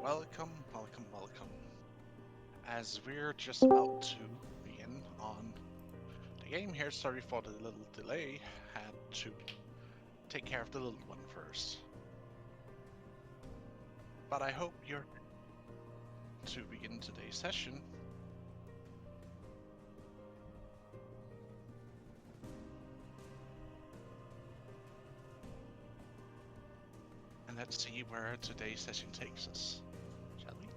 Welcome, welcome, welcome. As we're just about to begin on the game here, sorry for the little delay, had to take care of the little one first. But I hope you're to begin today's session. And let's see where today's session takes us, shall we?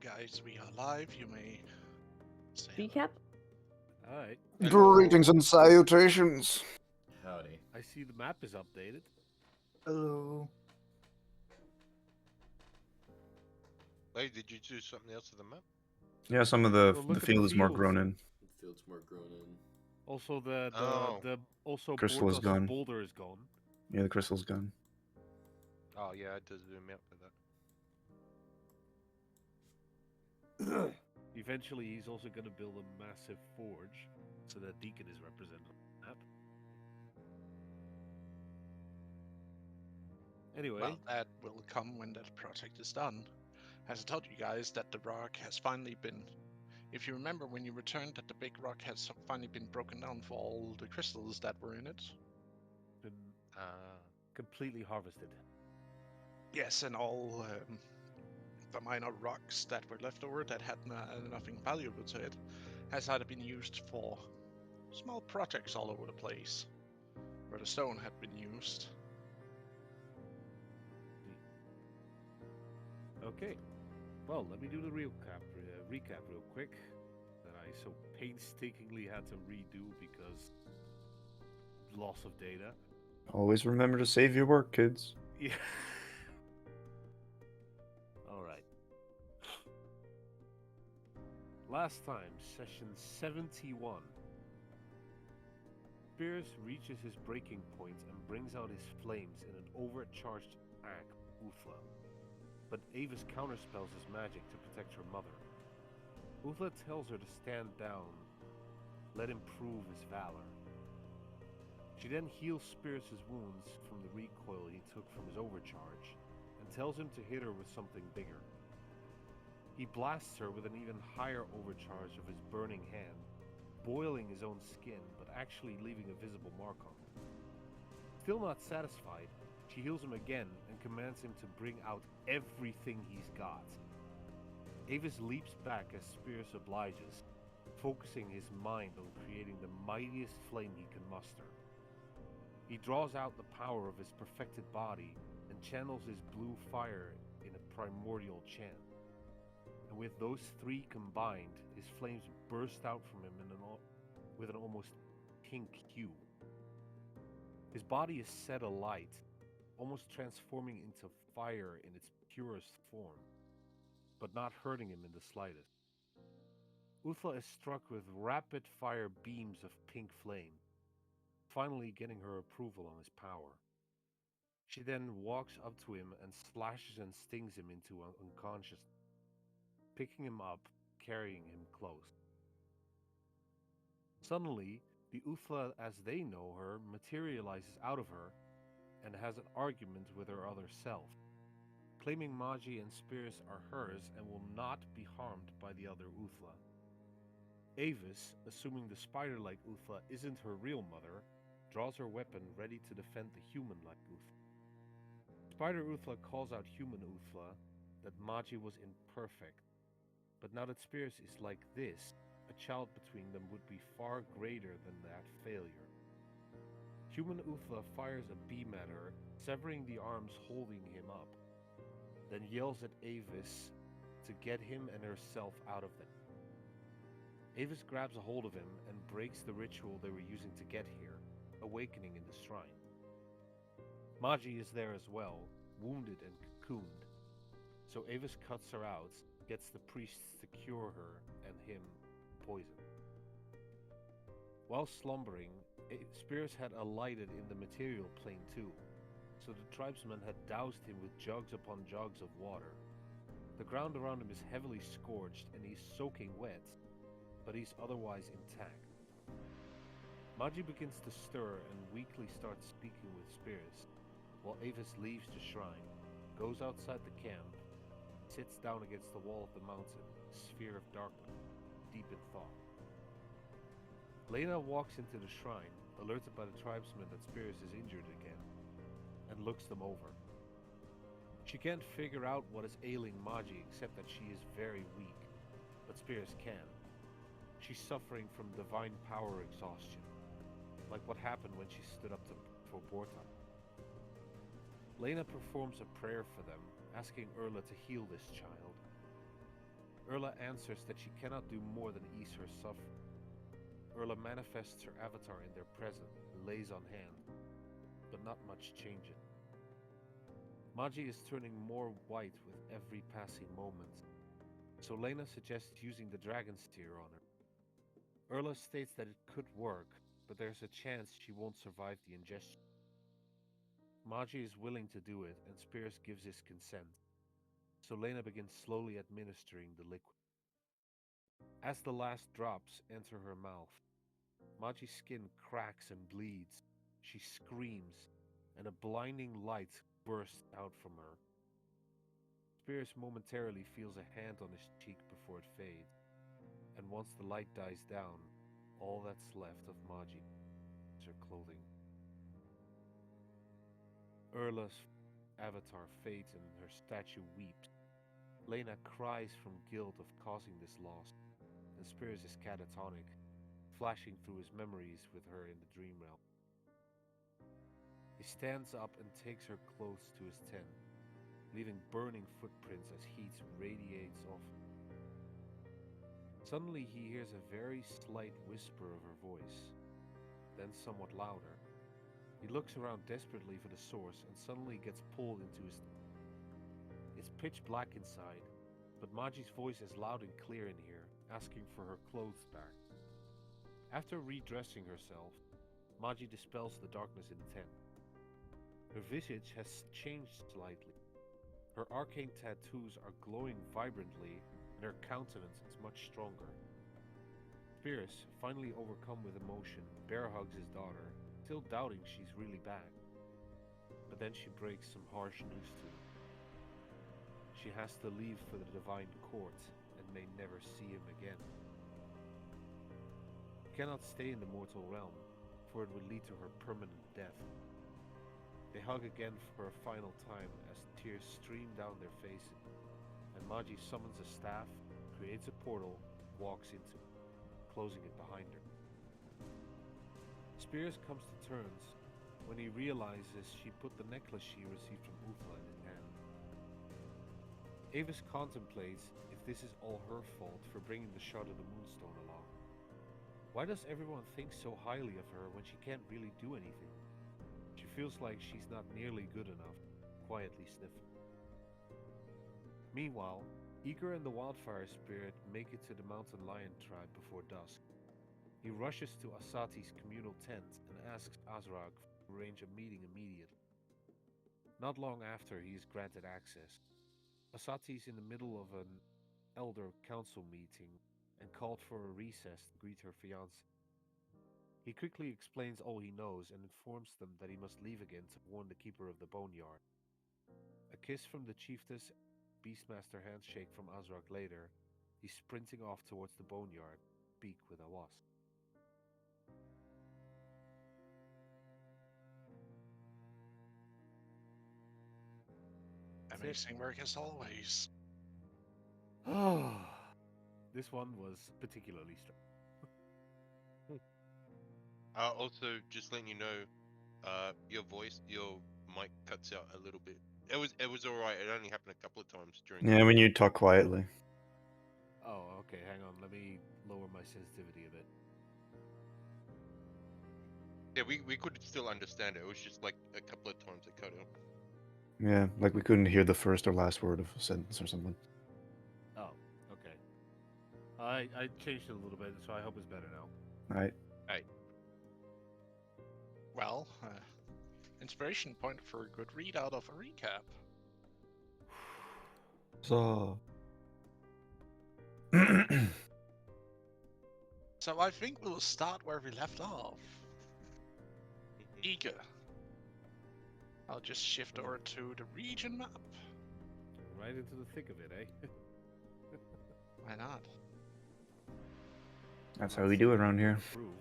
Guys, we are live. You may say hello. Recap? Alright, Greetings and salutations. Howdy. I see the map is updated. Hello. Wait, did you do something else to the map? Yeah, some of Well, the look at the field is more fields. grown in. It feels more grown in. Also, Oh. also Crystal is Bortos' gone. boulder is gone. Yeah, the crystal's gone. Oh yeah, I did do a map for that. Eventually, he's also going to build a massive forge so that Deacon is represented on the map. Anyway, Well, that will come when that project is done. As I told you guys, that the rock has finally been. If you remember when you returned, that the big rock has finally been broken down for all the crystals that were in it. been Ah. completely harvested. Yes, and all the minor rocks that were left over that had nothing valuable to it has either been used for small projects all over the place, where the stone had been used. Okay, well, let me do the recap real quick that I so painstakingly had to redo because loss of data. Always remember to save your work, kids. Yeah. Alright. Last time, session 71. Spears reaches his breaking point and brings out his flames in an overcharged act, Uthla. But Avis counterspells his magic to protect her mother. Uthla tells her to stand down, let him prove his valor. She then heals Spears' wounds from the recoil he took from his overcharge, and tells him to hit her with something bigger. He blasts her with an even higher overcharge of his burning hand, boiling his own skin, but actually leaving a visible mark on it. Still not satisfied, she heals him again and commands him to bring out everything he's got. Avis leaps back as Spears obliges, focusing his mind on creating the mightiest flame he can muster. He draws out the power of his perfected body and channels his blue fire in a primordial chant. And with those three combined, his flames burst out from him with an almost pink hue. His body is set alight, almost transforming into fire in its purest form, but not hurting him in the slightest. Uthla is struck with rapid-fire beams of pink flame, finally getting her approval on his power. She then walks up to him and slashes and stings him into unconsciousness, picking him up, carrying him close. Suddenly, the Uthla as they know her materializes out of her and has an argument with her other self, claiming Magi and Spears are hers and will not be harmed by the other Uthla. Avis, assuming the spider-like Uthla isn't her real mother, draws her weapon ready to defend the human-like Uthla. Spider Uthla calls out human Uthla that Magi was imperfect, but now that Spears is like this, a child between them would be far greater than that failure. Human Uthla fires a beam at her, severing the arms holding him up, then yells at Avis to get him and herself out of them. Avis grabs a hold of him and breaks the ritual they were using to get here, awakening in the shrine. Magi is there as well, wounded and cocooned, so Avis cuts her out, gets the priests to cure her and him poisoned. While slumbering, Spears had alighted in the material plane too, so the tribesmen had doused him with jugs upon jugs of water. The ground around him is heavily scorched and he's soaking wet, but he's otherwise intact. Magi begins to stir and weakly starts speaking with Spears, while Avis leaves the shrine, goes outside the camp, sits down against the wall of the mountain, a sphere of darkness, deep in thought. Lena walks into the shrine, alerted by the tribesmen that Spears is injured again, and looks them over. She can't figure out what is ailing Magi except that she is very weak, but Spears can. She's suffering from divine power exhaustion, like what happened when she stood up for Borta. Lena performs a prayer for them, asking Erla to heal this child. Erla answers that she cannot do more than ease her suffering. Erla manifests her avatar in their presence and lays on hands, but not much changes. Magi is turning more white with every passing moment, so Lena suggests using the dragon steer on her. Erla states that it could work, but there's a chance she won't survive the ingestion. Magi is willing to do it, and Spears gives his consent, so Lena begins slowly administering the liquid. As the last drops enter her mouth, Magi's skin cracks and bleeds. She screams, and a blinding light bursts out from her. Spears momentarily feels a hand on his cheek before it fades, and once the light dies down, all that's left of Magi is her clothing. Erla's avatar fades and her statue weeps. Lena cries from guilt of causing this loss, and Spears is catatonic, flashing through his memories with her in the dream realm. He stands up and takes her clothes to his tent, leaving burning footprints as heat radiates off. Suddenly he hears a very slight whisper of her voice, then somewhat louder. He looks around desperately for the source and suddenly gets pulled into his tent. It's pitch black inside, but Magi's voice is loud and clear in here, asking for her clothes back. After redressing herself, Magi dispels the darkness in the tent. Her visage has changed slightly. Her arcane tattoos are glowing vibrantly, and her countenance is much stronger. Spears, finally overcome with emotion, bear hugs his daughter, still doubting she's really back. But then she breaks some harsh news to him. She has to leave for the Divine Court and may never see him again. She cannot stay in the mortal realm, for it would lead to her permanent death. They hug again for a final time as tears stream down their faces, and Magi summons a staff, creates a portal, walks into it, closing it behind her. Spears comes to terms when he realizes she put the necklace she received from Uthmar in his hand. Avis contemplates if this is all her fault for bringing the shard of the Moonstone along. Why does everyone think so highly of her when she can't really do anything? She feels like she's not nearly good enough, quietly sniffing. Meanwhile, Eager and the Wildfire Spirit make it to the Mountain Lion tribe before dusk. He rushes to Asati's communal tent and asks Azrag to arrange a meeting immediately. Not long after, he is granted access. Asati is in the middle of an elder council meeting and called for a recess to greet her fiancé. He quickly explains all he knows and informs them that he must leave again to warn the keeper of the boneyard. A kiss from the chiefess, Beastmaster handshake from Azrag later, he's sprinting off towards the boneyard, speak with Awas. Amazing work as always. This one was particularly strong. Also, just letting you know, your voice, your mic cuts out a little bit. It was all right. It only happened a couple of times during. Yeah, when you talk quietly. Oh, okay, hang on. Let me lower my sensitivity a bit. Yeah, we could still understand it. It was just like a couple of times it cut out. Yeah, like we couldn't hear the first or last word of a sentence or something. Oh, okay. I changed it a little bit, so I hope it's better now. Right. Hey, Well, inspiration point for a good readout of a recap. So. So I think we'll start where we left off. Eager. I'll just shift over to the region map. Right into the thick of it, eh? Why not? That's Not how we do it saying around you here. approve.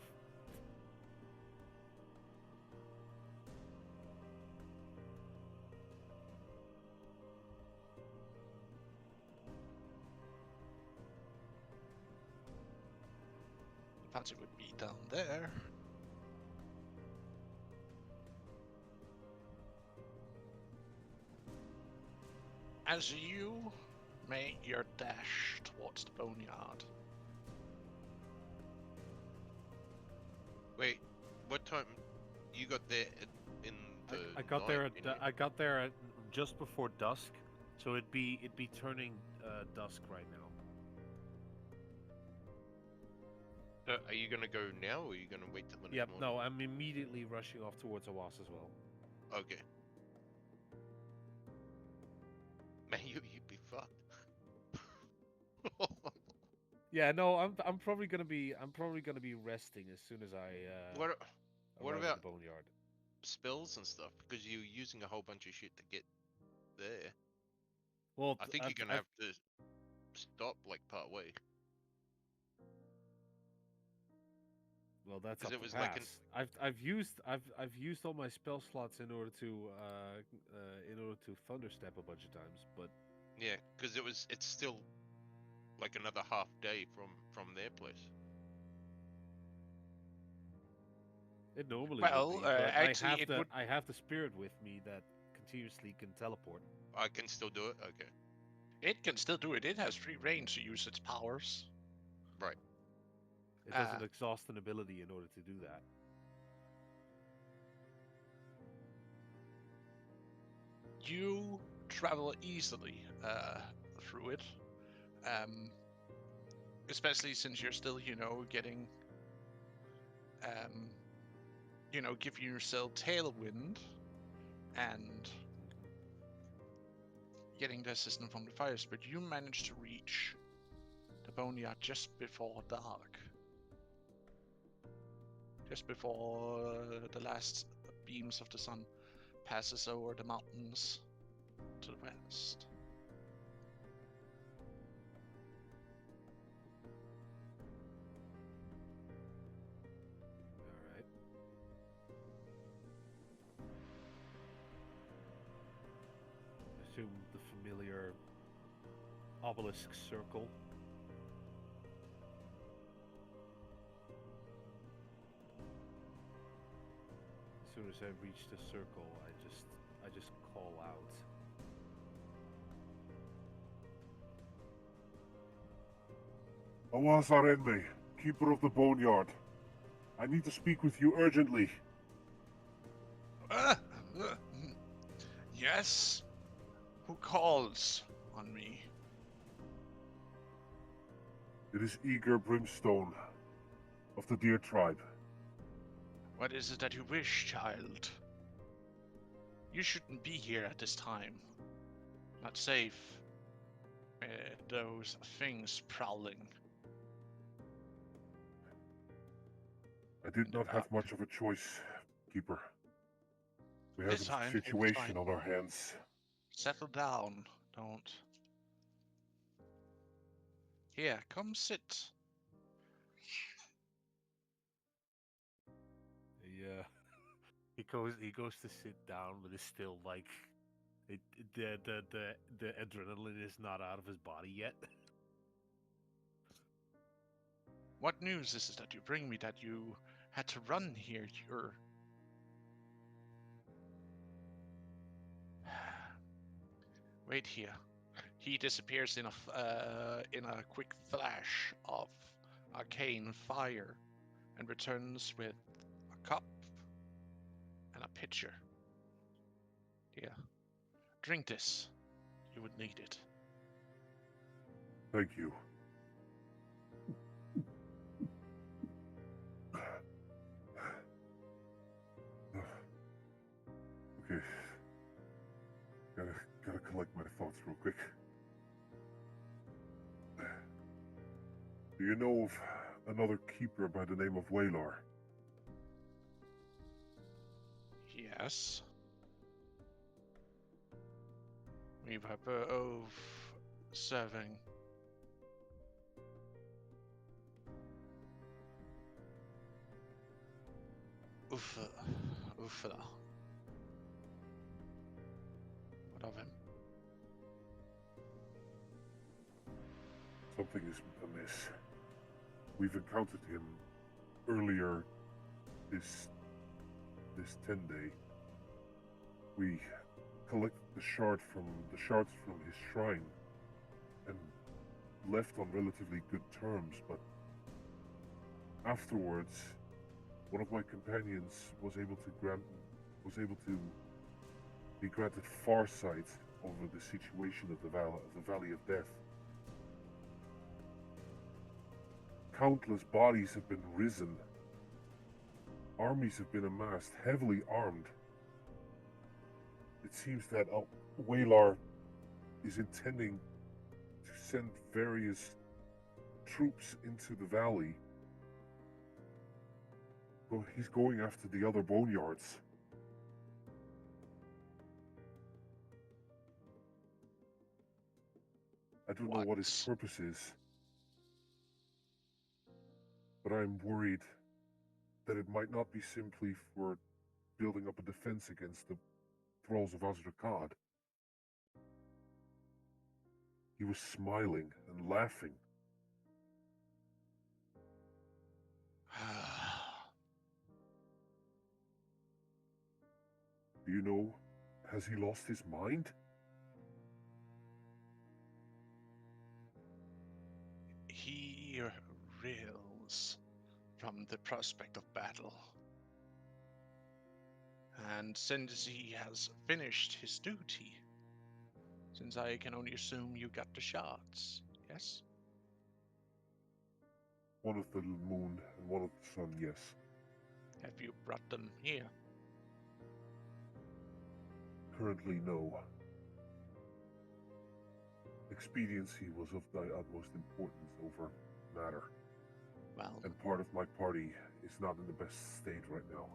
Fancy would be down there. As you make your dash towards the boneyard. Wait, what time you got there in the I got there night, at didn't I got there at just before dusk, so it'd be turning dusk right now. Are you gonna go now, or are you gonna wait till the next Yep. morning? No, I'm immediately rushing off towards Awas as well. Okay. Man, you'd be fucked. Yeah. No, I'm probably gonna be resting as soon as I what arrive about at the boneyard. spells and stuff? Because you're using a whole bunch of shit to get there. Well, I think you're gonna have to stop like part way. Well, that's 'Cause up it to was like pass. I've used all my spell slots in order to thunderstep a bunch of times, but Yeah, because it's still like another half day from their place. it normally Well, would be. But actually, it would. I have the spirit with me that continuously can teleport. I can still do it. Okay, It can still do it. It has free reign to use its powers. right. It doesn't exhaust an ability in order to do that. You travel easily through it, especially since you're still, getting, giving yourself tailwind and getting the assistance from the fire spirit. You managed to reach the boneyard just before dark, just before the last beams of the sun passes over the mountains to the west. All right. Assume the familiar obelisk circle. As soon as I reach the circle, I just call out. Awas Arende, keeper of the boneyard. I need to speak with you urgently. Yes? Who calls on me? It is Eager Brimstone of the Deer Tribe. What is it that you wish, child? You shouldn't be here at this time. Not safe. Those things prowling. I did not have much of a choice, Keeper. We have It's a fine. It's situation fine. on our hands. Settle down. Don't. Here, come sit. Yeah. He goes to sit down, but it's still like the adrenaline is not out of his body yet. What news is it that you bring me that you had to run here? You're... Wait here. He disappears in a quick flash of arcane fire and returns with a cup and a pitcher. Here, drink this. You would need it. Thank you. Gotta collect my thoughts real quick. Do you know of another keeper by the name of Whalar? Yes. We were both serving. Uthmar. What of him? Something is amiss. We've encountered him earlier this 10-day. We collected the shards from his shrine and left on relatively good terms, but afterwards one of my companions was able to be granted farsight over the situation of the Valley of Death. Countless bodies have been risen. Armies have been amassed, heavily armed. It seems that Whalar is intending to send various troops into the valley. Well, he's going after the other boneyards. I don't know what his purpose is, but I'm worried that it might not be simply for building up a defense against the thralls of Azrakad. He was smiling and laughing. Do you know, has he lost his mind? He reels from the prospect of battle. And since he has finished his duty, since I can only assume you got the shards, yes? One of the moon and one of the sun, yes. Have you brought them here? Currently, no. Expediency was of the utmost importance over matter. Well, And part of my party is not in the best state right now.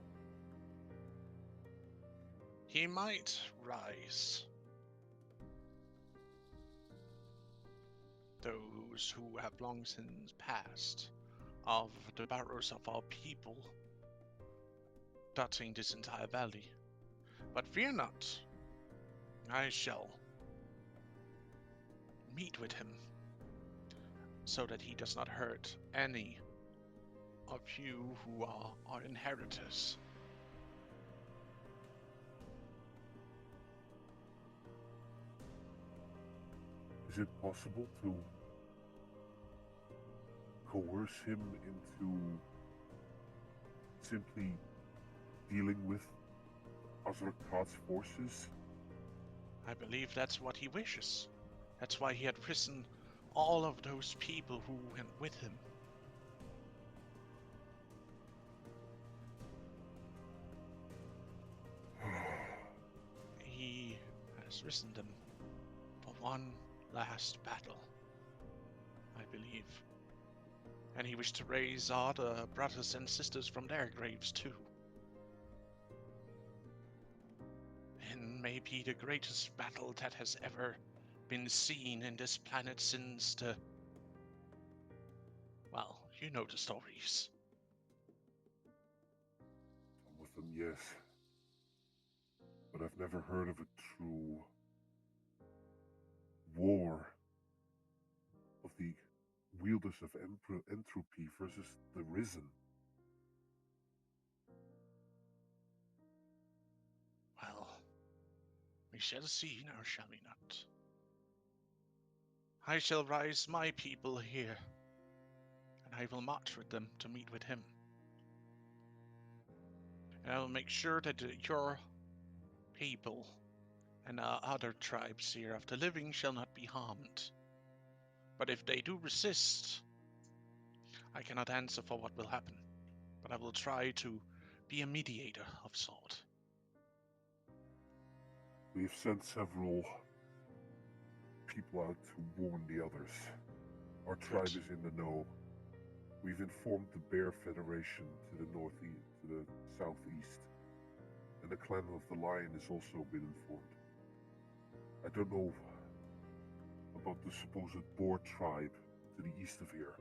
he might rise. Those who have long since passed of the barrows of our people, dotting this entire valley. But fear not, I shall meet with him, so that he does not hurt any of you who are our inheritors. Is it possible to coerce him into simply dealing with Azrakad's forces? I believe that's what he wishes. That's why he had risen all of those people who went with him. He has risen them for one last battle, I believe. And he wished to raise our other brothers and sisters from their graves too. In maybe the greatest battle that has ever been seen in this planet since the... Well, you know the stories. Some of them, yes. But I've never heard of a true war of the wielders of entropy versus the risen. Well, we shall see now, shall we not? I shall rise my people here, and I will march with them to meet with him. And I will make sure that your people and other tribes here of the living shall not be harmed. But if they do resist, I cannot answer for what will happen. But I will try to be a mediator of sort. We have sent several people out to warn the others. Our tribe is in the know. We've informed the Bear Federation to the northeast, to the southeast, and the clan of the Lion has also been informed. I don't know about the supposed Boar tribe to the east of here.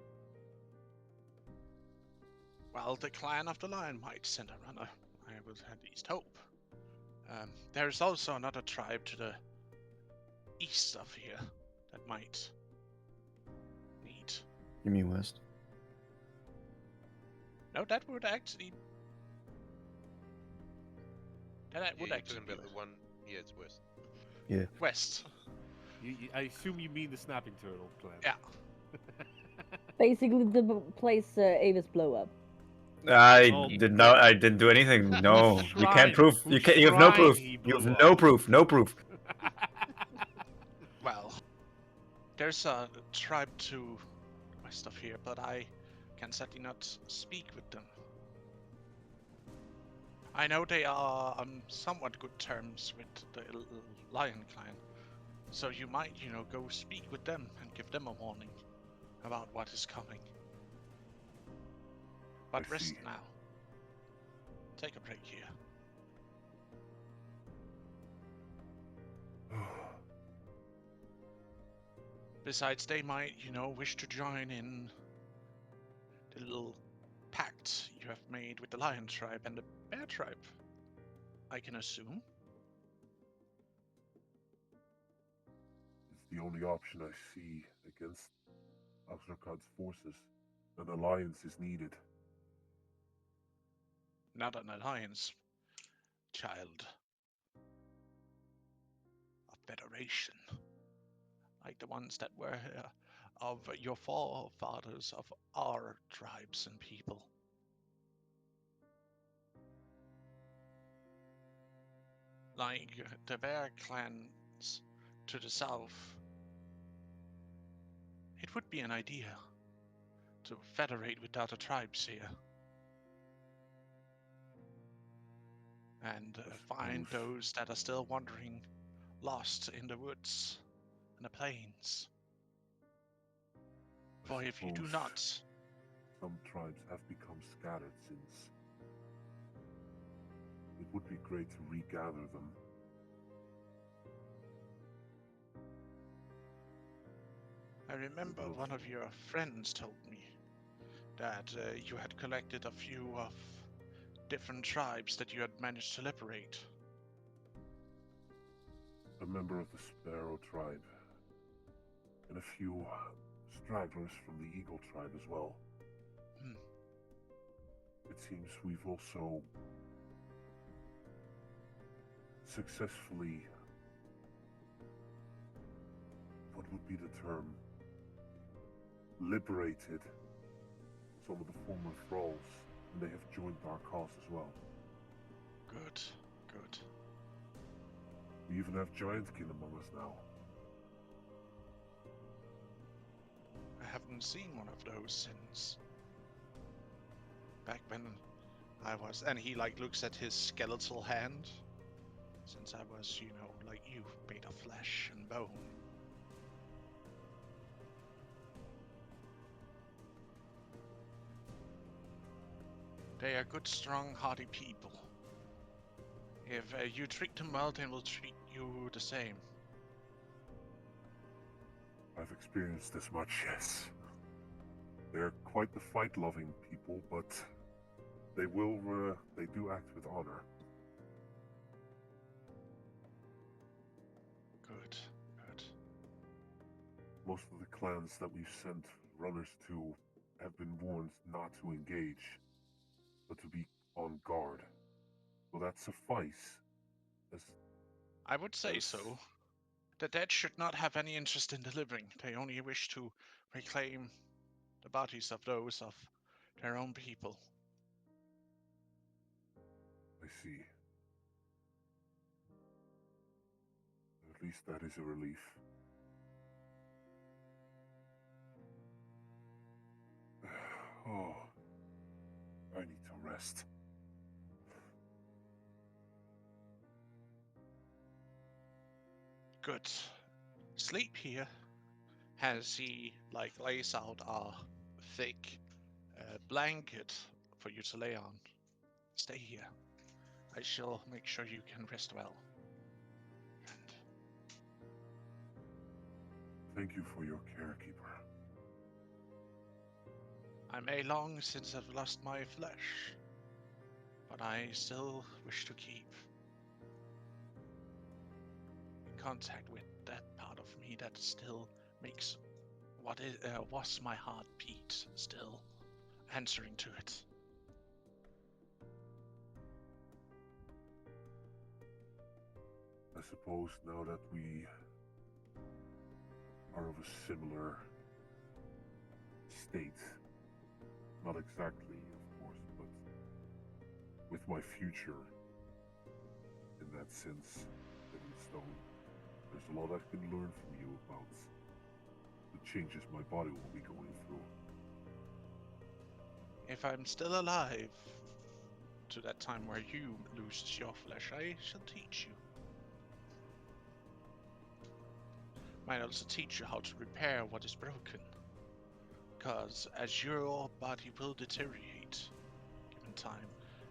Well, the clan of the Lion might send a runner. I would at least hope. There's also another tribe to the east of here that might need. You mean west? No, that would actually. That would you're actually talking be about the one. Yeah, it's west. Yeah. west. I assume you mean the snapping turtle clan. Yeah. Basically, the place Avis blow up. I Oh, did not. I didn't do anything. No, you can't shrine? prove. You Whose can't. You have no shrine proof. he You blew have up? no proof. No proof. Well, there's a tribe to west of here, but I can certainly not speak with them. I know they are on somewhat good terms with the Lion clan, so you might, go speak with them and give them a warning about what is coming. But I rest see. now. Take a break here. Besides, they might, wish to join in the little pact you have made with the Lion tribe and the Bear tribe, I can assume. It's the only option I see against Aksarkad's forces. An alliance is needed. Not an alliance, child. A federation. Like the ones that were here, of your forefathers of our tribes and people. Like the Bear clans to the south. It would be an idea to federate with other tribes here. And find suppose- those that are still wandering, lost in the woods and the plains. For if you do suppose not, some tribes have become scattered since. It would be great to regather them. I remember one of your friends told me that you had collected a few of different tribes that you had managed to liberate. A member of the Sparrow tribe, and a few stragglers from the Eagle tribe as well. Hmm. It seems we've also successfully, what would be the term, liberated some of the former thralls, and they have joined our cause as well. Good, good. We even have Giantkin among us now. I haven't seen one of those since back when I was, and he looks at his skeletal hand, since I was, like you, made of flesh and bone. They are good, strong, hardy people. If you treat them well, they will treat you the same. I've experienced as much, yes. They're quite the fight-loving people, but they do act with honor. Good, good. Most of the clans that we've sent runners to have been warned not to engage, but to be on guard. Will that suffice? I would say Yes. so. The dead should not have any interest in the living. They only wish to reclaim the bodies of those of their own people. I see. At least that is a relief. Oh, I need to rest. Good. Sleep here. As he lays out a thick blanket for you to lay on. Stay here. I shall make sure you can rest well. And Thank you for your care, Keeper. I may long since have lost my flesh, but I still wish to keep in contact with that part of me that still makes what was my heartbeat still answering to it. I suppose now that we are of a similar state, not exactly, of course, but with my future in that sense, living stone, there's a lot I can learn from you about the changes my body will be going through. If I'm still alive to that time where you lose your flesh, I shall teach you. Might also teach you how to repair what is broken. Because as your body will deteriorate, given time,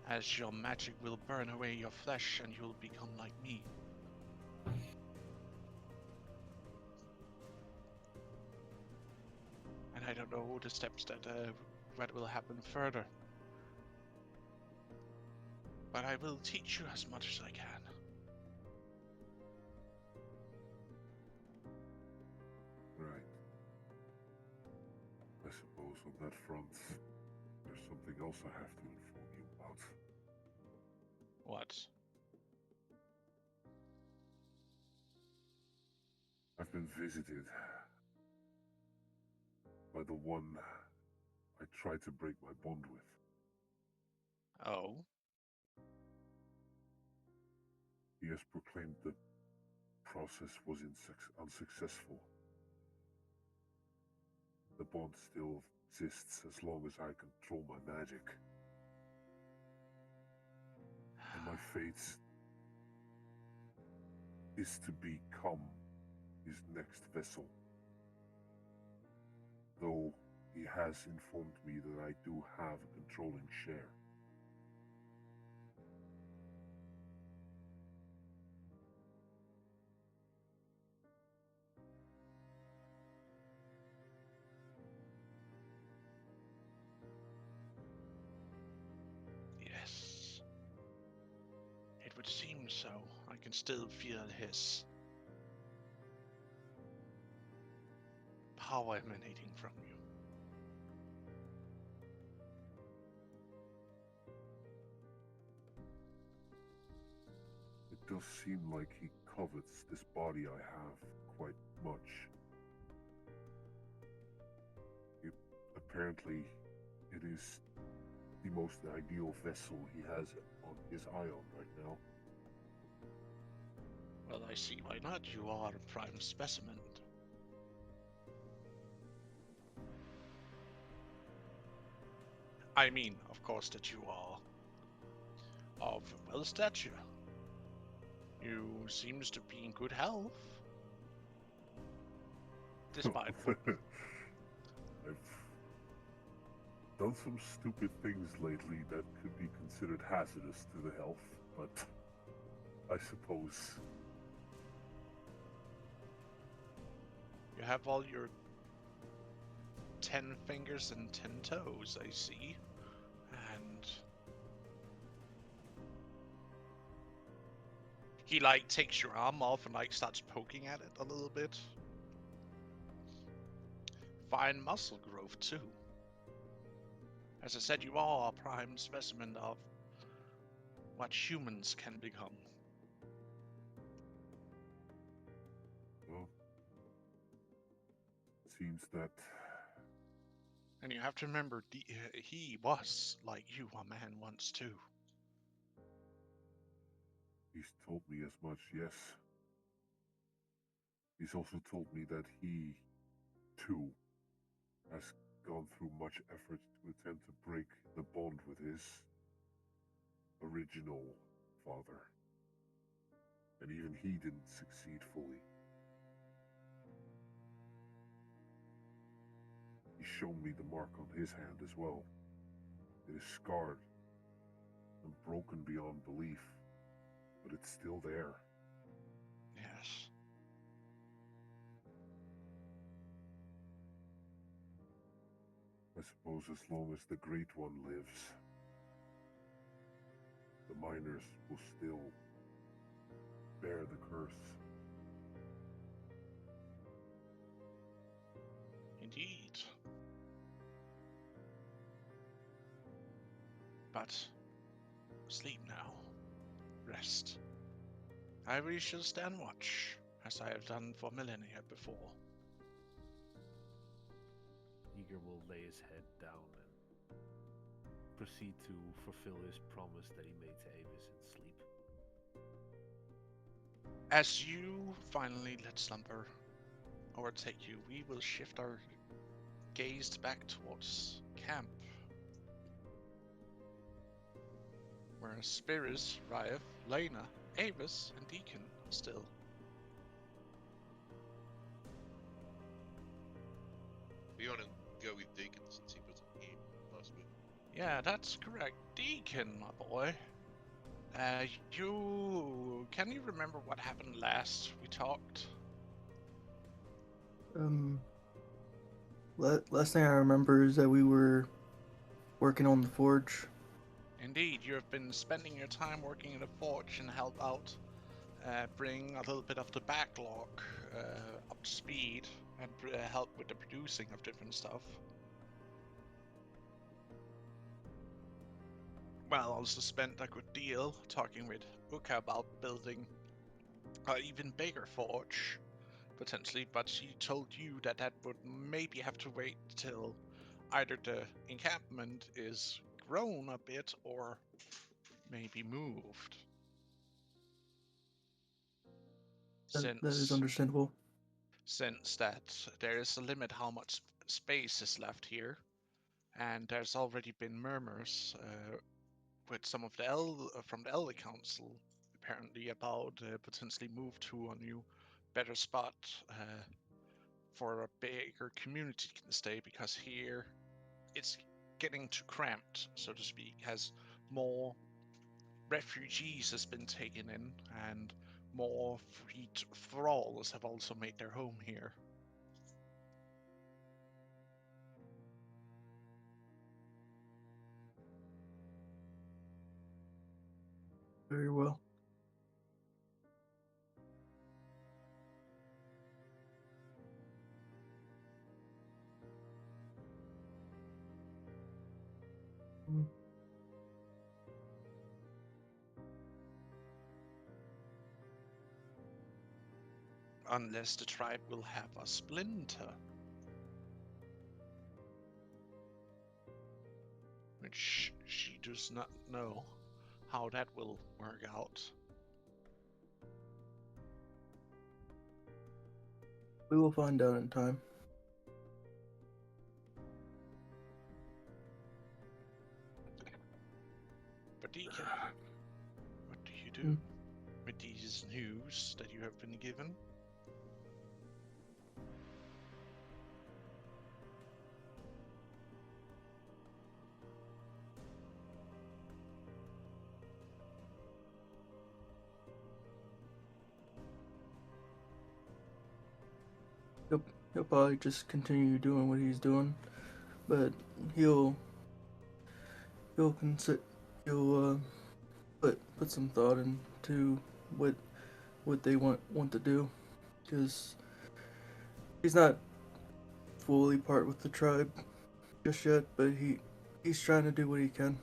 as your magic will burn away your flesh and you'll become like me. And I don't know the steps that will happen further. But I will teach you as much as I can. Right. I suppose on that front, there's something else I have to inform you about. What? I've been visited by the one I tried to break my bond with. Oh? He has proclaimed the process was unsuccessful. The bond still exists as long as I control my magic. And my fate is to become his next vessel. Though he has informed me that I do have a controlling share. Yes. It would seem so. I can still feel his power emanating from you. It does seem like he covets this body I have quite much. Apparently, it is the most ideal vessel he has on his eye on right now. Well, I see why not. You are a prime specimen. I mean, of course, that you are of well stature. You seems to be in good health. Despite what... I've done some stupid things lately that could be considered hazardous to the health, but I suppose You have all your 10 fingers and 10 toes, I see. And he takes your arm off and starts poking at it a little bit. Fine muscle growth too. As I said, you are a prime specimen of what humans can become. well, it seems that And you have to remember, he was like you, a man once too. he's told me as much, yes. He's also told me that he, too, has gone through much effort to attempt to break the bond with his original father. And even he didn't succeed fully. shown me the mark on his hand as well. It is scarred and broken beyond belief, but it's still there. Yes. I suppose as long as the Great One lives, the miners will still bear the curse. Indeed. But sleep now. Rest. I shall stand watch, as I have done for millennia before. Eager will lay his head down and proceed to fulfill his promise that he made to Avis and sleep. As you finally let slumber overtake you, we will shift our gaze back towards camp, where Spiris, Ryef, Lena, Avis, and Deacon are still. We want to go with Deacon since he wasn't here last week. Yeah, that's correct. Deacon, my boy. Can you remember what happened last we talked? Last thing I remember is that we were working on the forge. Indeed, you have been spending your time working in the forge and help out, bring a little bit of the backlog up to speed and help with the producing of different stuff. Well, also spent a good deal talking with Uka about building an even bigger forge, potentially, but she told you that that would maybe have to wait till either the encampment is grown a bit or maybe moved. That is understandable. Since that there is a limit how much space is left here, and there's already been murmurs with some of the from the Elder Council apparently about potentially move to a new, better spot for a bigger community can stay, because here it's getting too cramped, so to speak, as more refugees has been taken in and more freed thralls have also made their home here. Very well. Unless the tribe will have a splinter. Which she does not know how that will work out. We will find out in time. But Deacon, what do you do with these news that you have been given? He'll probably just continue doing what he's doing, but he'll consider put some thought into what they want to do, because he's not fully part with the tribe just yet, but he's trying to do what he can.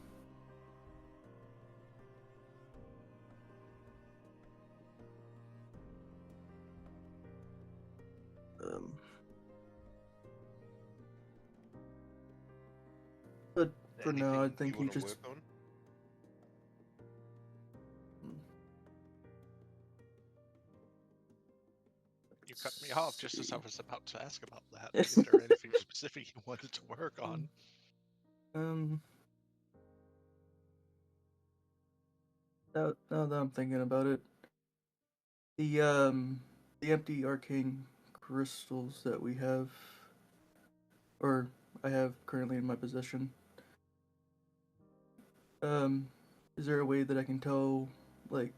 But for now, I think he just. Work on? You cut me off just as I was about to ask about that. Is there anything specific you wanted to work on? Now that I'm thinking about it, the empty arcane crystals that we have, or I have currently in my possession. Is there a way that I can tell, like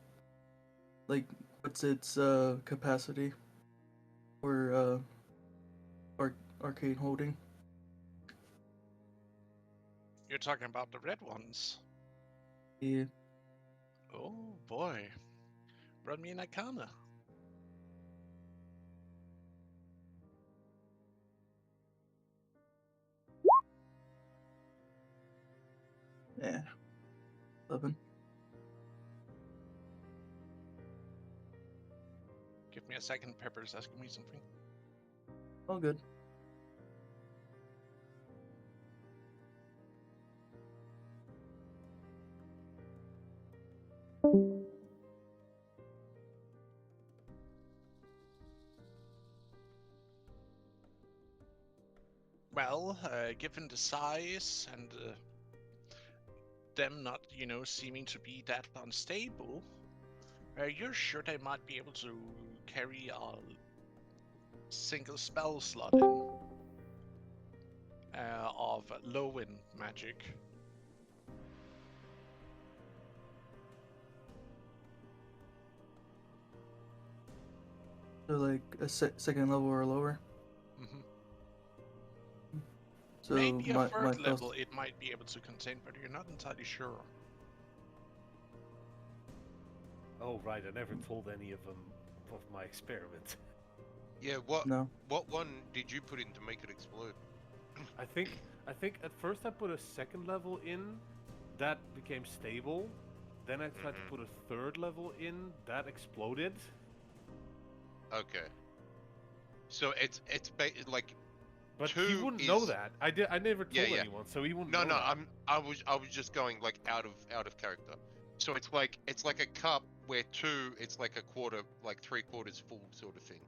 what's its capacity or arcane holding? You're talking about the red ones. Yeah. Oh boy. Run me an Arcana. Yeah. 11. Give me a second, Pepper's asking me something. All good. Well, given the size and them not, seeming to be that unstable, you're sure they might be able to carry a single spell slot in of low-end magic. So like a second level or lower. Mm-hmm. So Maybe a my third spells- level it might be able to contain, but you're not entirely sure. Oh right, I never told any of them of my experiment. Yeah, what No. what one did you put in to make it explode? I think at first I put a second level in, that became stable. Then I tried to put a third level in, that exploded. Okay. So it's like But he two wouldn't know is- that. I never told Yeah, yeah. anyone, so he wouldn't No, know no, that. I was just going like out of character. So it's like a cup where two it's like a quarter, like 3/4 full sort of thing.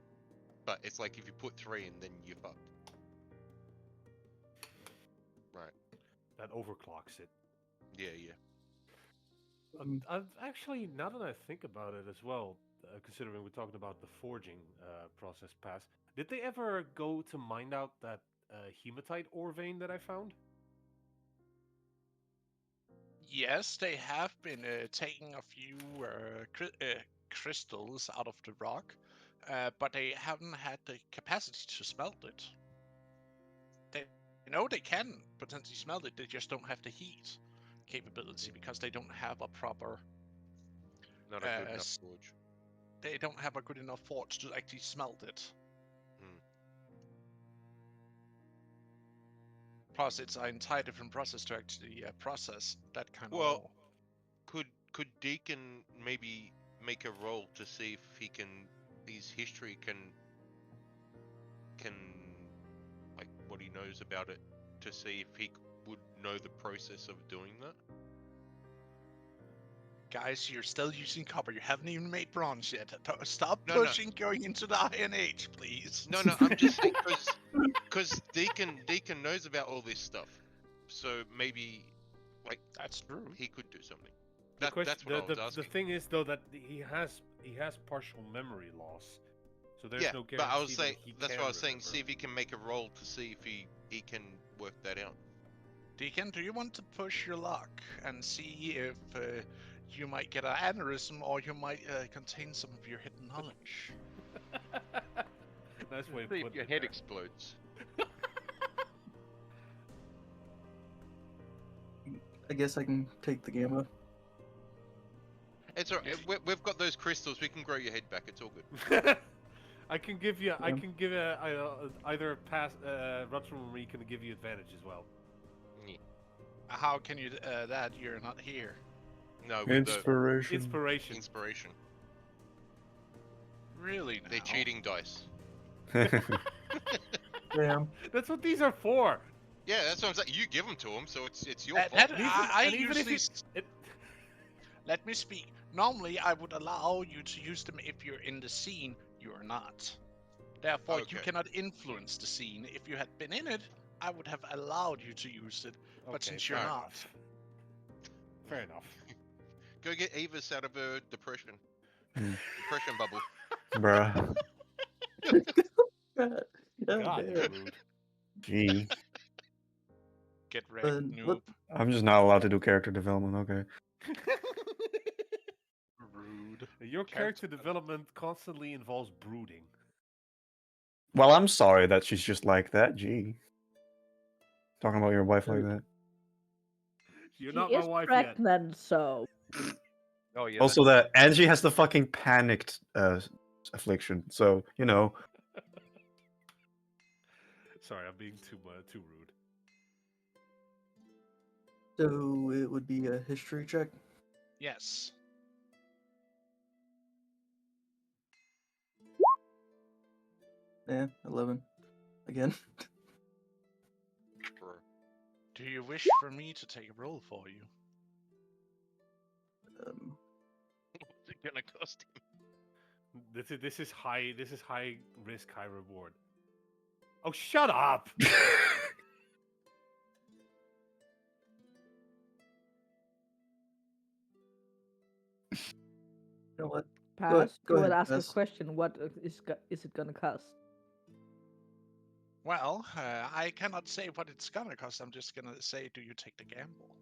But it's like if you put 3 in, then you're fucked. Right. That overclocks it. Yeah, yeah. I've actually, now that I think about it as well, considering we're talking about the forging process pass, did they ever go to mine out that hematite ore vein that I found? Yes, they have been taking a few crystals out of the rock, but they haven't had the capacity to smelt it. They know they can potentially smelt it, they just don't have the heat capability because they don't have a proper. Not a good enough s- forge. They don't have a good enough forge to actually smelt it. Hmm. Plus, it's an entire different process to actually process that kind of Well, ore. could Deacon maybe make a roll to see if he can his history can like what he knows about it to see if he would know the process of doing that? Guys, you're still using copper. You haven't even made bronze yet. Stop No, no. pushing going into the Iron Age, please. No, I'm just saying because Deacon knows about all this stuff, so maybe like That's true. he could do something. The question, That's what I was the asking. thing is though that he has partial memory loss, so there's Yeah, no guarantee but I was saying that he that's can what I was saying. remember. See if he can make a roll to see if he can work that out. Deacon, do you want to push your luck and see if you might get an aneurysm or you might contain some of your hidden knowledge? Nice way of See if putting your it head there. explodes. I guess I can take the gamma. It's alright. We've got those crystals. We can grow your head back. It's all good. I can give you. I Yeah. can give either pass. Rutrum, we can give you advantage as well. How can you that? You're not here. No, with the Inspiration. Inspiration. inspiration. Really now? They're cheating dice. Damn. That's what these are for. Yeah, that's what I'm saying. You give them to him, so it's your That- fault. that- And even, I and even if usually it, let me speak. Normally, I would allow you to use them if you're in the scene. You are not. Therefore, you Okay. cannot influence the scene. If you had been in it, I would have allowed you to use it. But okay, since you're fair not, enough. Fair enough. Go get Avis out of her depression. Hmm. Depression bubble. Bruh. God, God, damn. you're rude. Gee. Get wrecked, What? noob. I'm just not allowed to do character development. Okay. Rude. Your character development constantly involves brooding. Well, I'm sorry that she's just like that. Gee, talking about your wife like that. You're She not my is wife yet. pregnant, so Oh yeah. Also, that and she has the fucking panicked affliction. So you know, Sorry, I'm being too rude. So it would be a history check. Yes. Yeah, 11. Again. Bro. Do you wish for me to take a roll for you? What's it gonna cost him? This is high risk, high reward. Oh, shut up! You know what? pass. Go You would ahead, ask a pass. question. What is it gonna cost? Well, I cannot say what it's gonna cost. I'm just gonna say, do you take the gamble?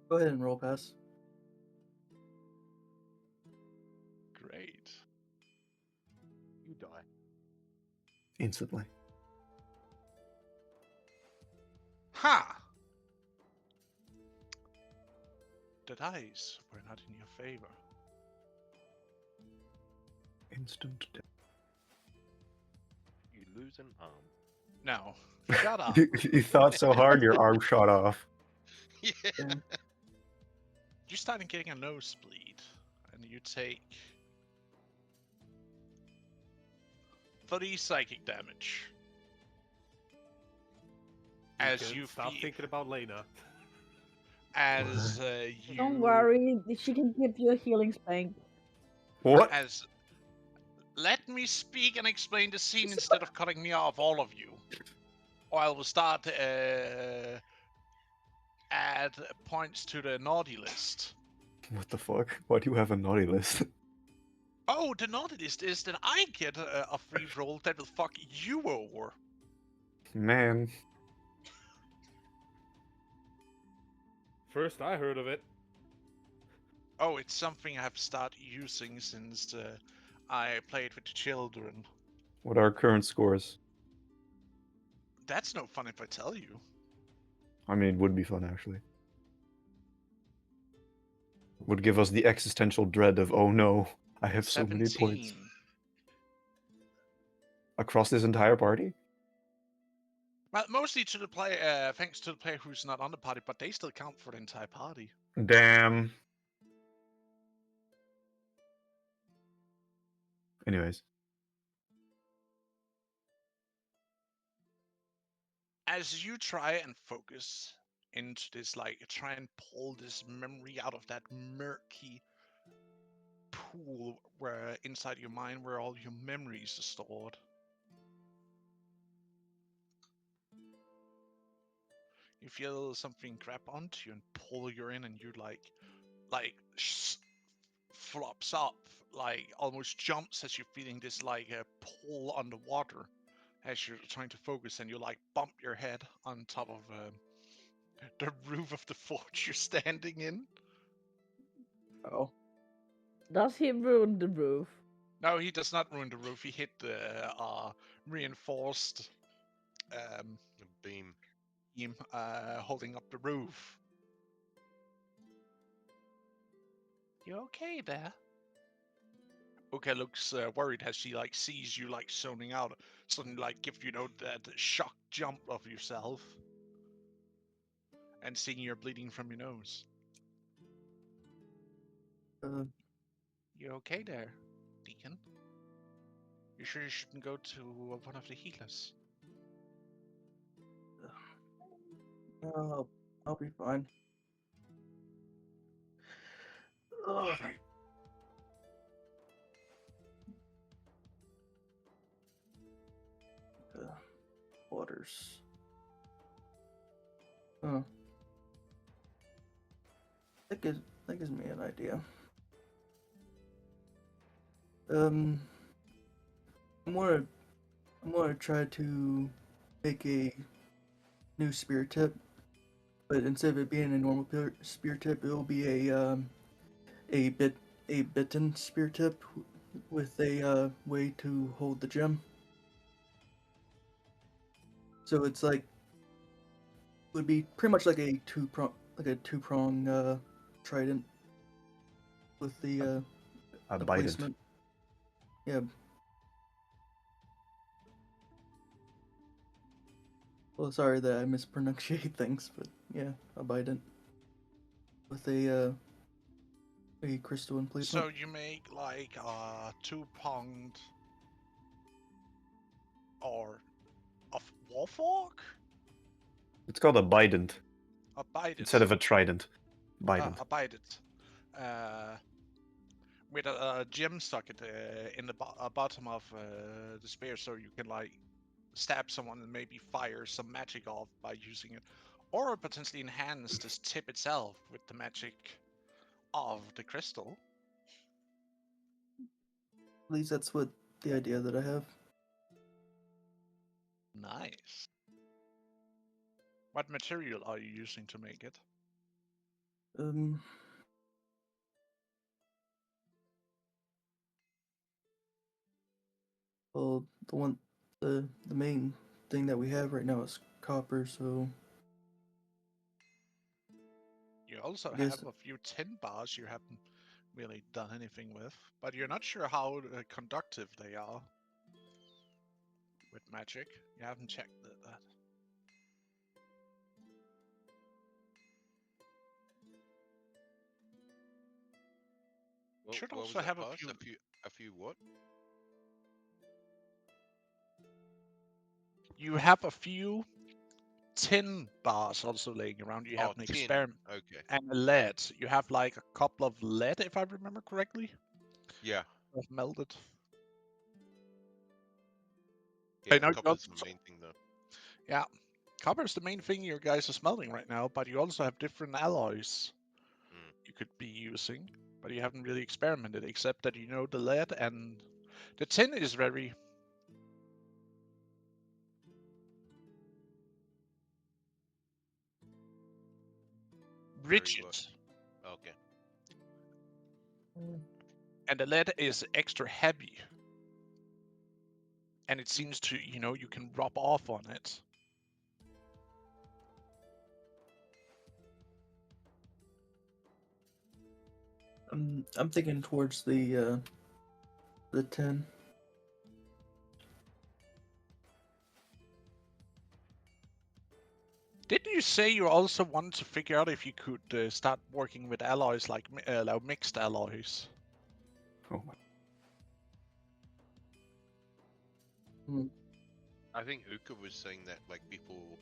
Go ahead and roll pass. Great. You die. instantly. Ha! The dice were not in your favor. Instant death. You lose an arm. No, shut up. You thought so hard, your arm shot off. Yeah. Yeah. You started getting a nosebleed, and you take 30 psychic damage. As Deacon, you stop feel, thinking about Lena. as you, Don't worry, she can give you a healing spank. What? as let me speak and explain the scene instead of cutting me off, all of you, or I will start add points to the naughty list. What the fuck? Why do you have a naughty list? Oh, the naughty list is that I get a free roll that will fuck you over. Man, First I heard of it. Oh, it's something I've started using since I played with the children. what are our current scores? That's no fun if I tell you. I mean, it would be fun actually. Would give us the existential dread of, oh no, I have so many points 17. across this entire party. Well, mostly to the play, thanks to the player who's not on the party, but they still count for the entire party. Damn. Anyways, As you try and focus into this, like, try and pull this memory out of that murky pool where inside your mind where all your memories are stored. You feel something grab onto you and pull you in, and you flops up, like almost jumps as you're feeling this like a pull underwater as you're trying to focus, and you like bump your head on top of the roof of the forge you're standing in. Oh. Does he ruin the roof? No, he does not ruin the roof. He hit the reinforced Beam. beam holding up the roof. You okay there? Okay looks worried as she like sees you like zoning out, suddenly like give you know that shock jump of yourself, and seeing you're bleeding from your nose. You okay there, Deacon? You sure you shouldn't go to one of the healers? I'll be fine. Ugh. Waters. Oh. That gives me an idea. I'm gonna try to make a new spear tip, but instead of it being a normal spear tip, it will be a bitten spear tip with a way to hold the gem. So it's like would be pretty much like a two prong trident with the A the bident. placement. Yeah. Well, sorry that I mispronunciate things, but yeah, a bident with a crystal emplacement. So you make like a two-pronged or of warfork? It's called a bident A bident. instead of a trident. Bident. A bident. With a gem socket in the bottom of the spear, so you can like stab someone and maybe fire some magic off by using it, or potentially enhance this tip itself with the magic of the crystal. At least that's what the idea that I have. Nice. What material are you using to make it? Well, the main thing that we have right now is copper, so You also I guess have a few tin bars you haven't really done anything with, but you're not sure how conductive they are with magic. You haven't checked that. Should What also was have that a pass? few. A few what? You have a few tin bars also laying around. You have an tin. experiment Okay. and a lead. You have like a couple of lead, if I remember correctly. Yeah. Of melted. Yeah. I know you Copper's also, the main thing though. yeah, copper is the main thing you guys are smelting right now, but you also have different alloys you could be using, but you haven't really experimented, except that you know the lead and the tin is very rigid, Okay. and the lead is extra heavy, and it seems to, you can rub off on it. I'm thinking towards the 10. Didn't you say you also wanted to figure out if you could start working with alloys like mixed alloys? Oh my. I think Uka was saying that like before.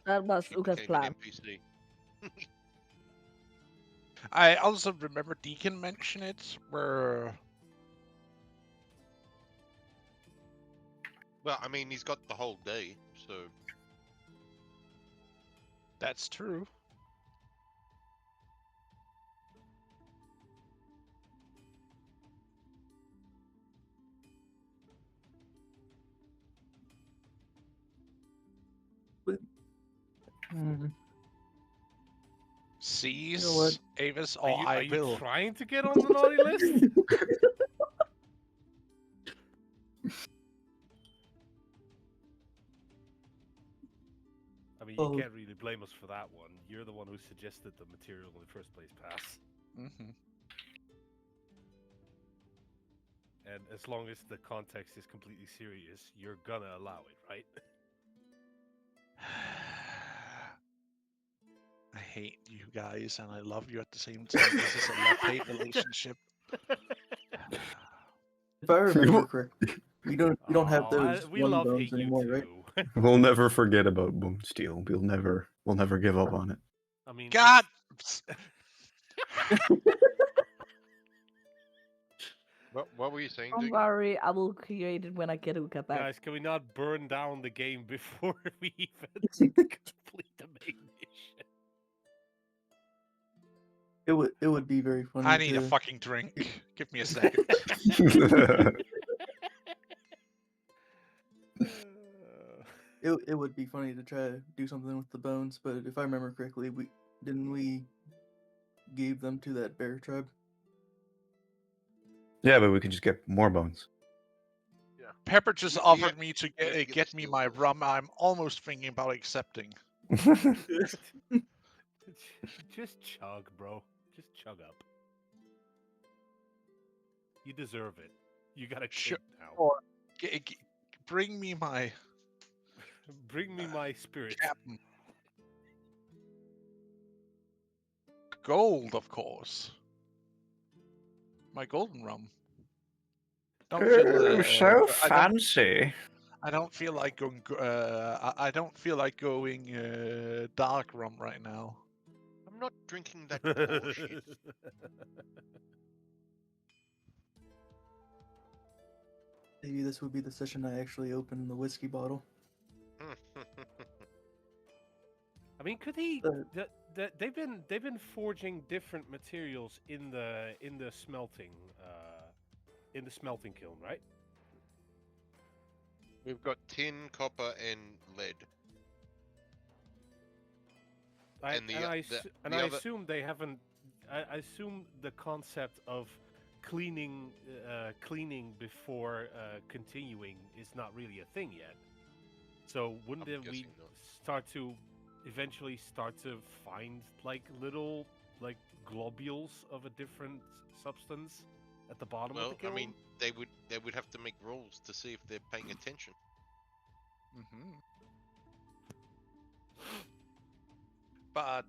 That was She Uka's became an plan. NPC. I also remember Deacon mention it, where Well, I mean, he's got the whole day, so that's true. Sees You know what? Avis, Are or you, I are you will. trying to get on the naughty list? I mean, you Oh. can't really blame us for that one. You're the one who suggested the material in the first place, Pass. Mm-hmm. And as long as the context is completely serious, you're gonna allow it, right? I hate you guys, and I love you at the same time. This is a love-hate relationship. If I remember correctly, we don't have Oh, those we one love bones hate you anymore, right? too. We'll never forget about Bone Steel. We'll never give up on it. I mean, God! what were you saying, Don't Jake? worry, I will create it when I get Uka back. guys, can we not burn down the game before we even complete the main mission? It would be very funny. I need a fucking drink. Give me a second. it would be funny to try to do something with the bones, but if I remember correctly, we gave them to that bear tribe. Yeah, but we can just get more bones. Pepper just We offered have- me to we have to get, get get the me steel my first. rum. I'm almost thinking about accepting. Just chug, bro. Just chug up. You deserve it. You got a Sure. kid now. Or bring me my Bring me my spirit. captain. Gold, of course. My golden rum. Don't feel Ooh, so I don't. fancy. I don't feel like going. I don't feel like going dark rum right now. I'm not drinking that bullshit. Maybe this would be the session I actually open the whiskey bottle. I mean, could he? Uh, They've been forging different materials in the smelting kiln, right? We've got tin, copper, and lead. And the I other- assume they haven't. I assume the concept of cleaning before continuing is not really a thing yet. So wouldn't I'm we guessing not. eventually start to find like little like globules of a different substance at the bottom of the Well, I kiln? mean, they would have to make rolls to see if they're paying attention. But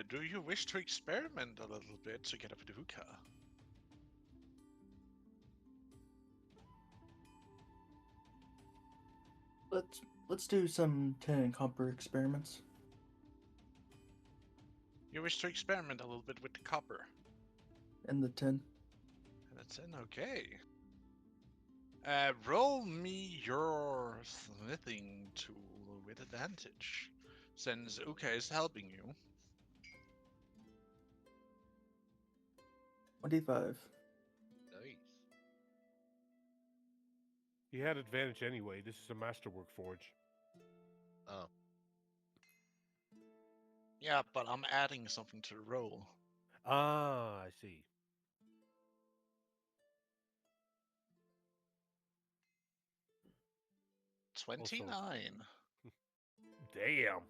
do you wish to experiment a little bit to get a Paducah? let's do some tin and copper experiments. You wish to experiment a little bit with the copper. And the tin. That's an okay. Roll me your smithing tool with advantage, since Uka is helping you. 25. Nice. He had advantage anyway. This is a masterwork forge. Oh. Yeah, but I'm adding something to the roll. Ah, I see. Also- 29 Damn.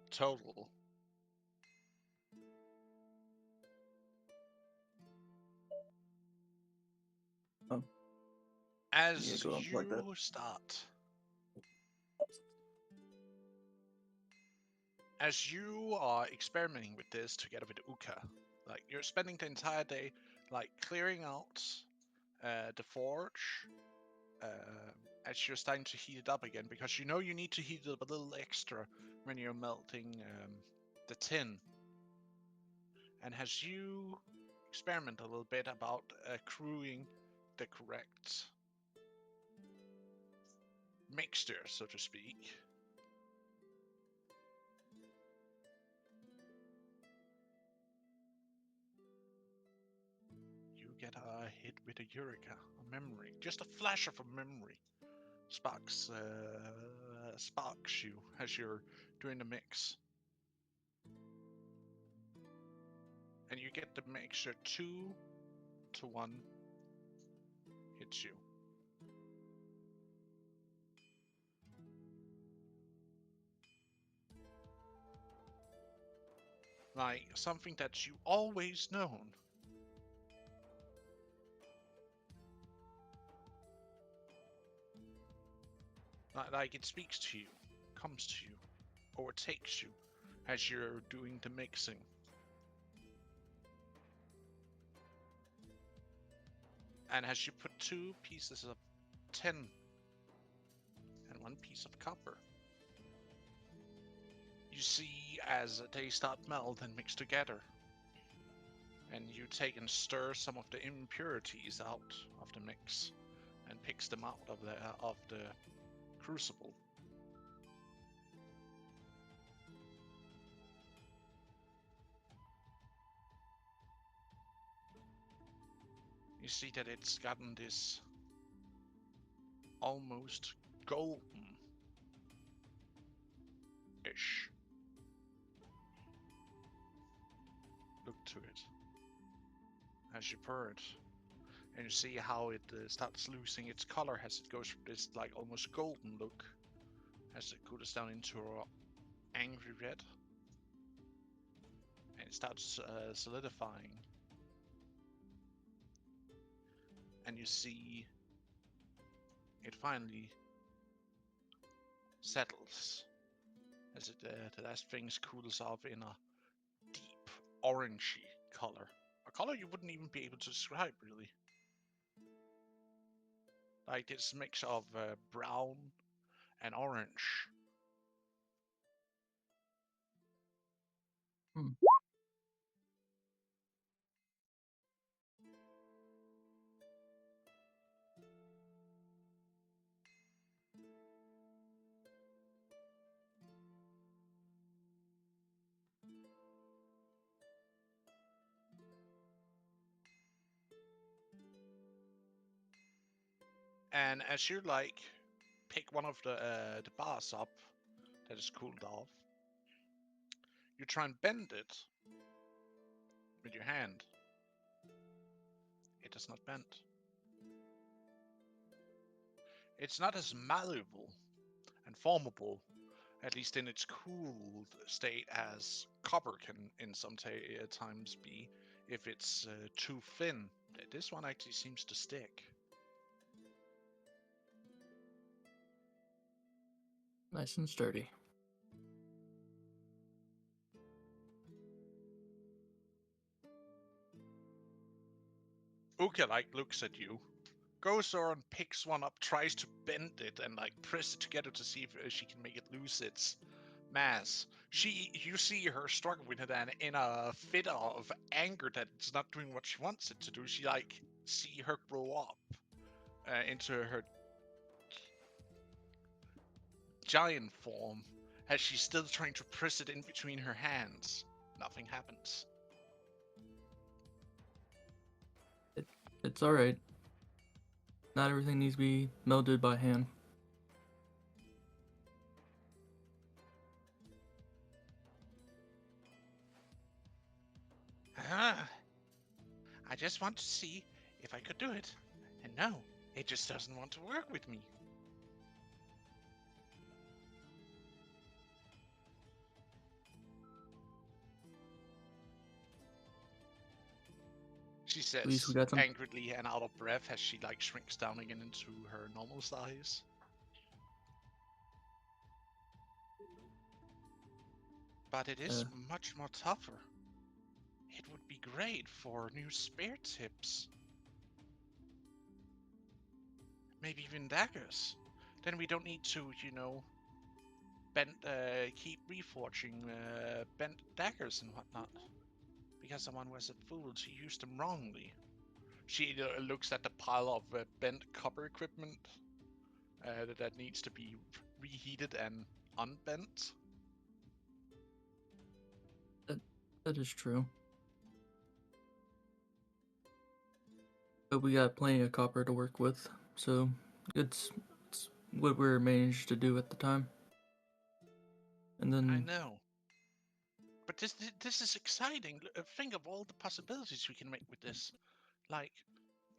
total. Oh. As Yeah, go on, you like that. start, as you are experimenting with this together with Uka, like you're spending the entire day like clearing out the forge as you're starting to heat it up again, because you know you need to heat it up a little extra when you're melting the tin. And as you experiment a little bit about accruing the correct mixture, so to speak, you get a hit with a eureka, a memory, just a flash of a memory. Sparks you as you're doing the mix, and you get the mixture 2-1 hits you. Like something that you always known. Like it speaks to you, comes to you, overtakes you as you're doing the mixing. And as you put 2 pieces of tin and 1 piece of copper, you see as they start melt and mix together, and you take and stir some of the impurities out of the mix and picks them out of the crucible. You see that it's gotten this almost golden-ish look to it as you pour it. And you see how it starts losing its color as it goes from this like almost golden look as it cools down into an angry red. And it starts solidifying. And you see it finally settles as it the last things cools off in a deep orangey color. A color you wouldn't even be able to describe really. Like this mix of brown and orange. And as you like pick one of the bars up that is cooled off, you try and bend it with your hand. It does not bend. It's not as malleable and formable, at least in its cooled state, as copper can in some times be if it's too thin. This one actually seems to stick. Nice and sturdy. Uka like looks at you, goes over and picks one up, tries to bend it and like press it together to see if she can make it lose its mass. You see her struggle with it, and in a fit of anger that it's not doing what she wants it to do, she like see her grow up into her giant form as she's still trying to press it in between her hands. Nothing happens. It's alright. Not everything needs to be melded by hand. I just want to see if I could do it. And no, it just doesn't want to work with me. She At least says we got some. angrily and out of breath as she like shrinks down again into her normal size. But it is much more tougher. It would be great for new spear tips. Maybe even daggers. Then we don't need to, keep reforging bent daggers and whatnot. Because someone was a fool to use them wrongly. She looks at the pile of bent copper equipment that needs to be reheated and unbent. That is true. But we got plenty of copper to work with, so it's what we managed to do at the time. And then I know. But this is exciting. Think of all the possibilities we can make with this. Like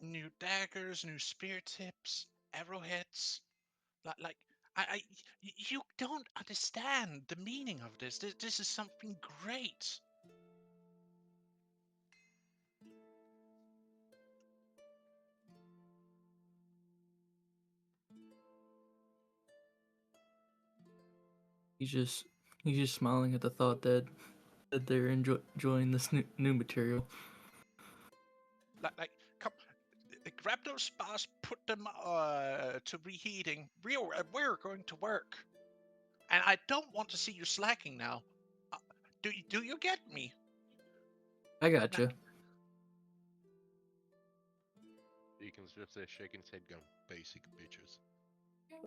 new daggers, new spear tips, arrowheads. Like you don't understand the meaning of this. This is something great. he's just smiling at the thought that they're enjoying this new material. Like come, grab those bars, put them to reheating. We're going to work, and I don't want to see you slacking now. Do you get me? I gotcha. Deacon's just there shaking his head, going, "Basic bitches."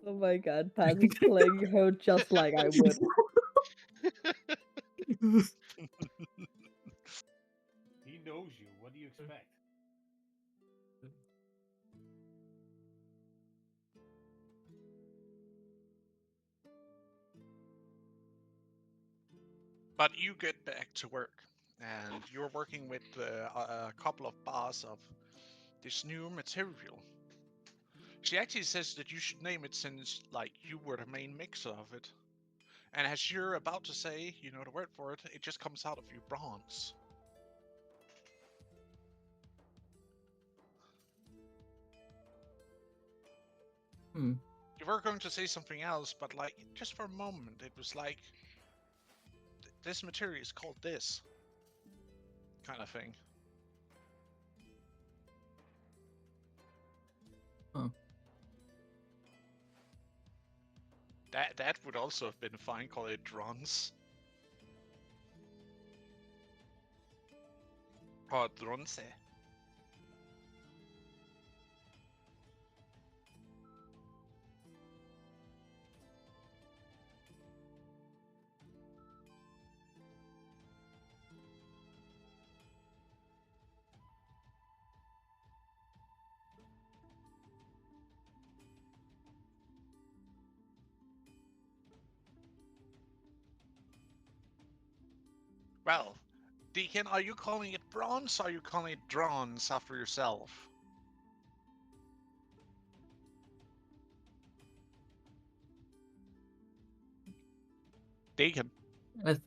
Oh my god, Paz is playing her just like I would. He knows you. What do you expect? But you get back to work, and you're working with a couple of bars of this new material. She actually says that you should name it since, like, you were the main mixer of it. And as you're about to say, you know the word for it, it just comes out of you, bronze. Hmm. You were going to say something else, but like, just for a moment, it was like, this material is called this, kind of thing. Huh. That would also have been fine, call it bronze. Or bronze. Well, Deacon, are you calling it bronze or are you calling it drons after yourself? Deacon, I th-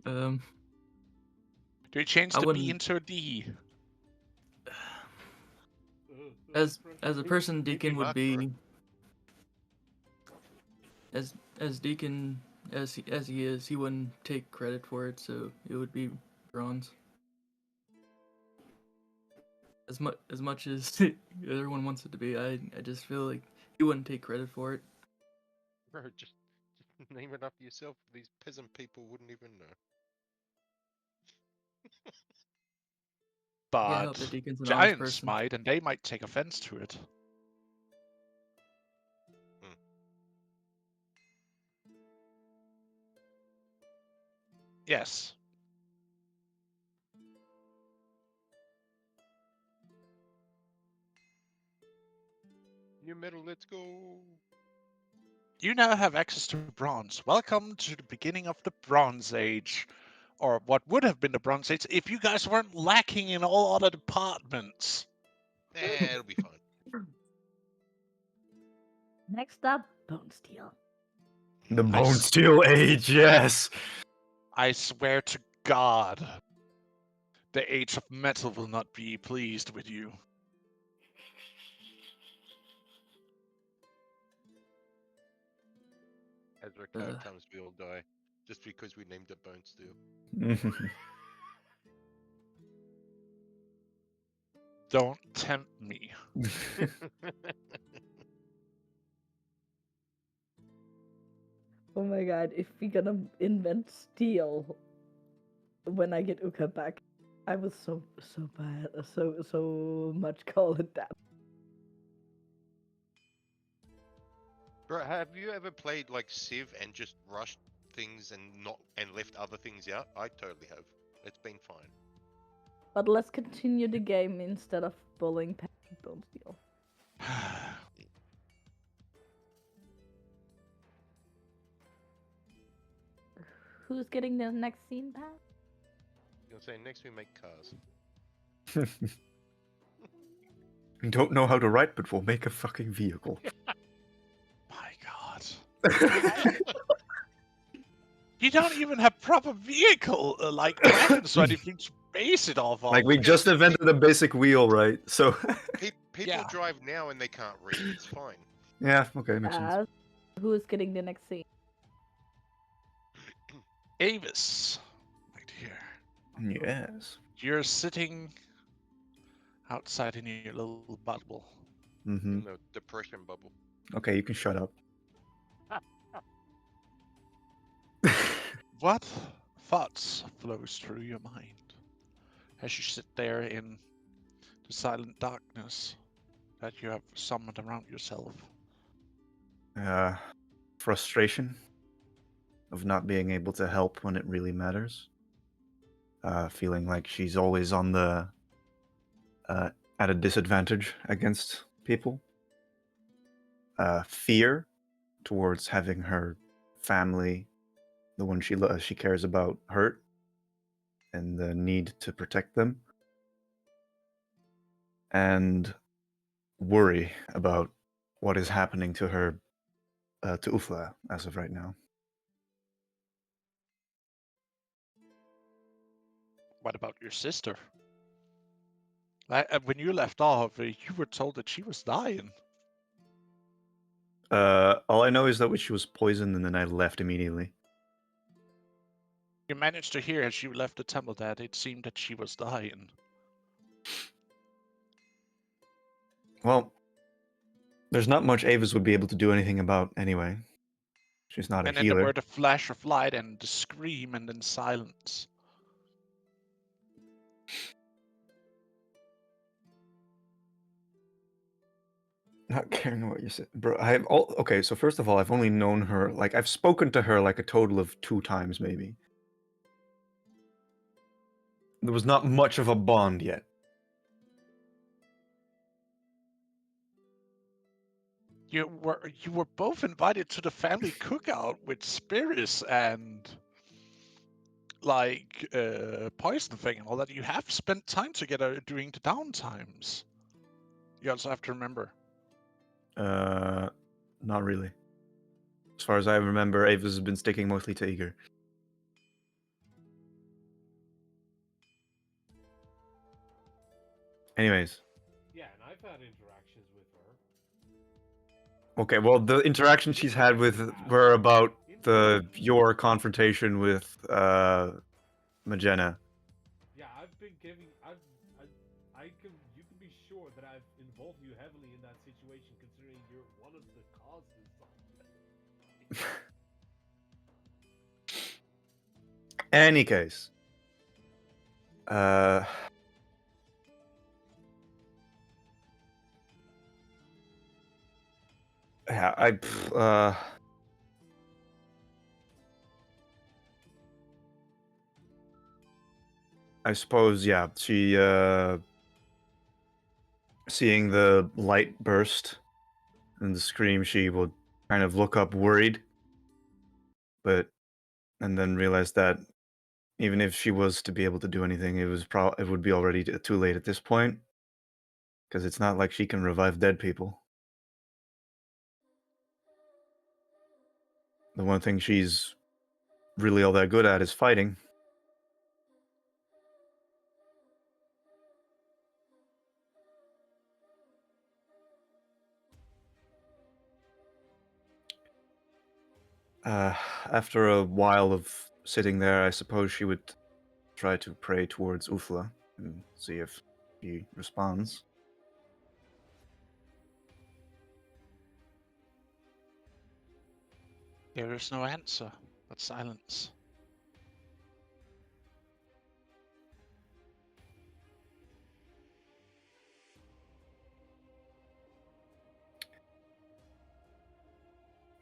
um, do you change I the B wouldn't. into a D? As a person, Maybe Deacon would Mark, bro. be as Deacon as he is. He wouldn't take credit for it, so it would be bronze. As much as everyone wants it to be, I just feel like he wouldn't take credit for it. Bro, just name it after yourself. These peasant people wouldn't even know. Can't help But that Deacon's an honest giants person. might, and they might take offense to it. Yes. New metal, let's go. You now have access to bronze. Welcome to the beginning of the Bronze Age. Or what would have been the Bronze Age if you guys weren't lacking in all other departments. It'll be fine. Next up, Bone Steel. The I Bone s- Steel Age, yes. I swear to God, the Age of Metal will not be pleased with you. As our card comes, we all die. Just because we named it Bone Steel. Don't tempt me. Oh my god, if we gonna invent steel when I get Uka back, I was so bad, so much call it that. Bro, have you ever played like Civ and just rushed things and left other things out? I totally have. It's been fine. But let's continue the game instead of bullying past Bone Steel. Who's getting the next scene pass? You're gonna say next we make cars. We don't know how to write, but we'll make a fucking vehicle. My God. You don't even have proper vehicle, like wagons or anything to base it off of. Like, we just invented a basic wheel, right? So, People Yeah. drive now and they can't read. It's fine. yeah, okay, makes sense. Who's getting the next scene? Avis, my dear, Yes. you're sitting outside in your little bubble. Mm-hmm. In the depression bubble. Okay, you can shut up. What thoughts flows through your mind as you sit there in the silent darkness that you have summoned around yourself? Frustration of not being able to help when it really matters. Feeling like she's always on the at a disadvantage against people. Fear towards having her family the one she cares about, hurt, and the need to protect them, and worry about what is happening to her, to Uthla as of right now. What about your sister? When you left off, you were told that she was dying. All I know is that she was poisoned, and then I left immediately. You managed to hear as you left the temple that it seemed that she was dying. Well, there's not much Avis would be able to do anything about anyway. She's not a And then there healer. were the flash of light and the scream and then silence. Not caring what you said, bro. Okay, so first of all, I've only known her, like, I've spoken to her like a total of 2 times, maybe. There was not much of a bond yet. You were both invited to the family cookout with Spirits and like Poison Thing and all that. You have spent time together during the downtimes. You also have to remember. Not really. As far as I remember, Avis has been sticking mostly to Eager. Anyways. Yeah, and I've had interactions with her. Okay, well, the interactions she's had with were about your confrontation with Magena. Yeah, I've been giving. You can be sure that I've involved you heavily in that situation, considering you're one of the causes. Any case. Yeah, I suppose, yeah, she, seeing the light burst and the scream, she would kind of look up worried, and then realize that even if she was to be able to do anything, it would be already too late at this point, because it's not like she can revive dead people. The one thing she's really all that good at is fighting. After a while of sitting there, I suppose she would try to pray towards Uthla and see if he responds. There is no answer but silence.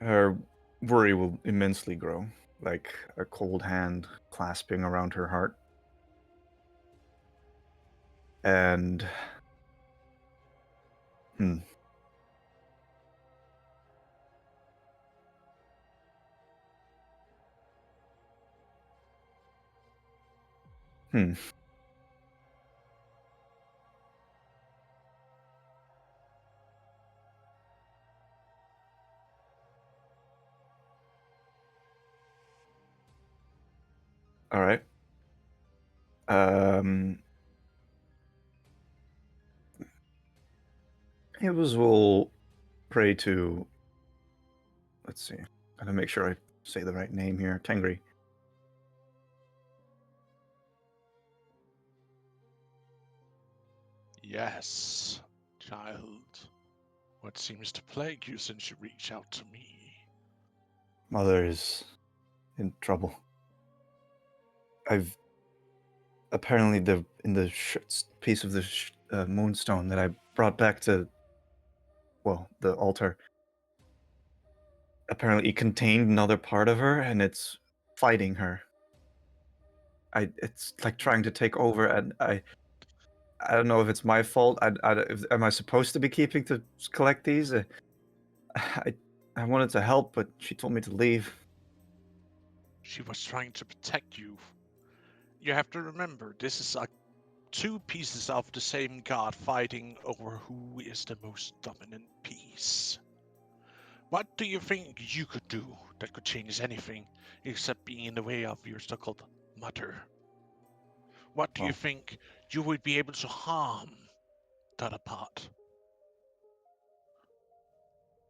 Her worry will immensely grow, like a cold hand clasping around her heart. And Hmm. All right. Hibbles will pray to. Let's see. Gotta make sure I say the right name here. Tengri. Yes, child. What seems to plague you since you reached out to me? Mother is in trouble. I've apparently in the piece of the moonstone that I brought back to, well, the altar. Apparently, it contained another part of her, and it's fighting her. It's like trying to take over, and I don't know if it's my fault. Am I supposed to be keeping to collect these? I wanted to help, but she told me to leave. She was trying to protect you. You have to remember, this is two pieces of the same god fighting over who is the most dominant piece. What do you think you could do that could change anything except being in the way of your so-called mother? What do you Well. think you would be able to harm the other part?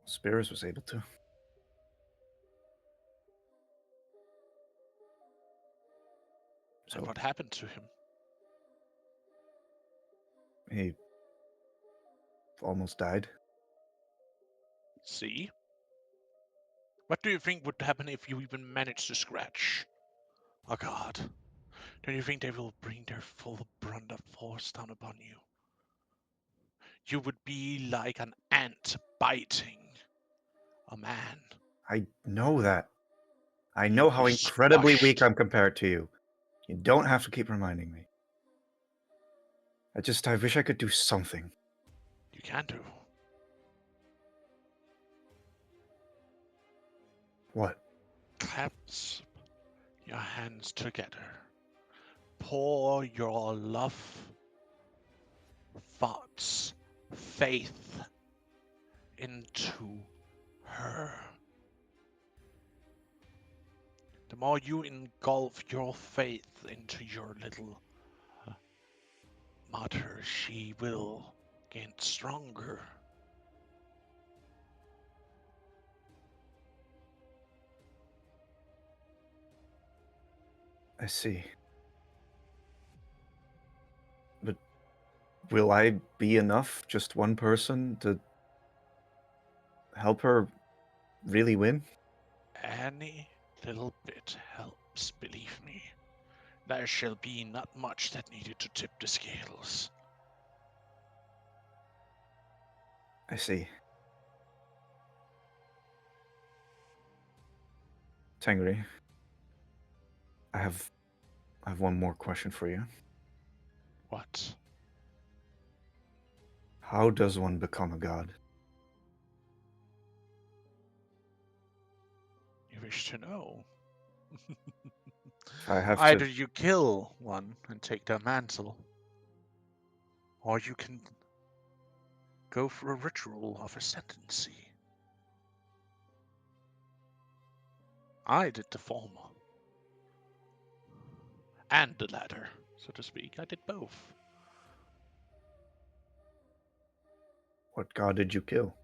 Spears was able to. And So what happened to him? he almost died. See? What do you think would happen if you even managed to scratch a god? Do you think they will bring their full brunt of force down upon you? You would be like an ant biting a man. I know that. I You'd know how be incredibly weak squashed. I'm compared to you. You don't have to keep reminding me. I wish I could do something. You can do. What? Clasp your hands together. Pour your love, thoughts, faith into her. The more you engulf your faith into your little mother, she will get stronger. I see. But will I be enough, just one person, to help her really win? Any little bit helps, believe me. There shall be not much that needed to tip the scales. I see. Tengri, I have one more question for you. What? How does one become a god? You wish to know? If I have Either to... you kill one and take their mantle, or you can go for a ritual of ascendancy. I did the former. And the latter, so to speak. I did both. What god did you kill?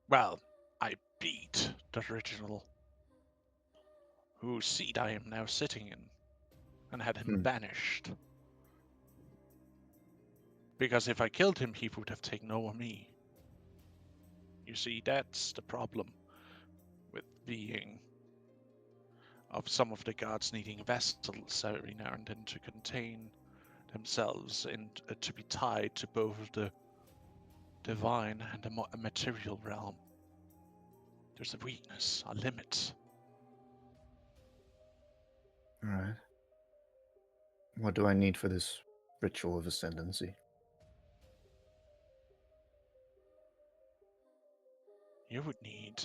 Well, I beat the original, whose seat I am now sitting in, and had him banished. Because if I killed him, he would have taken over me. You see, that's the problem with being of some of the gods needing vessels every now and then to contain themselves and to be tied to both the divine and the material realm. There's a weakness, a limit. Alright. What do I need for this ritual of ascendancy? You would need.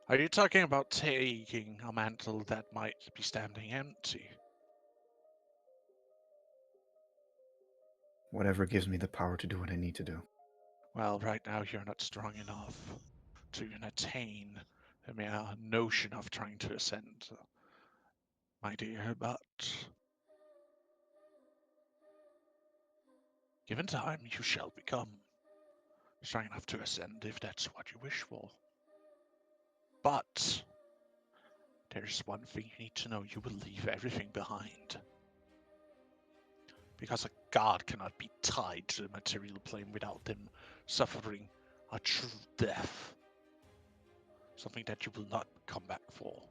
Are you talking about taking a mantle that might be standing empty? Whatever gives me the power to do what I need to do. Well, right now you're not strong enough to even attain the mere notion of trying to ascend, my dear, but given time, you shall become strong enough to ascend if that's what you wish for. But there's one thing you need to know: you will leave everything behind. Because a god cannot be tied to the material plane without them suffering a true death. Something that you will not come back for.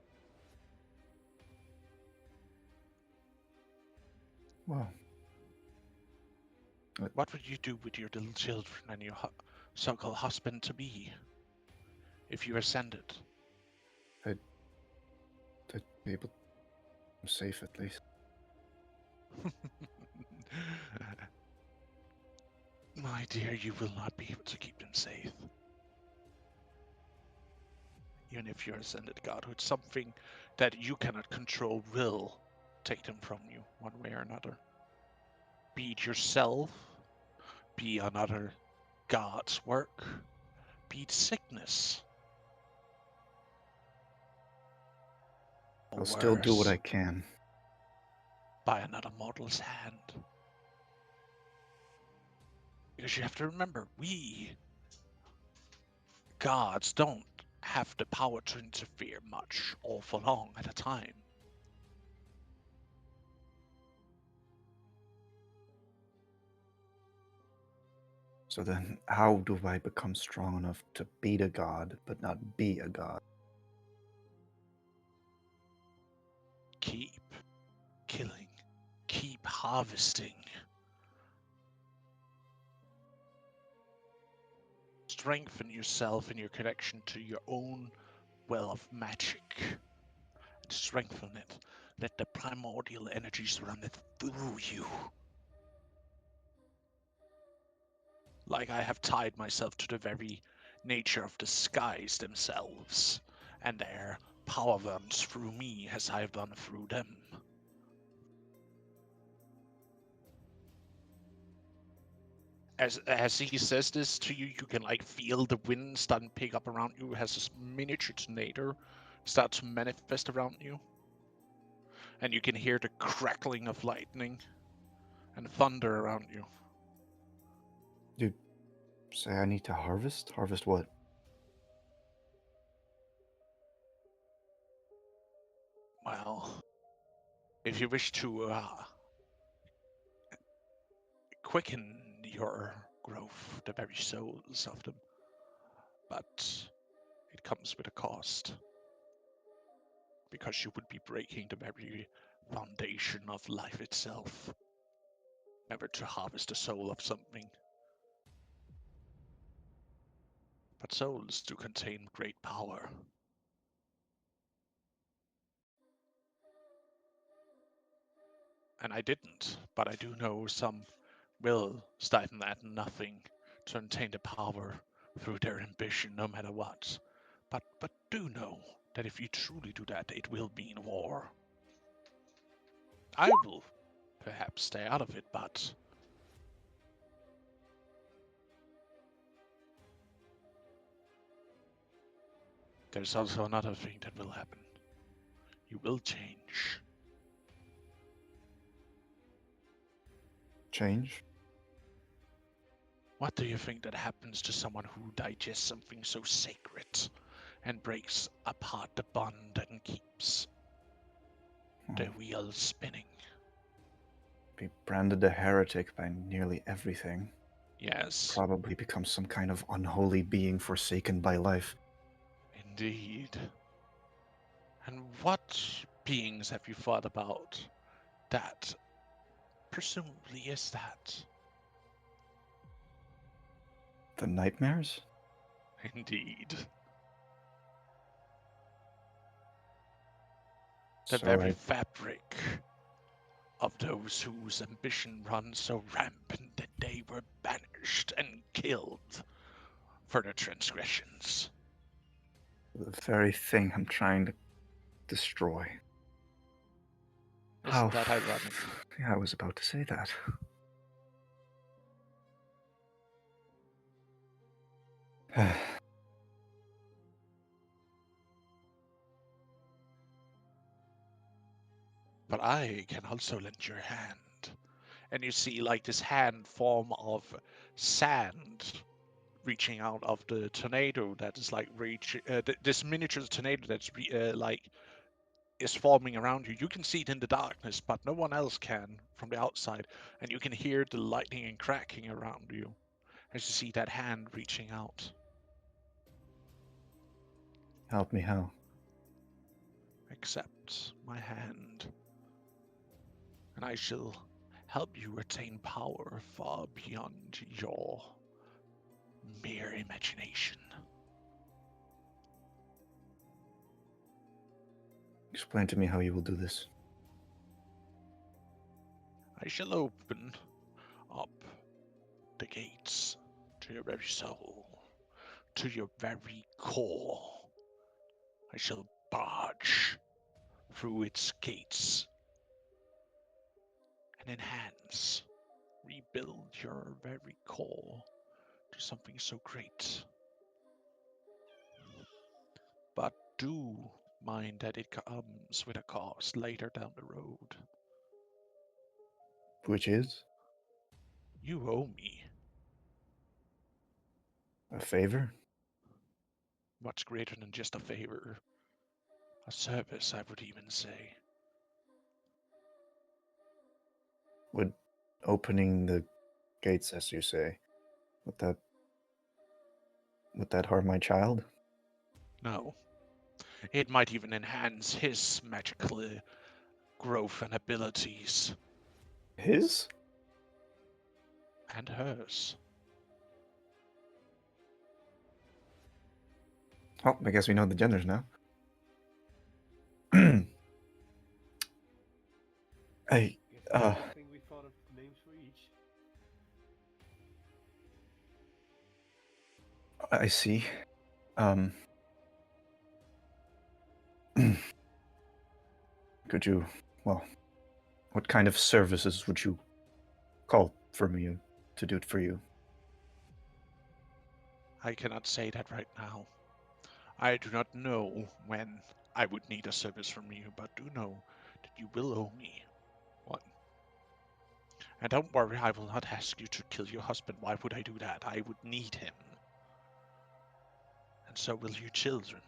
Well, What would you do with your little children and your so-called husband-to-be if you ascended? I'd be able... I'm safe at least. My dear, you will not be able to keep them safe. Even if you're ascended godhood, something that you cannot control will take them from you one way or another. Be it yourself, be another god's work, be it sickness. Or I'll still do what worse, I can. by another mortal's hand. Because you have to remember, we gods don't have the power to interfere much or for long at a time. So then, how do I become strong enough to beat a god, but not be a god? Keep killing, keep harvesting. Strengthen yourself in your connection to your own well of magic. And strengthen it. Let the primordial energies run it through you. Like I have tied myself to the very nature of the skies themselves, and their power runs through me as I have done through them. As he says this to you, you can like feel the wind start to pick up around you as this miniature tornado start to manifest around you. And you can hear the crackling of lightning and thunder around you. You say I need to harvest? Harvest what? Well, if you wish to quicken your growth, the very souls of them, but it comes with a cost. Because you would be breaking the very foundation of life itself. Never to harvest the soul of something. But souls do contain great power. And I didn't, but I do know some will stifle at nothing to attain the power through their ambition no matter what. But do know that if you truly do that, it will be in war. I will perhaps stay out of it, but there's also another thing that will happen. You will change. Change? What do you think that happens to someone who digests something so sacred and breaks apart the bond and keeps the wheel spinning? Be branded a heretic by nearly everything. Yes, Probably become some kind of unholy being forsaken by life. indeed. And what beings have you thought about that presumably is that? The nightmares? Indeed. The So very fabric of those whose ambition runs so rampant that they were banished and killed for their transgressions. the very thing I'm trying to destroy. Isn't that ironic? Yeah, I was about to say that. But I can also lend your hand. And you see like this hand form of sand reaching out of the tornado that is like this miniature tornado that's like is forming around you. You can see it in the darkness, but no one else can from the outside. And you can hear the lightning and cracking around you as you see that hand reaching out. Help me how? Accept my hand, and I shall help you attain power far beyond your mere imagination. Explain to me how you will do this. I shall open up the gates to your very soul, to your very core, I shall barge through its gates and enhance, rebuild your very core to something so great. But do mind that it comes with a cost later down the road. Which is You owe me. a favor? Much greater than just a favor. A service, I would even say. Would opening the gates, as you say, would that harm my child? No. It might even enhance his magical growth and abilities. His? And hers. Oh, I guess we know the genders now. I, I think we thought of names for each. I see. Could you, well, what kind of services would you call for me to do it for you? I cannot say that right now. I do not know when I would need a service from you, but do know that you will owe me one. And don't worry, I will not ask you to kill your husband. Why would I do that? I would need him. And so will your children.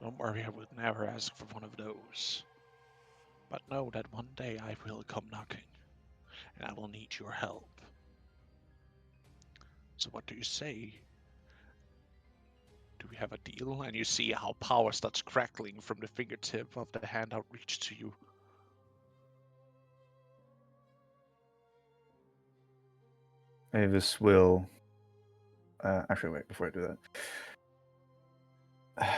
Don't worry, I would never ask for one of those. But know that one day I will come knocking, and I will need your help. So what do you say? Do we have a deal? And you see how power starts crackling from the fingertip of the hand outreached to you. Avis will. Actually, wait, before I do that.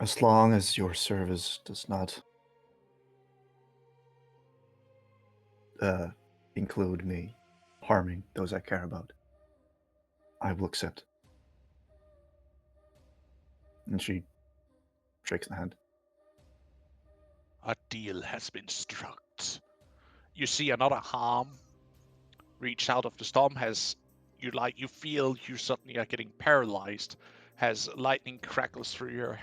As long as your service does not include me harming those I care about, I will accept. And she shakes the hand. A deal has been struck. You see another arm reach out of the storm. Has you feel you suddenly are getting paralyzed. Has lightning crackles through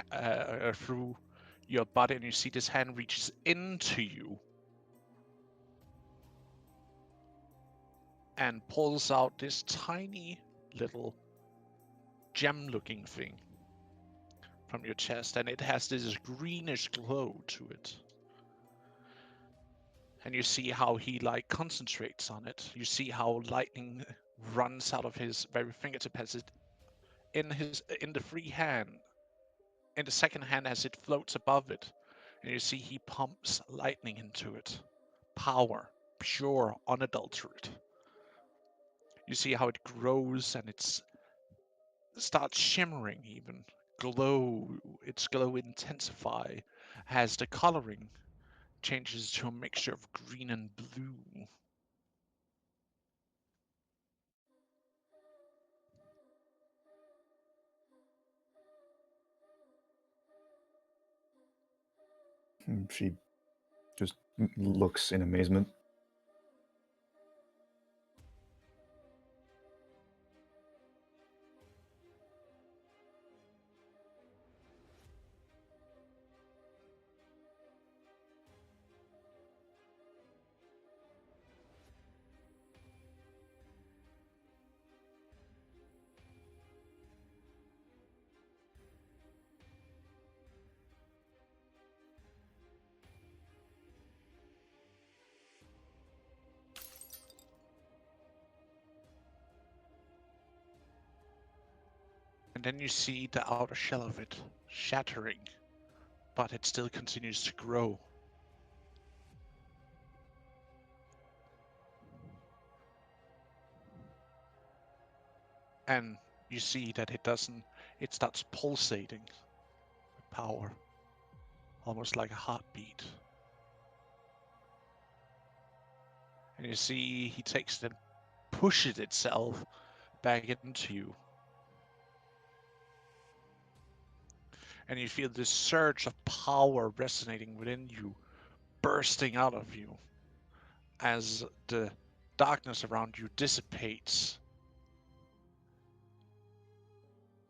your body, and you see this hand reaches into you and pulls out this tiny little gem-looking thing from your chest, and it has this greenish glow to it. And you see how he concentrates on it. You see how lightning runs out of his very fingertip as it in the free hand, in the second hand as it floats above it. And you see he pumps lightning into it. Power, pure, unadulterated. You see how it grows and it starts shimmering even. Its glow intensify as the coloring changes to a mixture of green and blue. And she just looks in amazement. And then you see the outer shell of it shattering, but it still continues to grow. And you see that it starts pulsating with power, almost like a heartbeat. And you see he takes it and pushes itself back into you. and you feel this surge of power resonating within you, bursting out of you as the darkness around you dissipates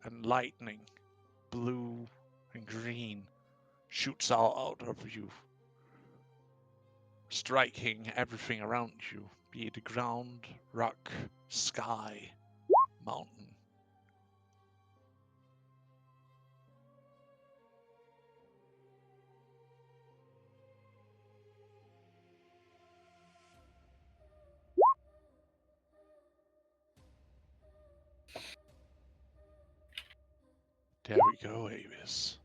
and lightning, blue and green, shoots out of you, striking everything around you, be it the ground, rock, sky, mountain. There we go, Avis.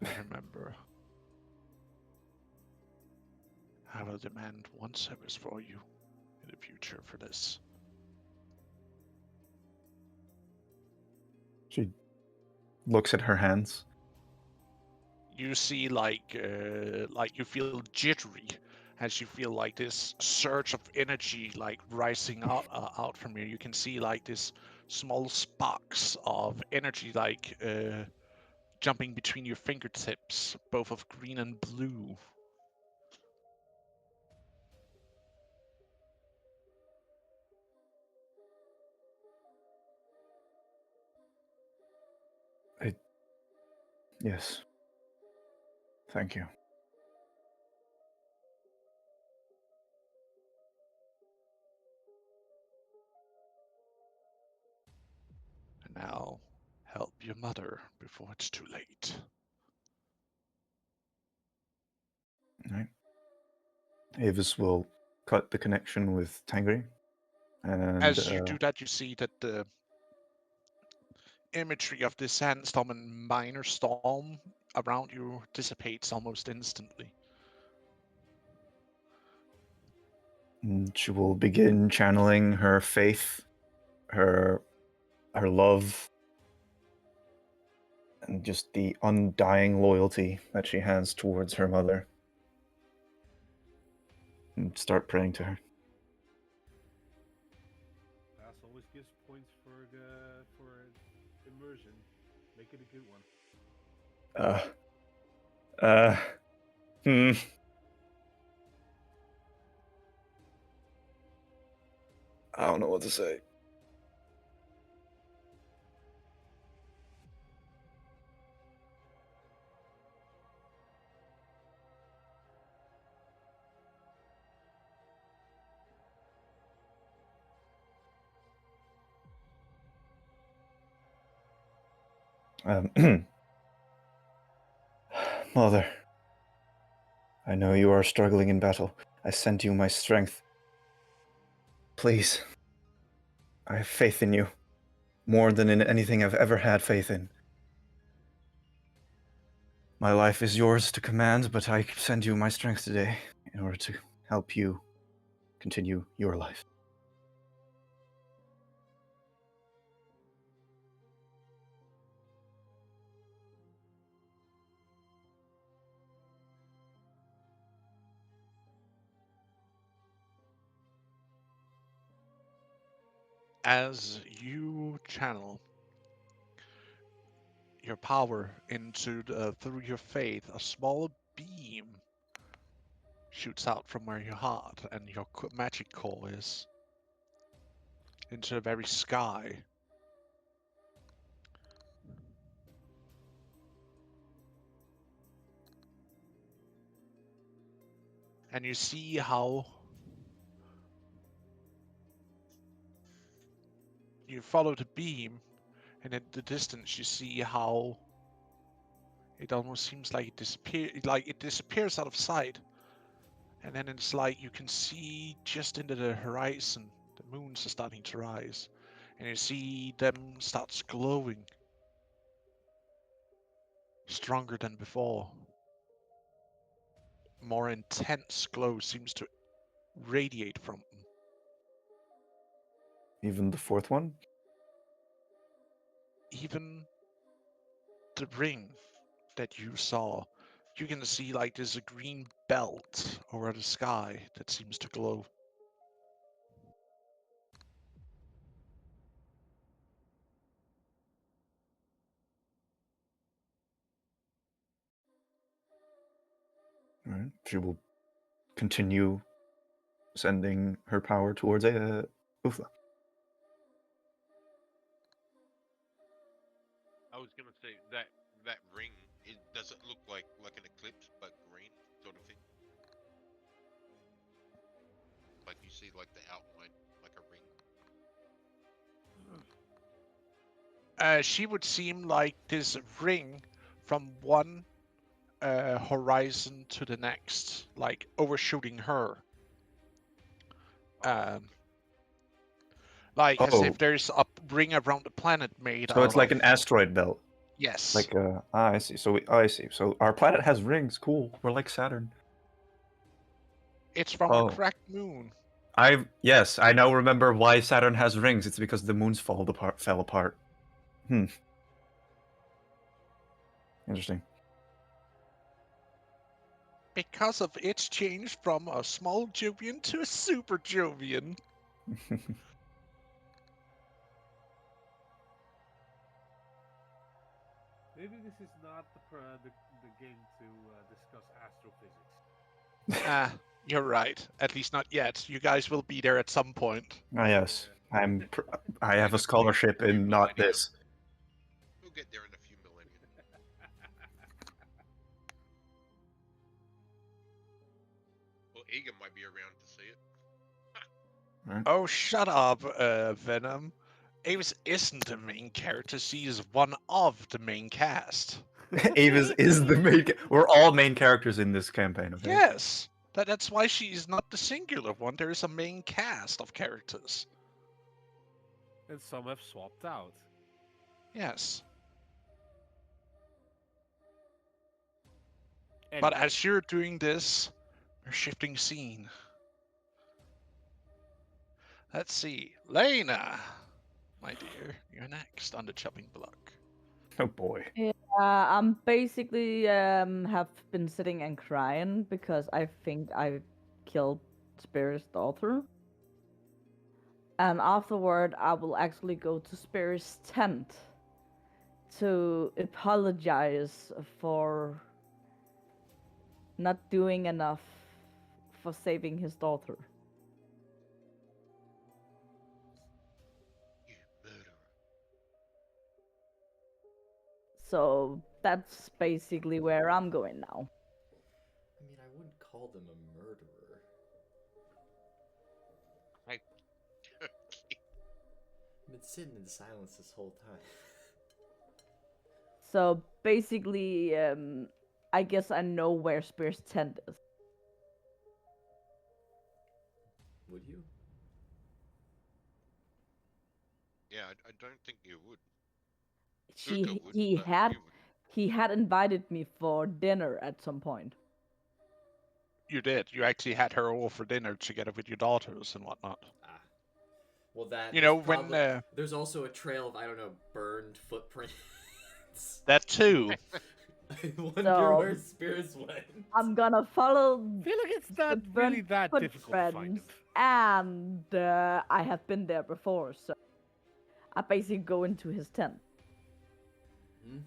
Remember, I will demand one service for you in the future for this. She looks at her hands. You see, like you feel jittery, as you feel like this surge of energy, like rising out from you. You can see like this small sparks of energy, like jumping between your fingertips, both of green and blue. Yes. Thank you. And now, help your mother before it's too late. All right. Avis will cut the connection with Tangri. And As you do that, you see that the imagery of this sandstorm and minor storm around you dissipates almost instantly. she will begin channeling her faith, her love, and just the undying loyalty that she has towards her mother, and start praying to her. Pass always gives points for immersion. Make it a good one. I don't know what to say. Mother, I know you are struggling in battle. I send you my strength. Please, I have faith in you, more than in anything I've ever had faith in. My life is yours to command, but I send you my strength today in order to help you continue your life. As you channel your power into through your faith, a small beam shoots out from where your heart and your magic core is into the very sky. And you see how you follow the beam, and in the distance you see how it almost seems like it disappears out of sight. And then it's like you can see just into the horizon, the moons are starting to rise, and you see them starts glowing stronger than before. More intense glow seems to radiate from them. Even the fourth one? Even the ring that you saw, you can see like there's a green belt over the sky that seems to glow. Right. She will continue sending her power towards Uthla. I was gonna say that ring. It doesn't look like an eclipse, but green sort of thing. Like you see, like the outline, like a ring. She would seem like this ring from one horizon to the next, like overshooting her. Like as Oh. if there's a ring around the planet made So out it's like of. an asteroid belt. Yes. Like I see. So I see. So our planet has rings. Cool. We're like Saturn. It's from a Oh. cracked moon. Yes, I now remember why Saturn has rings. It's because the moons fell apart. Interesting. Because of its change from a small Jovian to a super Jovian. Maybe this is not the game to discuss astrophysics. You're right. At least not yet. You guys will be there at some point. Ah, yes. I have a scholarship in not this. We'll get there in a few millennia. Well, Egan might be around to see it. Right. Oh, shut up, Venom. Avis isn't the main character. She is one of the main cast. Avis is the main. We're all main characters in this campaign. Okay. Yes. That's why she is not the singular one. There is a main cast of characters. And some have swapped out. Yes. Anyway. But as you're doing this, we're shifting scene. Let's see. Lena, my dear, you're next on the chopping block. Oh boy. I'm basically have been sitting and crying because I think I killed Spirit's daughter. And afterward, I will actually go to Spirit's tent to apologize for not doing enough for saving his daughter. You murderer. So that's basically where I'm going now. I mean, I wouldn't call them a murderer. I've been sitting in silence this whole time. So basically, I guess I know where Spirit's tent is. Would you? Yeah, I don't think you would. He Uka would, he but had you wouldn't. he had invited me for dinner at some point. You did. You actually had her over for dinner together with your daughters and whatnot. Ah. Well, that You there's know, when probably there's also a trail of, I don't know, burned footprints. that too. I wonder So, where spirits went. I'm gonna follow I feel like it's not the really burnt that difficult to find footprints, them. and I have been there before, so I basically go into his tent. Hmm?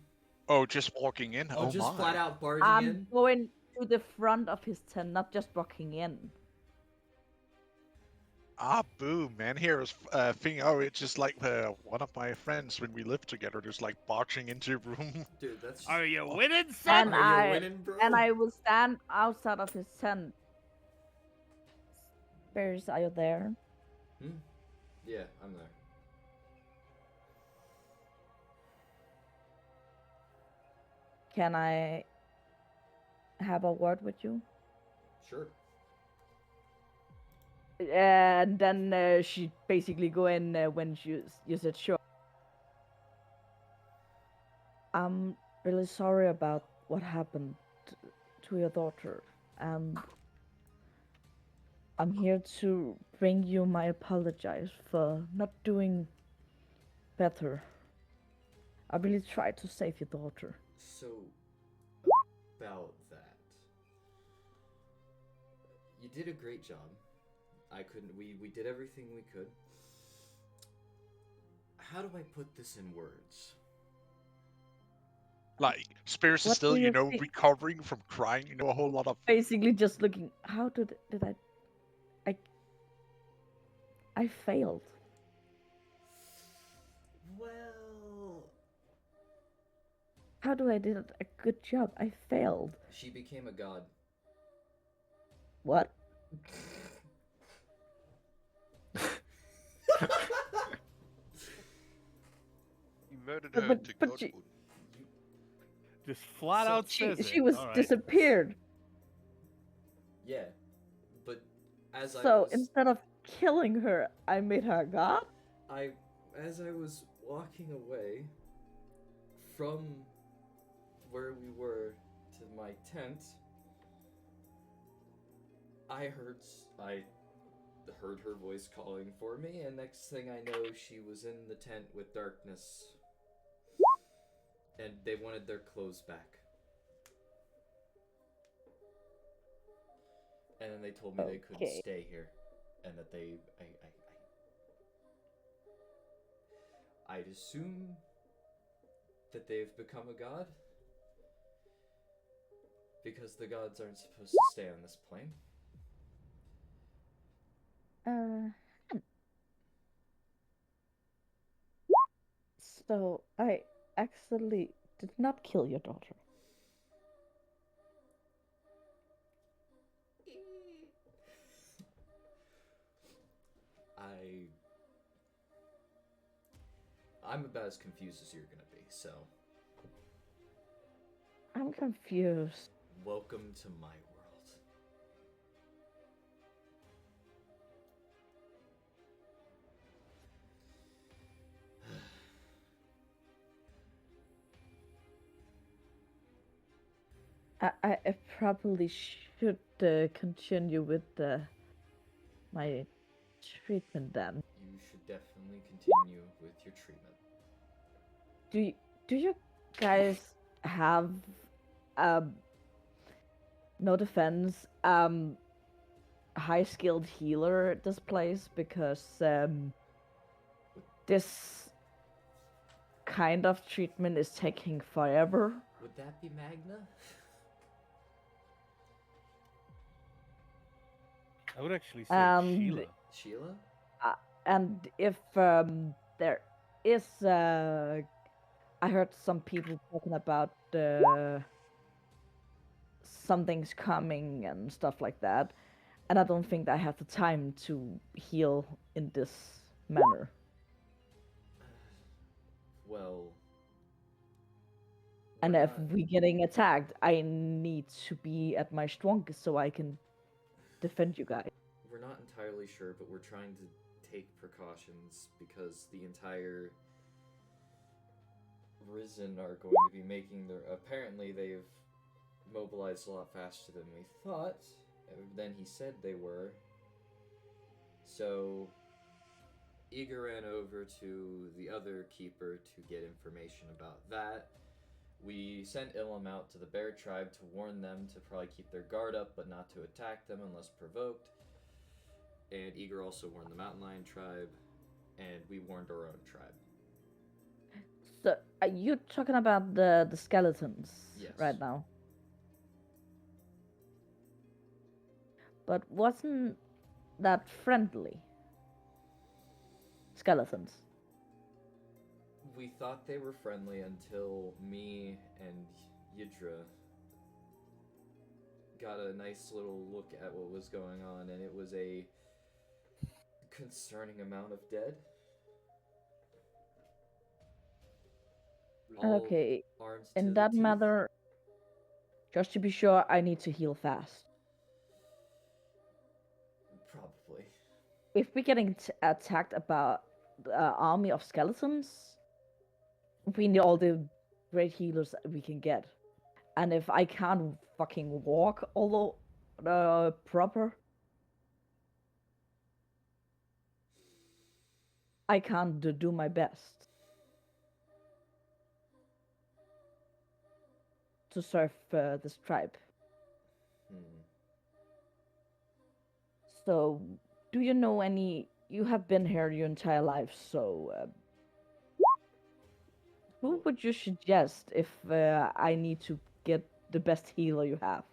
Oh, just walking in. Oh, Oh just my. flat out barging I'm in? going to the front of his tent, not just walking in. Ah, boom, man. Here is thing. Oh, it's just like one of my friends when we lived together, just like barging into a room. Dude, that's just... Are you oh, winning, son? Are you winning, bro? And I will stand outside of his tent. Bears, are you there? Hmm? Yeah, I'm there. Can I have a word with you? Sure. And then she basically go in when you said sure. I'm really sorry about what happened to your daughter, and I'm here to bring you my apologies for not doing better. I really tried to save your daughter. So, about that. You did a great job. We did everything we could. How do I put this in words? Like Spears is What still, do you think? recovering from crying. A whole lot of. Basically, just looking. How did I? I failed. Well, How do I did a good job? I failed. she became a god. What? You murdered But her but, to but she godhood. Just flat So out she says she it. was All right. disappeared. Yeah, but as I So was, instead of killing her, I made her a god. as I was walking away from where we were to my tent, I heard her voice calling for me, and next thing I know, she was in the tent with darkness, and they wanted their clothes back. And then they told me they couldn't Okay. stay here, and that I'd assume that they've become a god, because the gods aren't supposed to stay on this plane. Uh. So I actually did not kill your daughter. I'm about as confused as you're gonna be, so I'm confused. welcome to my world. I probably should continue with my treatment then. You should definitely continue with your treatment. Do you guys have um no defense high skilled healer at this place, because this kind of treatment is taking forever. Would that be Magna? I would actually say And Sheila. Sheila? and if there is I heard some people talking about something's coming and stuff like that, and I don't think I have the time to heal in this manner. Well, And we're if not- we getting attacked, I need to be at my strongest so I can defend you guys. we're not entirely sure, but we're trying to take precautions because the entire Risen are going to be making their. Apparently, they've mobilized a lot faster than we thought. Than he said they were. So, Eager ran over to the other keeper to get information about that. We sent Ilum out to the bear tribe to warn them to probably keep their guard up, but not to attack them unless provoked. And Eager also warned the mountain lion tribe, and we warned our own tribe. So are you talking about the skeletons Yes. right now? But wasn't that friendly? Skeletons. We thought they were friendly until me and Yidra got a nice little look at what was going on, and it was a concerning amount of dead. All Okay, armed to in the that teeth. matter, just to be sure, I need to heal fast. Probably. If we're getting attacked about an army of skeletons, we need all the great healers that we can get. And if I can't fucking walk, although proper, I can't do my best to serve this tribe. So, do you know any? You have been here your entire life, so Who would you suggest if I need to get the best healer you have?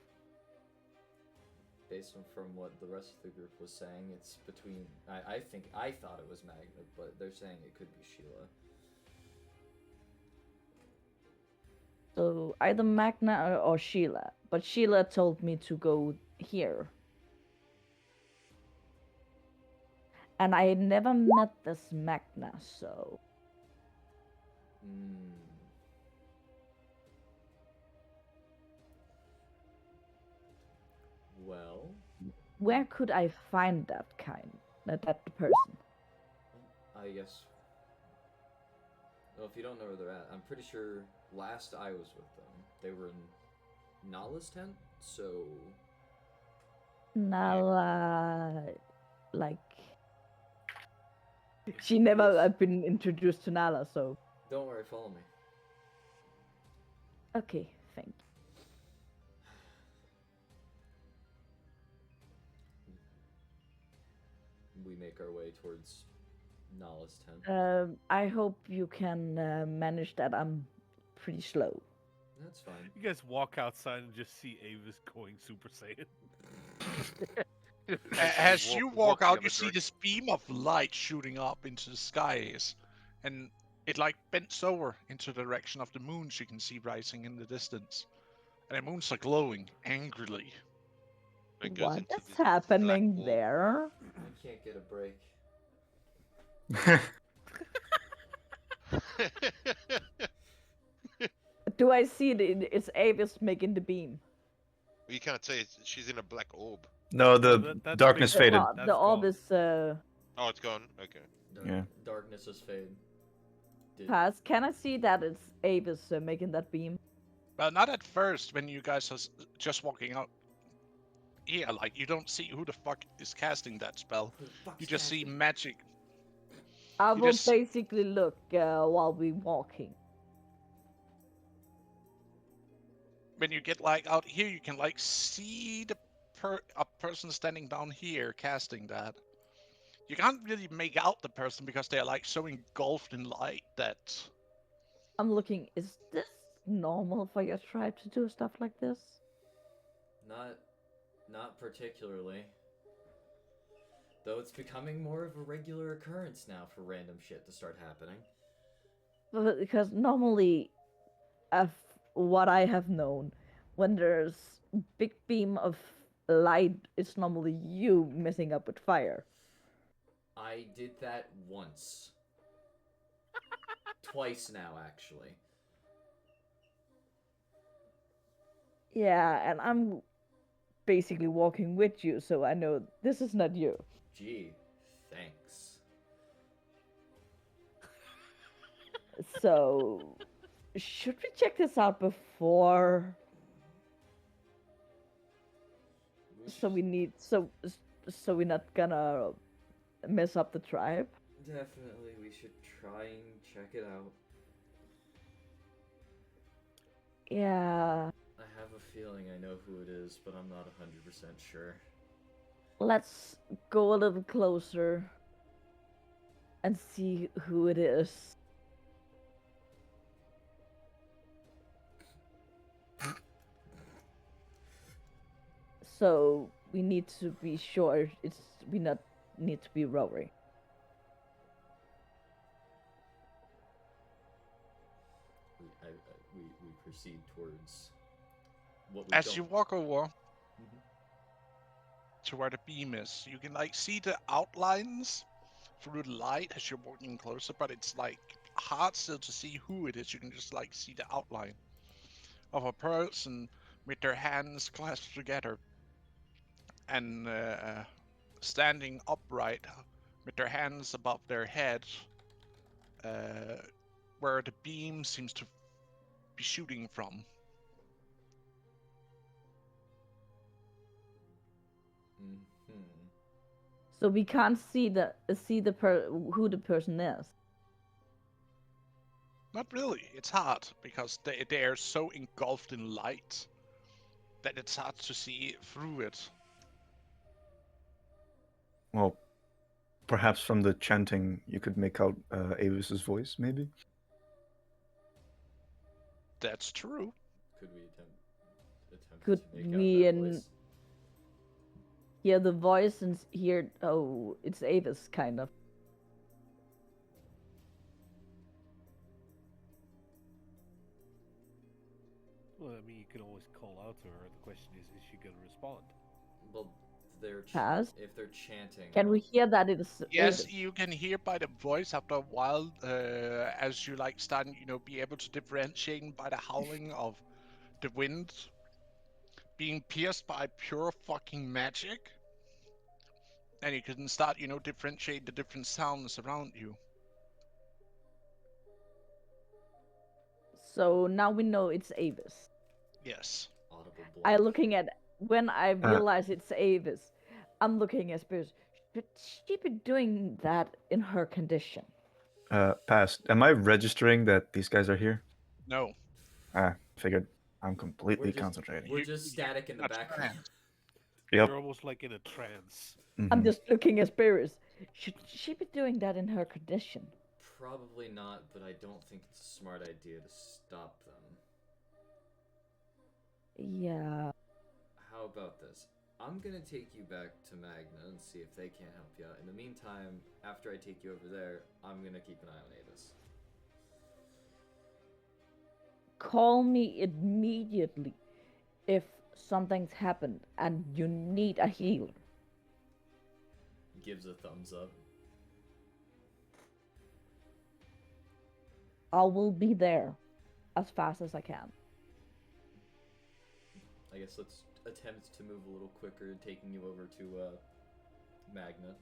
Based on from what the rest of the group was saying, it's between. I thought it was Magnet, but they're saying it could be Sheila. So either Magna or Sheila. But Sheila told me to go here. And I never met this Magna, so. Hmm. Well, Where could I find that person? I guess. Well, if you don't know where they're at, I'm pretty sure last I was with them, they were in Nala's tent, so. Nala, like. She never Yes. been introduced to Nala, so. Don't worry, follow me. Okay, thank you. We make our way towards Nala's tent. I hope you can manage that. I'm pretty slow. That's fine. You guys walk outside and just see Avis going Super Saiyan. As you walk the out, other you see direction. this beam of light shooting up into the skies, and it like bends over into the direction of the moons you can see rising in the distance. And the moons are glowing angrily. It goes What into is this happening black orb. there? I can't get a break. Do I see it's Avis making the beam? You can't say she's in a black orb. No, the That's darkness big. faded. That's The orb gone. is Oh, it's gone. Okay. Yeah. Darkness is fade. pass. Can I see that it's Avis making that beam? Well, not at first when you guys are just walking out. Yeah, like you don't see who the fuck is casting that spell. Who the fuck's You just see casting? magic. I You will just- basically look while we walking. When you get like out here, you can like see a person standing down here casting that. You can't really make out the person because they're like so engulfed in light that. I'm looking. Is this normal for your tribe to do stuff like this? Not particularly. Though it's becoming more of a regular occurrence now for random shit to start happening. Because normally, what I have known, when there's big beam of light, it's normally you messing up with fire. I did that once. Twice now, actually. Yeah, and I'm basically walking with you, so I know this is not you. Gee, thanks. So, should we check this out before? So we're not gonna mess up the tribe. Definitely, we should try and check it out. Yeah, I have a feeling I know who it is, but I'm not 100% sure. let's go a little closer and see who it is. So we need to be sure we not need to be Rory. We proceed towards what we As don't. you walk over Mhm. to where the beam is, you can like see the outlines through the light as you're walking closer, but it's like hard still to see who it is. You can just like see the outline of a person with their hands clasped together and standing upright with their hands above their head, where the beam seems to be shooting from. Mhm. So we can't see who the person is. Not really. It's hard because they are so engulfed in light that it's hard to see through it. Well, perhaps from the chanting, you could make out Avis's voice, maybe? That's true. Could we attempt Could to make we out that voice? hear the voice and hear? Oh, it's Avis, kind of. Well, I mean, you can always call out to her. The question is she gonna respond? Well, they're Pass. if they're chanting. Can we hear that it is Yes, Avis? you can hear by the voice after a while, as you like starting, be able to differentiate by the howling of the wind being pierced by pure fucking magic. And you can start, differentiate the different sounds around you. So now we know it's Avis. Yes. Audible I bluff. looking at when I realize it's Avis. I'm looking at Spears. Should she be doing that in her condition? Pass. Am I registering that these guys are here? No. Figured. I'm completely We're just- concentrating. We're just static in the That's background. trance. Yep. You're almost like in a trance. I'm Mhm. just looking at Spears. Should she be doing that in her condition? Probably not, but I don't think it's a smart idea to stop them. Yeah. How about this? I'm gonna take you back to Magna and see if they can't help you out. In the meantime, after I take you over there, I'm gonna keep an eye on Avis. Call me immediately if something's happened and you need a healer. Gives a thumbs up. I will be there as fast as I can. I guess let's attempt to move a little quicker, taking you over to Magna.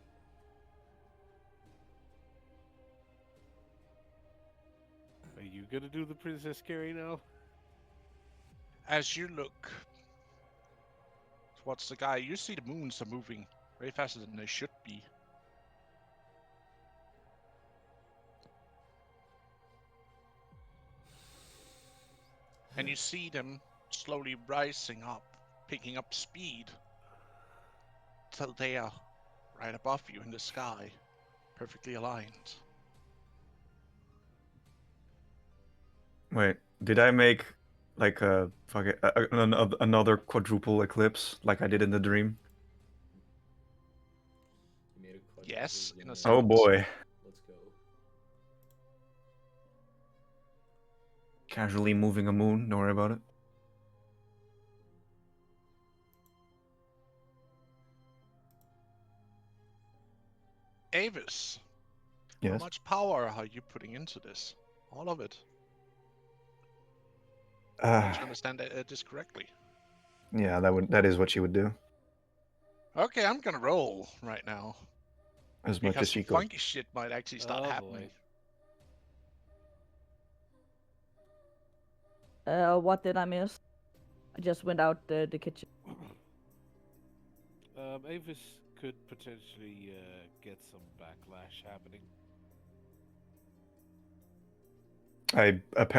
Are you gonna do the Princess Carrie now? As you look towards the guy, you see the moons are moving way faster than they should be. And you see them slowly rising up, picking up speed, till they are right above you in the sky, perfectly aligned. Wait, did I make like another quadruple eclipse like I did in the dream? You made a quadruple Yes, in a zoom sense. Oh boy. Let's go. Casually moving a moon, don't worry about it. Avis, how Yes. much power are you putting into this? All of it. Don't you understand this correctly? Yeah, that is what she would do. Okay, I'm gonna roll right now. As much as Because she could. funky shit might actually start Oh, happening. What did I miss? I just went out the kitchen. Avis could potentially get some backlash happening.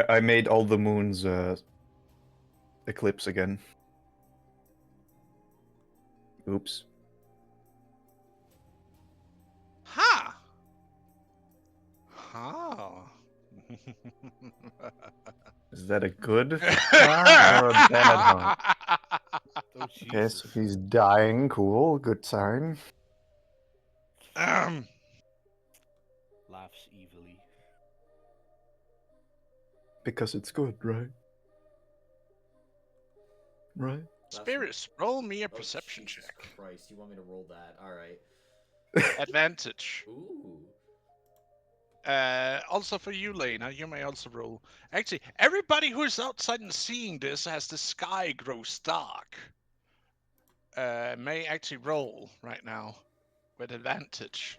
I made all the moons eclipse again. Oops. Ha! Ha! Is that a good or a bad hunt? Oh, Okay, Jesus. so he's dying. Cool, good sign. Laughs evilly. Because it's good, right? Right? Spirits, roll me a Oh, perception Jesus check. Christ, you want me to roll that? Alright. Advantage. Ooh. Also for you, Lena, you may also roll. Actually, everybody who's outside and seeing this as the sky grows dark may actually roll right now with advantage.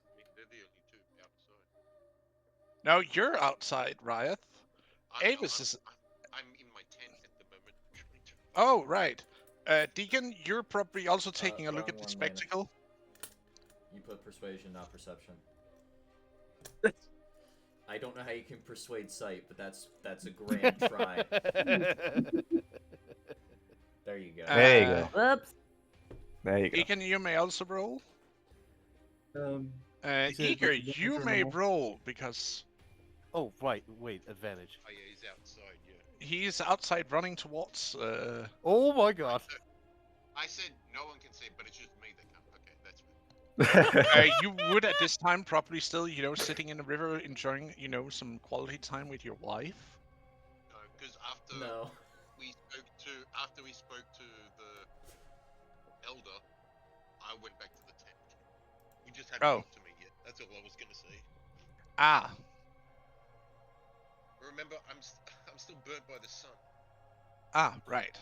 I mean, they're the only two outside. No, you're outside, Riot. Avis I'm, is. I'm in my tent at the moment. Trying to... Oh, right. Deacon, you're probably also taking a look wrong at the one, Lena. spectacle. You put persuasion, not perception. I don't know how you can persuade sight, but that's a grand try. There you go. There you go. Whoops. There you go. Deacon, you may also roll. You said Eager, with you advantage or may no? roll because Oh, right. Wait, advantage. Oh yeah, he's outside. Yeah. He's outside running towards. Oh my god. I said no one can see, but it's just me that can't. Okay, that's fine. You would at this time probably still, sitting in the river enjoying, some quality time with your wife. No, because after No. we spoke to the elder, I went back to the tent. You just hadn't Oh. got to me yet. That's all I was gonna say. Ah, Remember, I'm still burnt by the sun. right.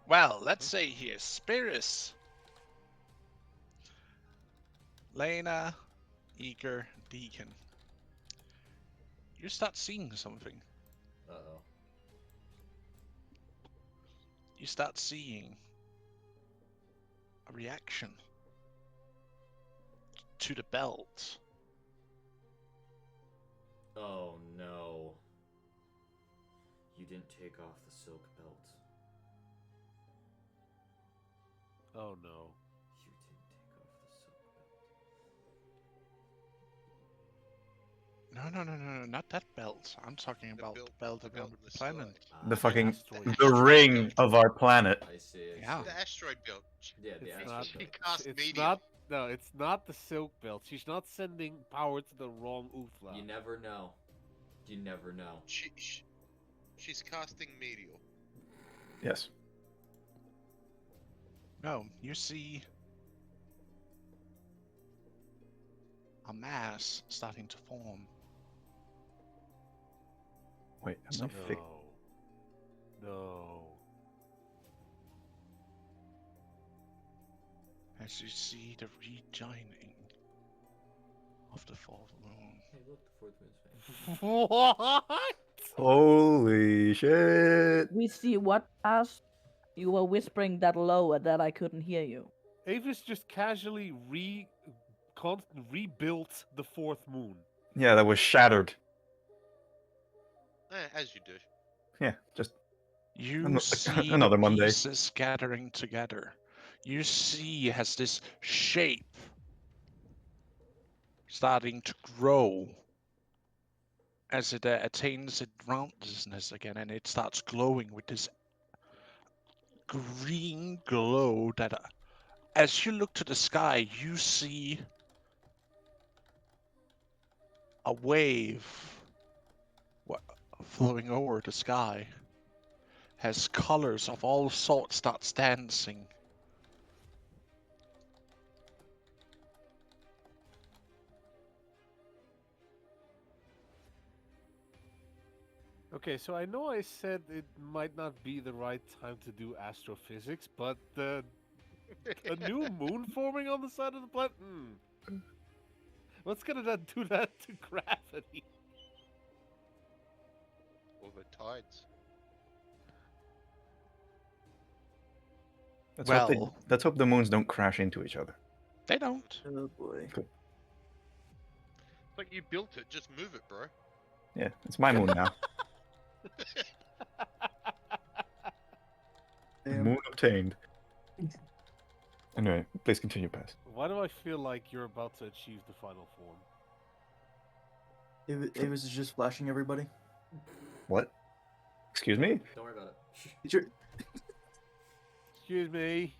Well, let's say here, Spirus, Lena, Eager, Deacon. You start seeing something. Uh-oh. You start seeing a reaction to the belt. Oh no. You didn't take off the silk belt. Oh no. You didn't take off the silk belt. No, not that belt. I'm talking about the belt the of belt the in the planet. Ah, The fucking asteroid the belt. ring of our planet. I see. I Yeah. see. The asteroid belt. Yeah, the It's astral not. She belt. cast It's meteor. not. No, it's not the silk belt. She's not sending power to the wrong Uthla. You never know. You never know. She's casting meteor. Yes. No, you see a mass starting to form. Wait, am I Something. thick? No. As you see the rejoining of the fourth moon. Hey, look, the fourth moon's fine. What? Holy shit! We see what past. You were whispering that lower that I couldn't hear you. Avis just casually rebuilt the fourth moon. Yeah, that was shattered. As you do. Yeah, just You see another the Monday. pieces gathering together. You see as this shape starting to grow as it attains its roundness again, and it starts glowing with this green glow that as you look to the sky, you see a wave flowing over the sky. Has colors of all sorts starts dancing. Okay, so I know I said it might not be the right time to do astrophysics, but a new moon forming on the side of the planet? What's gonna do that to gravity? Or the tides. Let's hope the moons don't crash into each other. They don't. Oh boy. Like you built it, just move it, bro. Yeah, it's my moon now. Damn. Moon obtained. Anyway, please continue, Pass. Why do I feel like you're about to achieve the final form? Avis is just flashing everybody. What? Excuse me? Don't worry about it. It's your... Excuse me.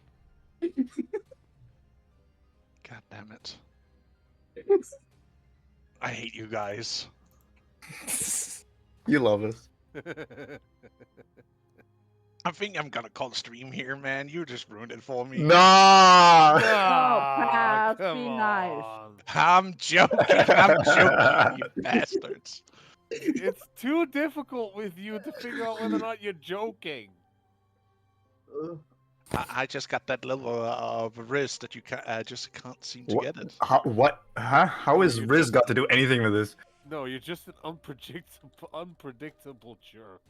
God damn it. I hate you guys. You love us. I think I'm gonna call stream here, man. You just ruined it for me. Nah! Ah, Pass, be come nice. on. I'm joking. I'm joking, you bastards. It's too difficult with you to figure out whether or not you're joking. I just got that level of wrist that you just can't seem to What? get it. What? Huh? How has Riz got to do anything with this? No, you're just an unpredictable jerk.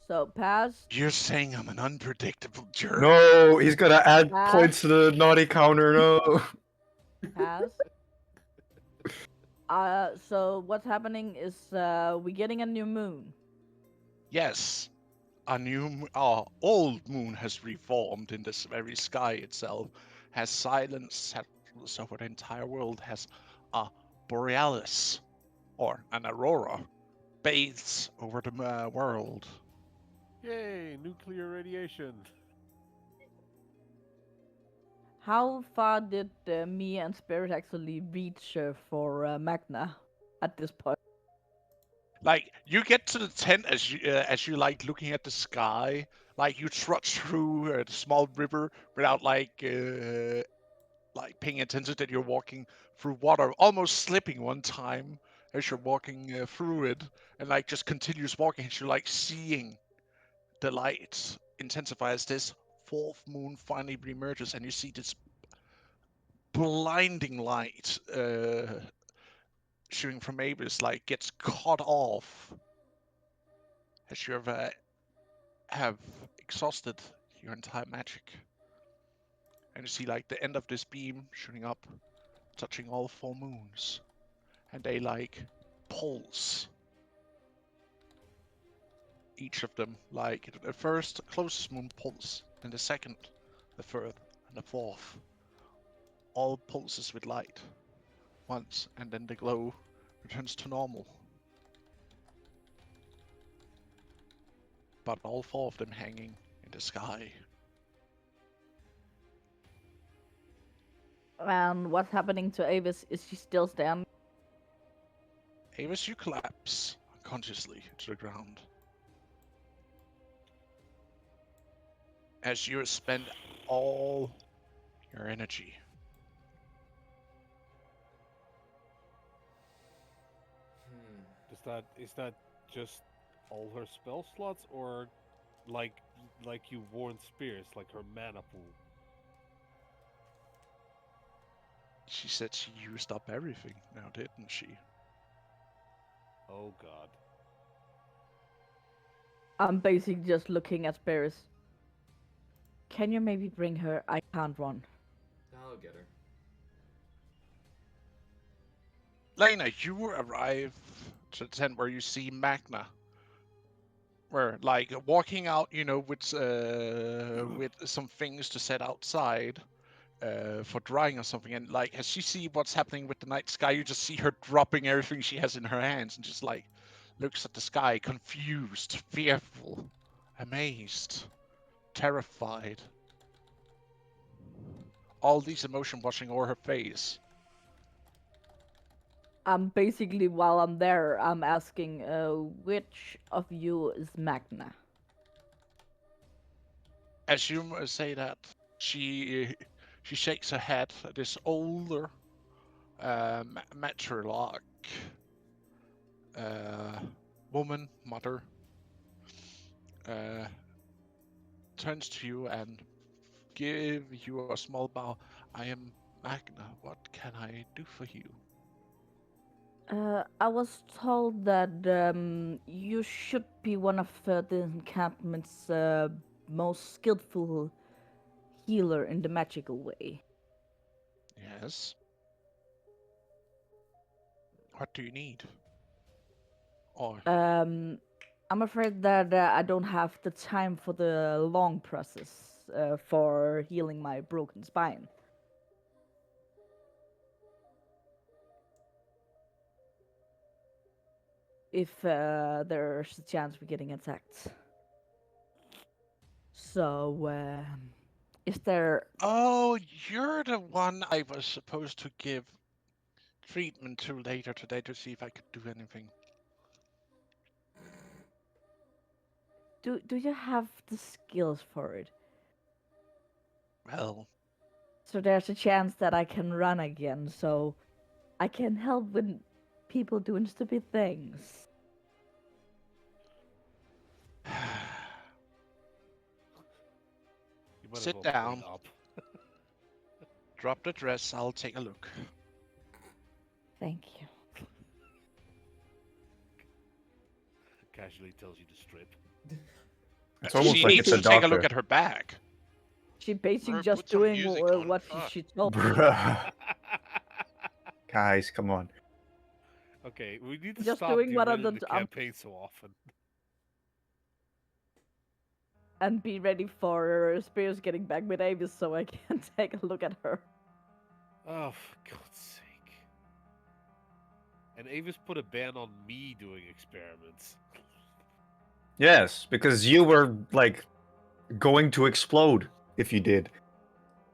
So pass. You're saying I'm an unpredictable jerk. No, he's gonna add Ah. points to the naughty counter. No. Pass. So what's happening is we're getting a new moon. Yes, a new old moon has reformed in this very sky itself, has silence settled over the entire world, has a borealis, or an aurora, bathes over the world. Yay, nuclear radiation. How far did me and Spirit actually reach for Magna at this point? Like you get to the tent as you like looking at the sky. Like you trudge through the small river without like paying attention that you're walking through water, almost slipping one time as you're walking through it, and like just continues walking. And you're like seeing the lights intensify as this fourth moon finally emerges, and you see this blinding light shooting from Avis, like gets cut off as you have exhausted your entire magic. And you see like the end of this beam shooting up, touching all four moons. And they like pulse. Each of them, like the first closest moon pulse, then the second, the third, and the fourth. All pulses with light once, and then the glow returns to normal. But all four of them hanging in the sky. And what's happening to Avis? Is she still standing? Avis, you collapse unconsciously to the ground. As you spend all your energy. Hmm. Is that just all her spell slots, or like you warned Spears, like her mana pool? She said she used up everything now, didn't she? Oh god. I'm basically just looking at Spirit. Can you maybe bring her? I can't run. I'll get her. Lena, you arrive to the tent where you see Magna. Where, like, walking out, with some things to set outside for drying or something. And, like, as she see what's happening with the night sky, you just see her dropping everything she has in her hands and just, like, looks at the sky, confused, fearful, amazed, terrified. All these emotions washing over her face. Basically, while I'm there, I'm asking, which of you is Magna? As you say that, she shakes her head at this older matriarch woman, mother, turns to you and give you a small bow. I am Magna. What can I do for you? I was told that you should be one of the encampment's most skillful healer in the magical way. Yes. What do you need? Or I'm afraid that I don't have the time for the long process for healing my broken spine. If there's a chance we're getting attacked. So, is there... oh, you're the one I was supposed to give treatment to later today to see if I could do anything. Do you have the skills for it? Well, So there's a chance that I can run again, so I can help with people doing stupid things. You might sit as well down. clean up. Drop the dress. I'll take a look. Thank you. Casually tells you to strip. It's almost she like needs it's a to take a look doctor. at her back. She basically Bro, just put some doing music on, what fuck. she told. Bruh. Guys, come on. Okay, we need to Just stop doing what derailing I'm- the I'm- campaign so often. And be ready for Spears getting back with Avis so I can take a look at her. Oh, for God's sake. And Avis put a ban on me doing experiments. Yes, because you were like going to explode if you did.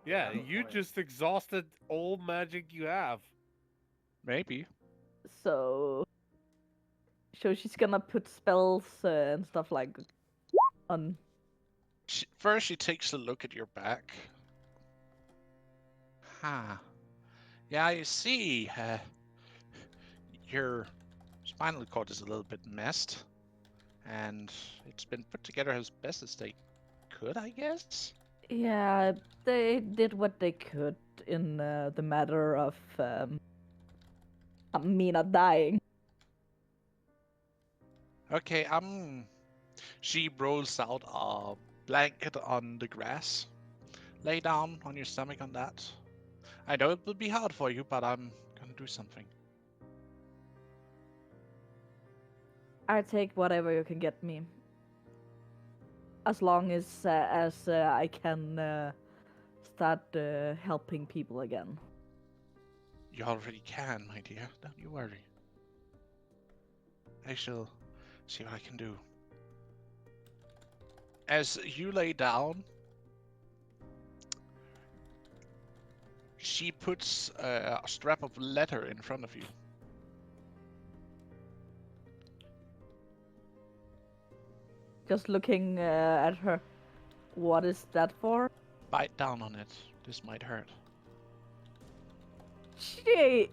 Yeah, Good you point. just exhausted all magic you have. Maybe. So she's gonna put spells and stuff like on. First, she takes a look at your back. Huh. Yeah, I see. Your spinal cord is a little bit messed, and it's been put together as best as they could, I guess. Yeah, they did what they could in the matter of me not dying. Okay, She rolls out a blanket on the grass. Lay down on your stomach on that. I know it will be hard for you, but I'm gonna do something. I take whatever you can get me, as long as I can start helping people again. You already can, my dear. Don't you worry. I shall see what I can do. As you lay down, she puts a strap of leather in front of you. Just looking at her. What is that for? Bite down on it. This might hurt.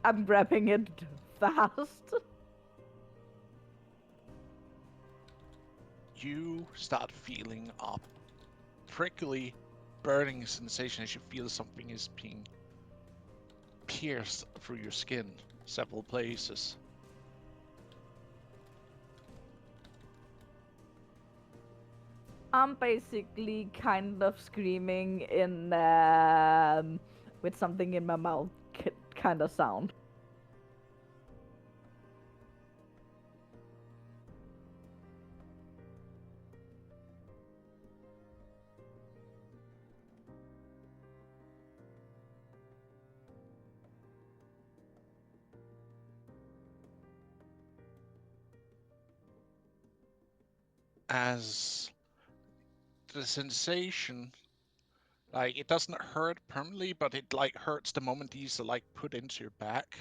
I'm grabbing it fast. You start feeling a prickly, burning sensation as you feel something is being pierced through your skin several places. I'm basically kind of screaming in with something in my mouth kind of sound. As the sensation, like, it doesn't hurt permanently, but it like hurts the moment these are like put into your back.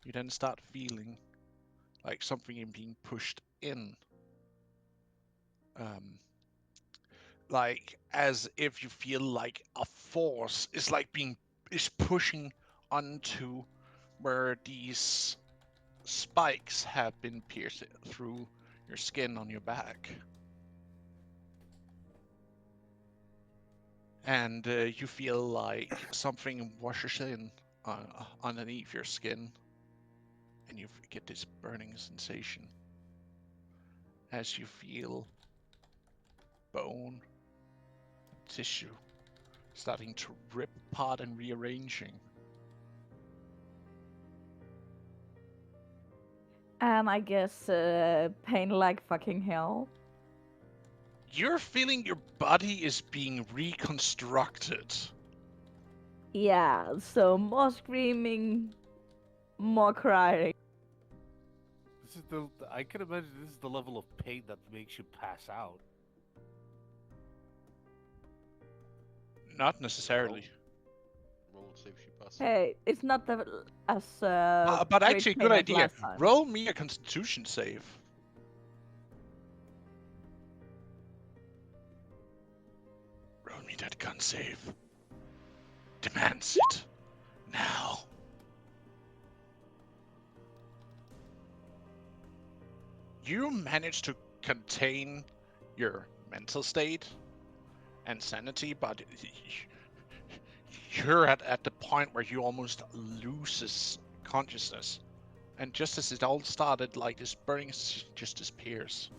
You then start feeling like something being pushed in. Like as if you feel like a force is pushing onto where these spikes have been pierced through your skin on your back. And you feel like something washes in underneath your skin, and you get this burning sensation as you feel bone, tissue starting to rip apart and rearranging. And I guess pain like fucking hell. You're feeling your body is being reconstructed. Yeah, so more screaming, more crying. This is I can imagine this is the level of pain that makes you pass out. Not necessarily. Roll to see if she passes. Hey, it's not as But great actually, pain good as idea. last time. Roll me a Constitution save. Roll me that gun save. Demands it. Now. You manage to contain your mental state and sanity, but you're at the point where you almost loses consciousness. And just as it all started, like this burning just disappears.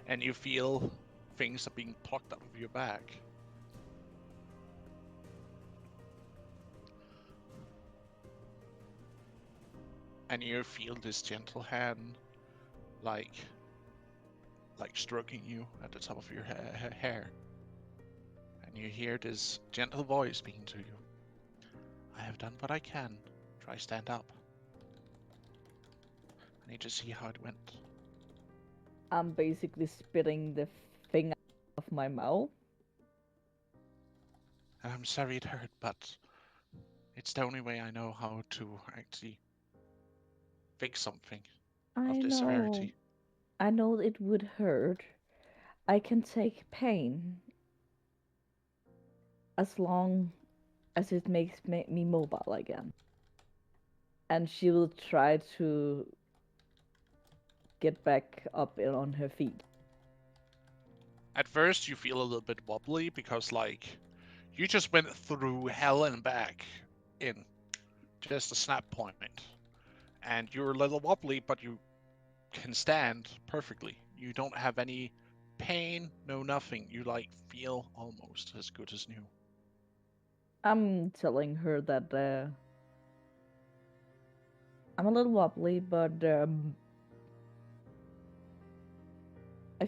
And you feel things are being plucked out of your back. And you feel this gentle hand like stroking you at the top of your hair. And you hear this gentle voice speaking to you. I have done what I can. Try stand up. I need to see how it went. I'm basically spitting the thing out of my mouth. I'm sorry it hurt, but it's the only way I know how to actually fix something I of this know. severity. I know it would hurt. I can take pain as long as it makes me mobile again. And she will try to get back up on her feet. At first, you feel a little bit wobbly because, like, you just went through hell and back in just a snap point. And you're a little wobbly, but you can stand perfectly. You don't have any pain, no nothing. You, like, feel almost as good as new. I'm telling her that I'm a little wobbly, but I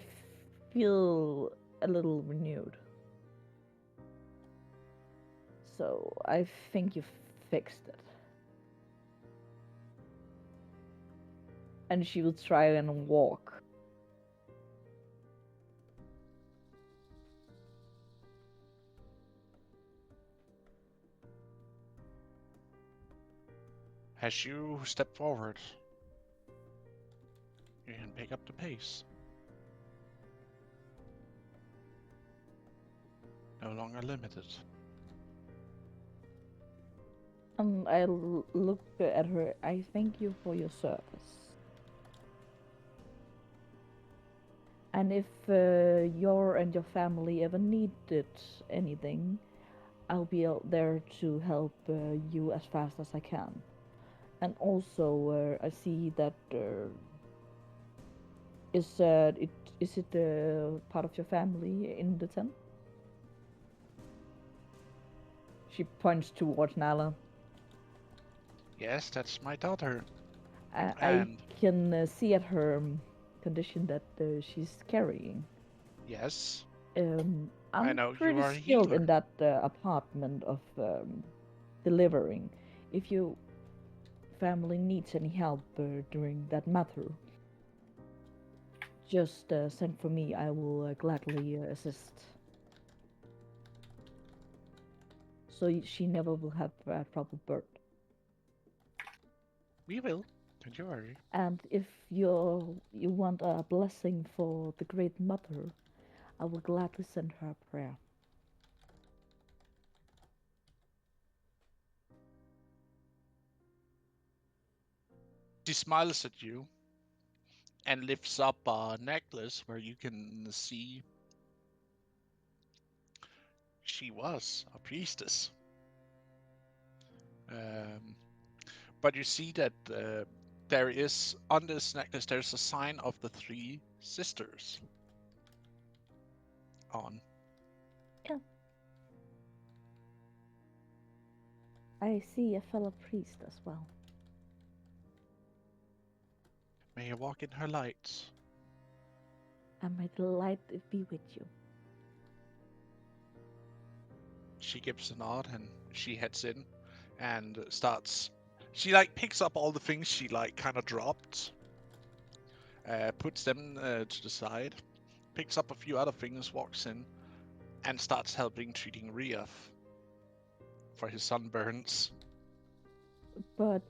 feel a little renewed. So I think you fixed it. And she will try and walk. As you step forward, you can pick up the pace. No longer limited. I look at her. I thank you for your service. And if you and your family ever needed anything, I'll be out there to help you as fast as I can. And also, I see that is it part of your family in the tent? She points towards Nala. Yes, that's my daughter. I And can see at her condition that she's carrying. yes, I'm know you pretty are a skilled healer. in that apartment of delivering. If your family needs any help during that matter, just send for me. I will gladly assist. So she never will have trouble birth. We will. Don't you worry. And if you want a blessing for the Great Mother, I will gladly send her a prayer. She smiles at you and lifts up a necklace where you can see she was a priestess. But you see that there is, on this necklace, there's a sign of the three sisters on. Yeah. I see a fellow priest as well. May you walk in her light. And may the light be with you. She gives a nod and she heads in and starts. She like picks up all the things she like kind of dropped, puts them to the side, picks up a few other things, walks in, and starts helping treating Riaf for his sunburns. But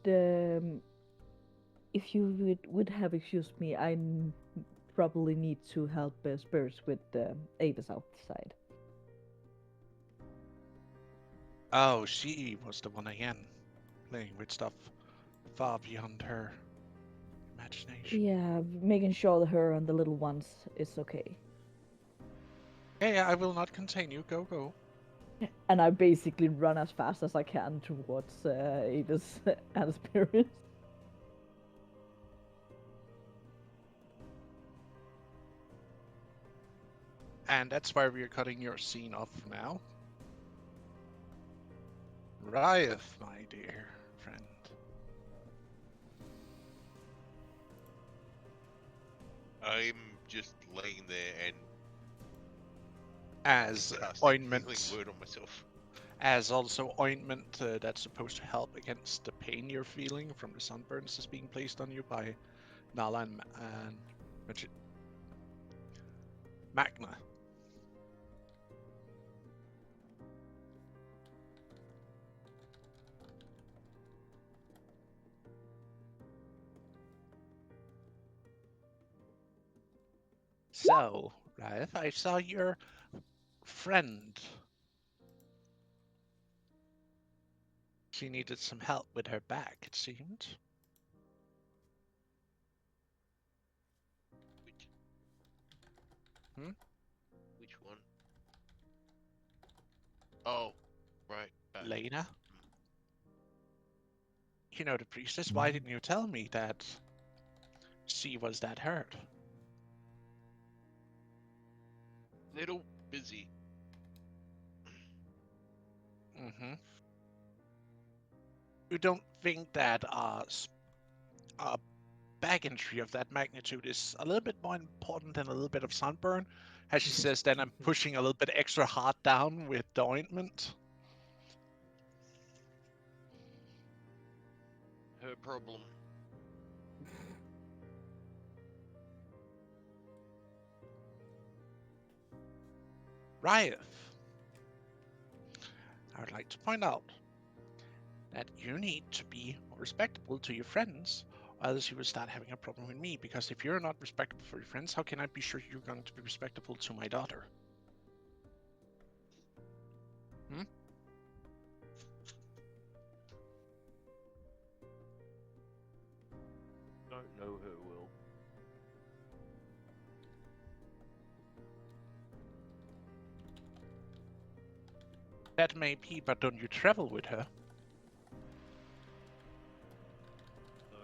if you would have excused me, I probably need to help Spurs with Avis outside. Oh, she was the one again, playing with stuff far beyond her imagination. Yeah, making sure that her and the little ones is okay. Yeah, I will not contain you. Go. And I basically run as fast as I can towards Avis and Spirits. And that's why we're cutting your scene off now. Riot, my dear friend. I'm just laying there and As casting ointment, healing word on myself. as also ointment that's supposed to help against the pain you're feeling from the sunburns is being placed on you by Nala and Magna. So, Raif, I saw your friend. She needed some help with her back, it seemed. Which, Hmm? which one? Oh, right. Back. Lena? Mm. You know the priestess, why didn't you tell me that she was that hurt? Little busy. Mm-hmm. You don't think that a back injury of that magnitude is a little bit more important than a little bit of sunburn? As she says, then I'm pushing a little bit extra hard down with the ointment. Her problem. Riot. I would like to point out that you need to be more respectable to your friends, or else you will start having a problem with me, because if you're not respectable for your friends, how can I be sure you're going to be respectable to my daughter? Hmm? Don't know who will. That may be, but don't you travel with her? No.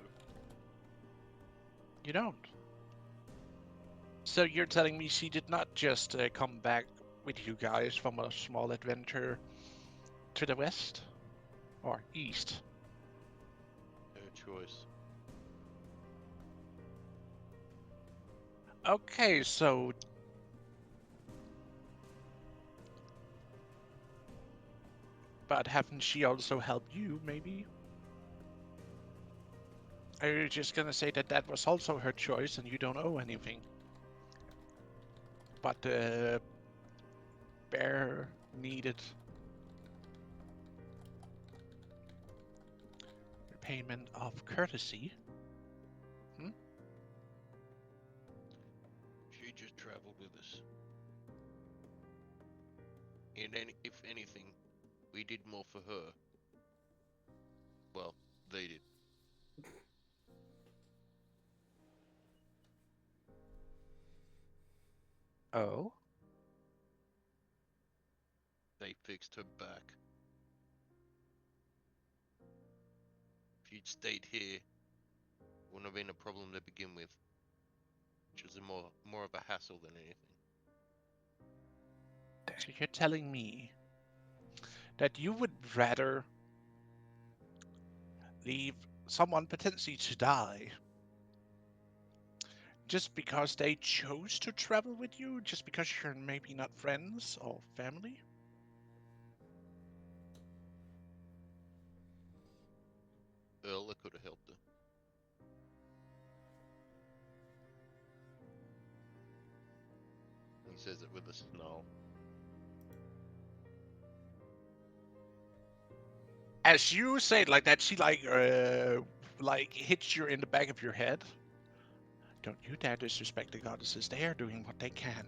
You don't. So you're telling me she did not just come back with you guys from a small adventure to the west? Or east? Her choice. Okay, so... But haven't she also helped you, maybe? Are you just gonna say that that was also her choice and you don't owe anything? But the bear needed repayment of courtesy. Hmm? She just traveled with us. And if anything, we did more for her. Well, they did. Oh? They fixed her back. If you'd stayed here, wouldn't have been a problem to begin with. Which was more of a hassle than anything. So you're telling me that you would rather leave someone potentially to die just because they chose to travel with you? Just because you're maybe not friends or family? Earl could have helped her. He says it with a snarl. As you say it like that, she like hits you in the back of your head. Don't you dare disrespect the goddesses. They are doing what they can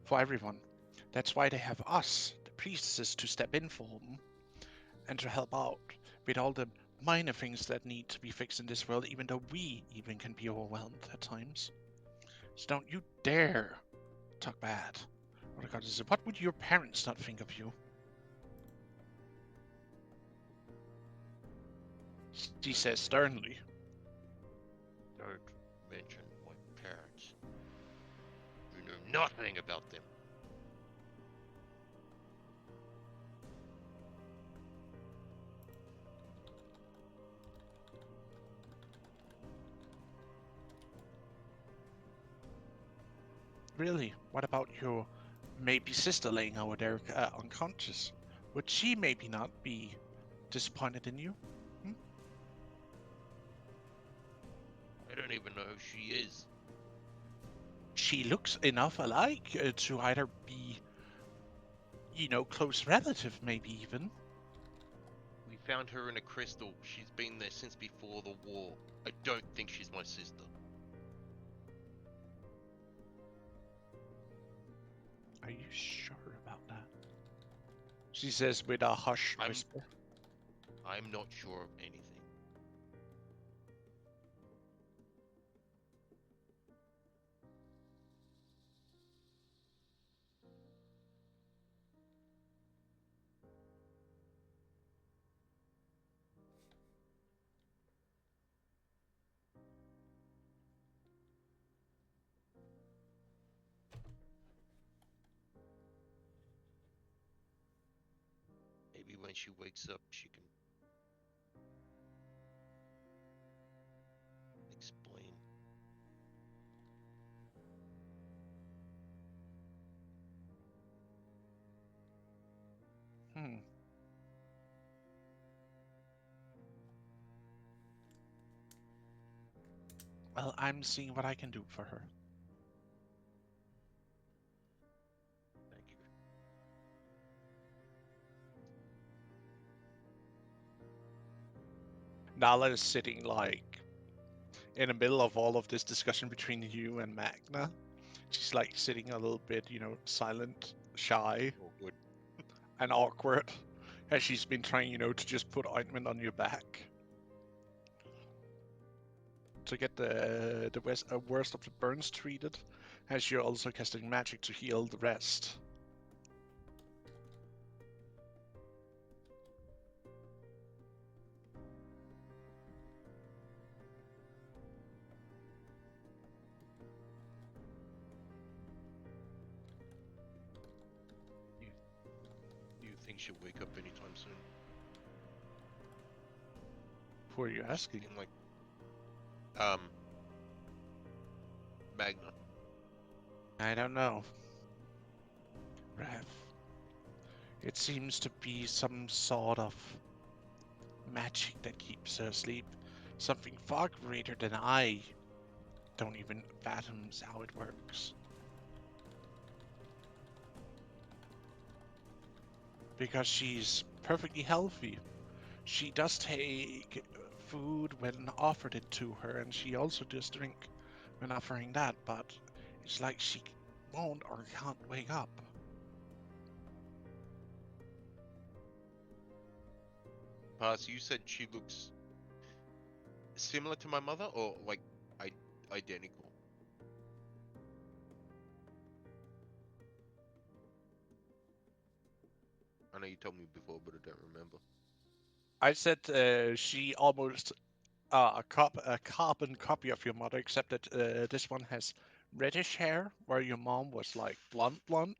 for everyone. That's why they have us, the priestesses, to step in for them and to help out with all the minor things that need to be fixed in this world, even though we even can be overwhelmed at times. So don't you dare talk bad. What the goddesses, what would your parents not think of you? She says sternly. Don't mention my parents. You know nothing about them. Really? What about your maybe sister laying over there unconscious? would she maybe not be disappointed in you? I don't even know who she is. She looks enough alike to either be, close relative, maybe even. We found her in a crystal. She's been there since before the war. I don't think she's my sister. Are you sure about that? She says with a hush whisper. I'm not sure of anything. Maybe when she wakes up, she can explain. Well, I'm seeing what I can do for her. Thank you. Nala is sitting in the middle of all of this discussion between you and Magna. She's sitting a little bit, silent, shy, Oh, good. and awkward, as she's been trying, to just put ointment on your back to get the worst of the burns treated, as you're also casting magic to heal the rest. Do you think she'll wake up anytime soon? Who are you asking? Thinking Magna. I don't know. Rev. It seems to be some sort of magic that keeps her asleep. Something far greater than I don't even fathom how it works. Because she's perfectly healthy. She does take food when offered it to her, and she also does drink when offering that, but it's like she won't or can't wake up. So you said she looks similar to my mother, or identical? I know you told me before, but I don't remember. I said she almost a carbon copy of your mother, except that this one has reddish hair, where your mom was blonde.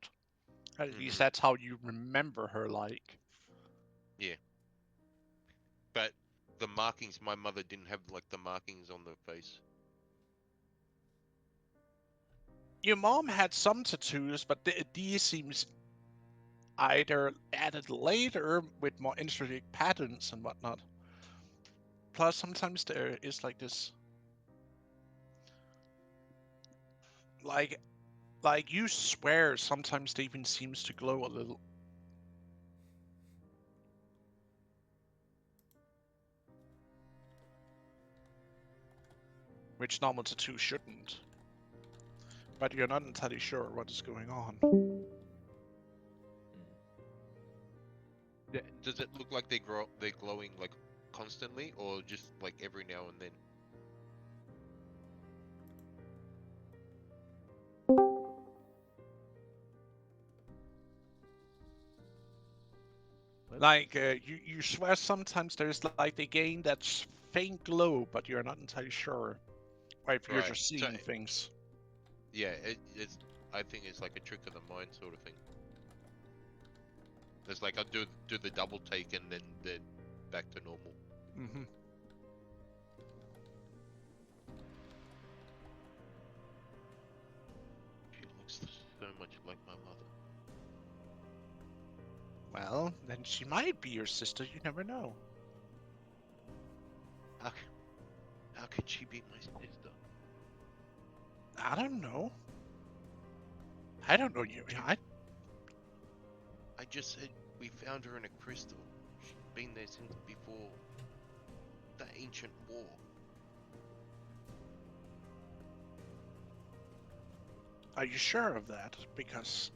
At least that's how you remember her like. Yeah. But the markings, my mother didn't have the markings on the face. Your mom had some tattoos, but these seems either added later with more intricate patterns and whatnot. Plus, sometimes there is this, like you swear, sometimes they even seems to glow a little. Which normal tattoos shouldn't. But you're not entirely sure what is going on. Does it look like they're glowing constantly, or just every now and then? You swear sometimes there's they gain that faint glow, but you're not entirely sure. Or if you're Right. just seeing things. Yeah, it's. I think it's like a trick of the mind sort of thing. It's like I'll do the double take and then back to normal. Mm-hmm. She looks so much like my mother. Well, then she might be your sister. You never know. How could she be my sister? I don't know. I don't know you. I just said we found her in a crystal. She's been there since before the ancient war. Are you sure of that? Because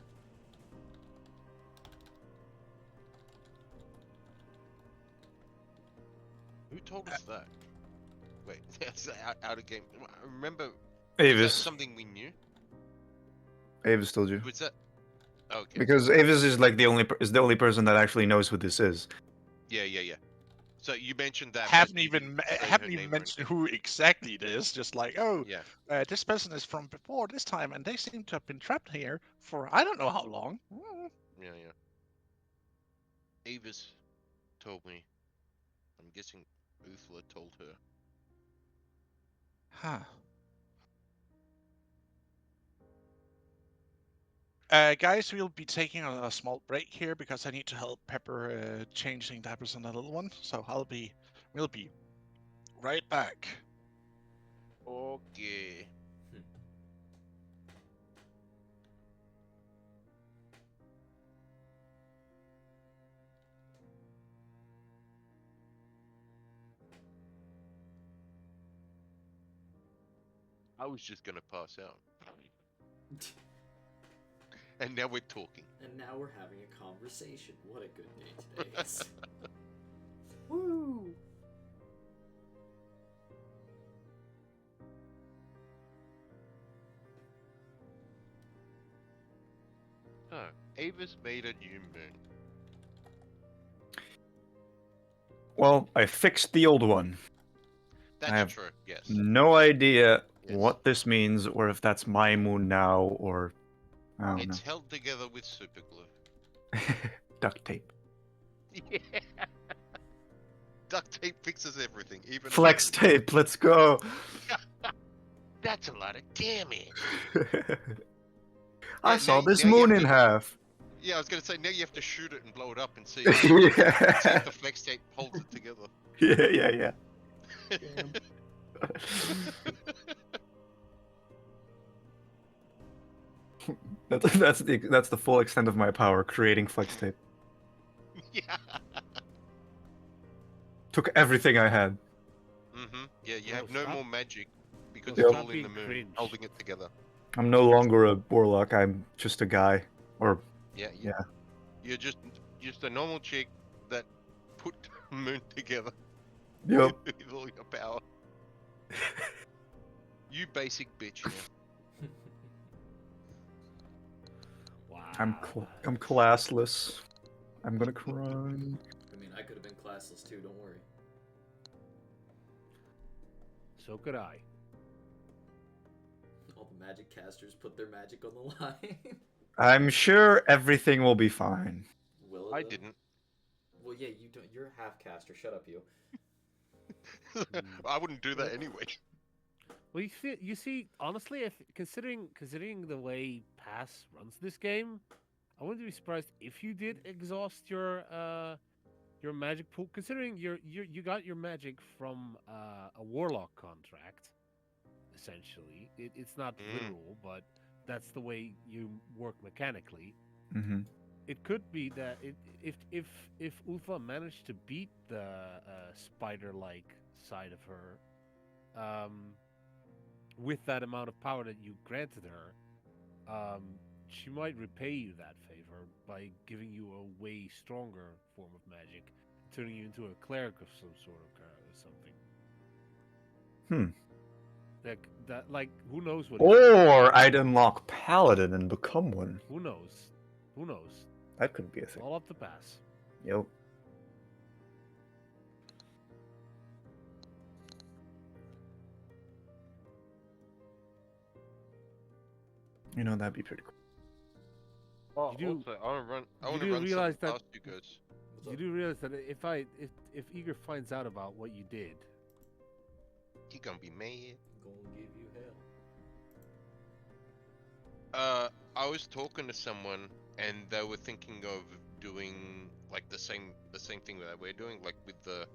Who told us that? Wait, that's out of game. Remember, was that Avis. something we knew? Avis told you. Was that? Okay. Because Avis is like the only person that actually knows who this is. Yeah. So you mentioned that, haven't but you even didn't say her haven't even name or mentioned anything. who exactly it is. Just like, oh, Yeah. this person is from before this time, and they seem to have been trapped here for I don't know how long. Yeah. Avis told me. I'm guessing Uthla told her. Huh. Guys, we'll be taking a small break here because I need to help Pepper changing diapers on the little one. So we'll be right back. Okay. I was just gonna pass out. And now we're talking. And now we're having a conversation. What a good day today is. Woo! Oh, Avis made a new moon. Well, I fixed the old one. That's have true, yes. No idea Yes. what this means, or if that's my moon now, or I don't It's held together with super glue. know. Duct tape. Yeah. Duct tape fixes everything, even Flex a moon. tape. Let's go. That's a lot of damage. I Yeah, saw this now you moon have in to- half. Yeah, I was gonna say now you have to shoot it and blow it up and see, Yeah. see if the flex tape holds it together. Yeah. Damn. That's the full extent of my power, creating flex tape. Yeah. Took everything I had. Yeah, you No, have no stop. more magic because No, it's stop all in the being moon, cringe. holding it together. I'm no longer a warlock. I'm just a guy. Or Yeah. Yeah. You're just a normal chick that put the moon together yep. with all your power. You basic bitch. Yeah. Wow. I'm classless. I'm gonna cry. I mean, I could have been classless too, don't worry. So could I. All the magic casters put their magic on the line. I'm sure everything will be fine. Will it? I though? didn't. Well, yeah, you don't. You're a half caster. Shut up, you. I wouldn't do that anyway. Well, you see, honestly, if considering the way Pass runs this game, I wouldn't be surprised if you did exhaust your magic pool. Considering you got your magic from a warlock contract, essentially. It's not literal, but that's the way you work mechanically. Mm-hmm. It could be that if Uthma managed to beat the spider-like side of her, with that amount of power that you granted her, she might repay you that favor by giving you a way stronger form of magic, turning you into a cleric of some sort of something. Like who knows what? Or I'd unlock Paladin and become one. Who knows? Who knows? That could be a thing. All up to Pass. Yep. You know, that'd be pretty cool. Oh, You do- also, I want to run. I you want to do run realize something that- past you guys. What's You up? do realize that if Eager finds out about what you did, He gonna be mad. Gonna give you hell. I was talking to someone, and they were thinking of doing like the same thing that we're doing, like with the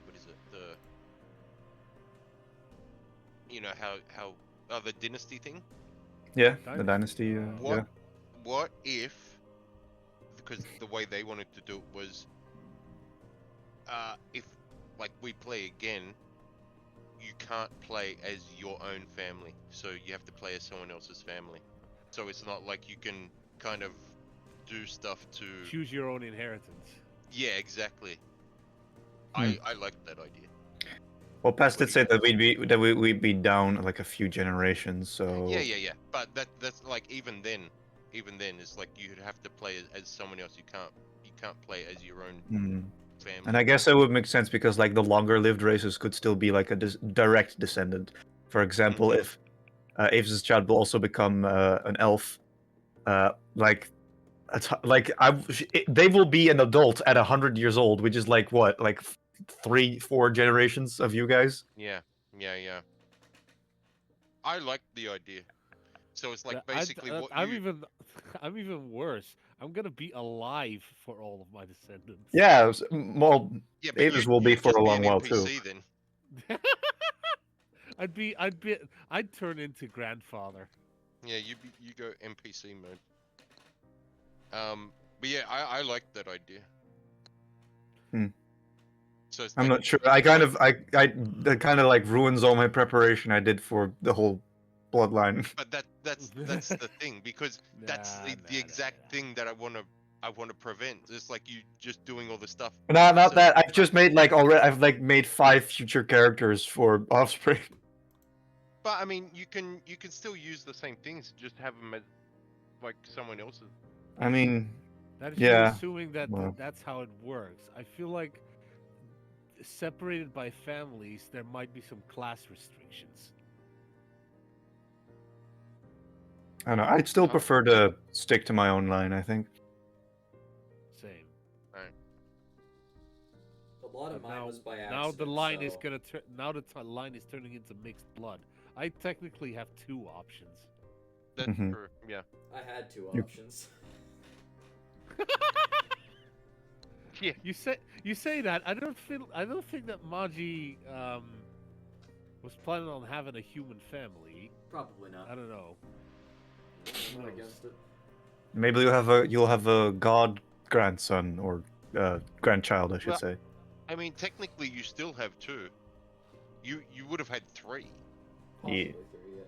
what is it, the how the dynasty thing. Yeah, the Dynasty. dynasty. What Yeah. what if, because the way they wanted to do it was, if like we play again, you can't play as your own family, so you have to play as someone else's family. So it's not like you can kind of do stuff to. Choose your own inheritance. Yeah, exactly. Hmm. I like that idea. Well, Past What did do you say that guys- we'd be down like a few generations. So Yeah. But that's like even then it's like you'd have to play as someone else. You can't play as your own Mm. family. And I guess that would make sense because like the longer lived races could still be like a direct descendant. For example, Mhm. if Aves' child will also become an elf, like they will be an adult at 100 years old, which is like what, like 3-4 generations of you guys. Yeah. I like the idea. So it's like basically what I'm you. even, I'm even worse. I'm gonna be alive for all of my descendants. Yeah, well, Yeah, but Avis will be you'd for just a be long an while too. NPC then. I'd turn into grandfather. Yeah, you go NPC mode. But yeah, I like that idea. Hmm. So it's I'm like not sure. it's like, That kind of like ruins all my preparation I did for the whole bloodline. but that's the thing, because that's the exact thing that I wanna prevent. It's like you just doing all the stuff. No, not So that. I've just made like already. I've like made 5 future characters for Offspring. But I mean, you can still use the same things, just have them as like someone else's. I mean, That is you yeah. assuming that Well. that's how it works. I feel like separated by families, there might be some class restrictions. I don't know. I'd still Oh. prefer to stick to my own line. I think. Same. A lot of But mine was by accident. now the line is so- gonna now the line is turning into mixed blood. I technically have 2 options. That's Mhm. true. Yeah. I had 2 You- options. Yeah. You say that. I don't think that Maji was planning on having a human family. Probably not. I don't know. I'm not knows? against it. Maybe you'll have a god grandson or grandchild, I should Well, say. I mean, technically, you still have 2. You would have had 3. Possibly Yeah. 3, yeah.